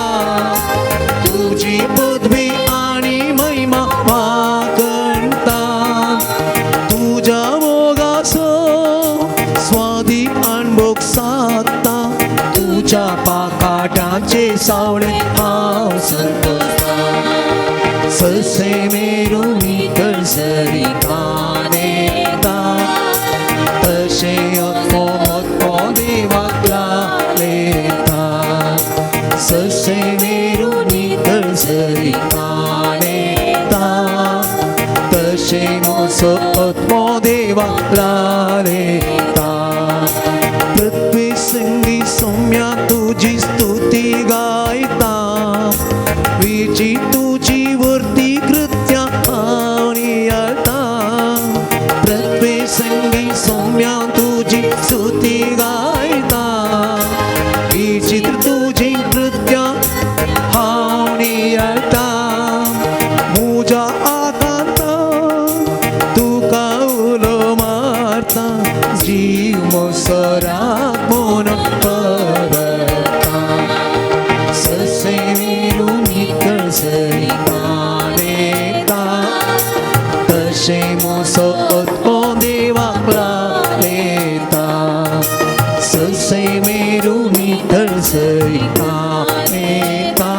तुजी पदवी आनी महिमा वागणटा. तुज्या मोगाचो स्वादी अणभोग सादता. तुज्या पाकाटाचे सावळे हांव संतोषता. ससे मेरू नितळ सरी ताणेता. तशे आत्मो देवाक लागलेता. ससे मेरू नितळ सरी ताणेता. तशे म्हजो आत्मो देवाक लागलेता. पृथ्वी संगी सोम्या तुजी स्तुती गायता. विची तुजी वर्ती कृत जीव मोसरा मोन परता ससे मेरू निकल सरी कानेता तसे मोसो ओ देवाकला लेता ससे मेरू निकल सरी कानेता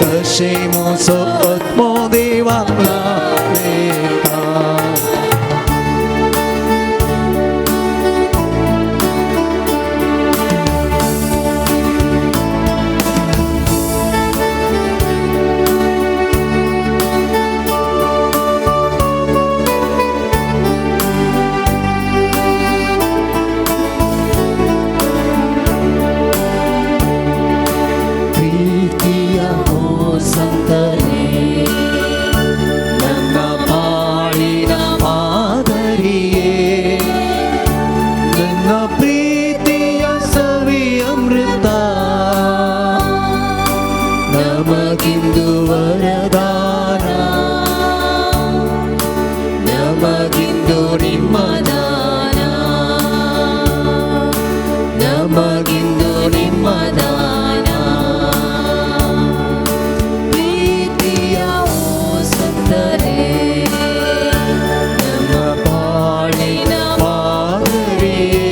तसे मोसो ओ देवाकला लेता ಪ್ರೀತಿಯ ಸಂತನೇ ನನ್ನ ಬಾಳಿನ ಮಾದರಿಯೇ ನನ್ನ ಪ್ರೀತಿಯ ಸವಿ ಅಮೃತ ನಮಗಿಂದು ವರದಾನ ನಮಗಿಂದು ನಿಮ್ಮ ದಾನ ನಮಗಿಂದು ನಿಮ್ಮ ದಾನ ಪ್ರೀತಿಯ ಸಂತರೇ ನಮ್ಮ ಬಾಳಿನ ಮಾದರಿಯೇ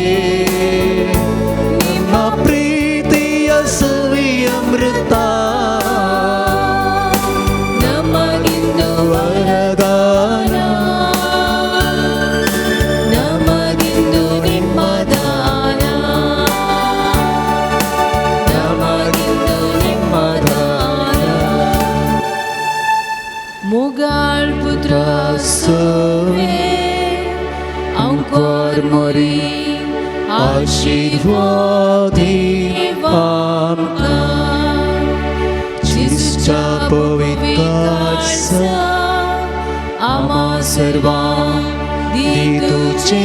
ನಿಮ್ಮ ಪ್ರೀತಿಯ ಸವಿ ಅಮೃತ ನಮಗಿಂದು ವರದಾನ ನಮಗಿಂದು ನಿಮ್ಮ ದಾನ ನಮಗಿಂದು ನಿಮ್ಮ ದಾನ Mogal putra Sove encore mori आशीर्वादी आमका चिष्टा पवित्राचा आमा सर्वा दितुचे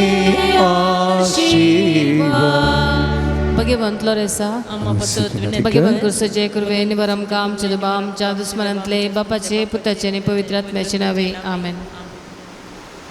आशीर्वाद भगवंतलो रेसा भगवंत जे कुर्वे निवरम काम चुदबाम जादुस्मरंतले बापाचे पुताचे आणि पवित्र आत्म्याचे नावे आमेन.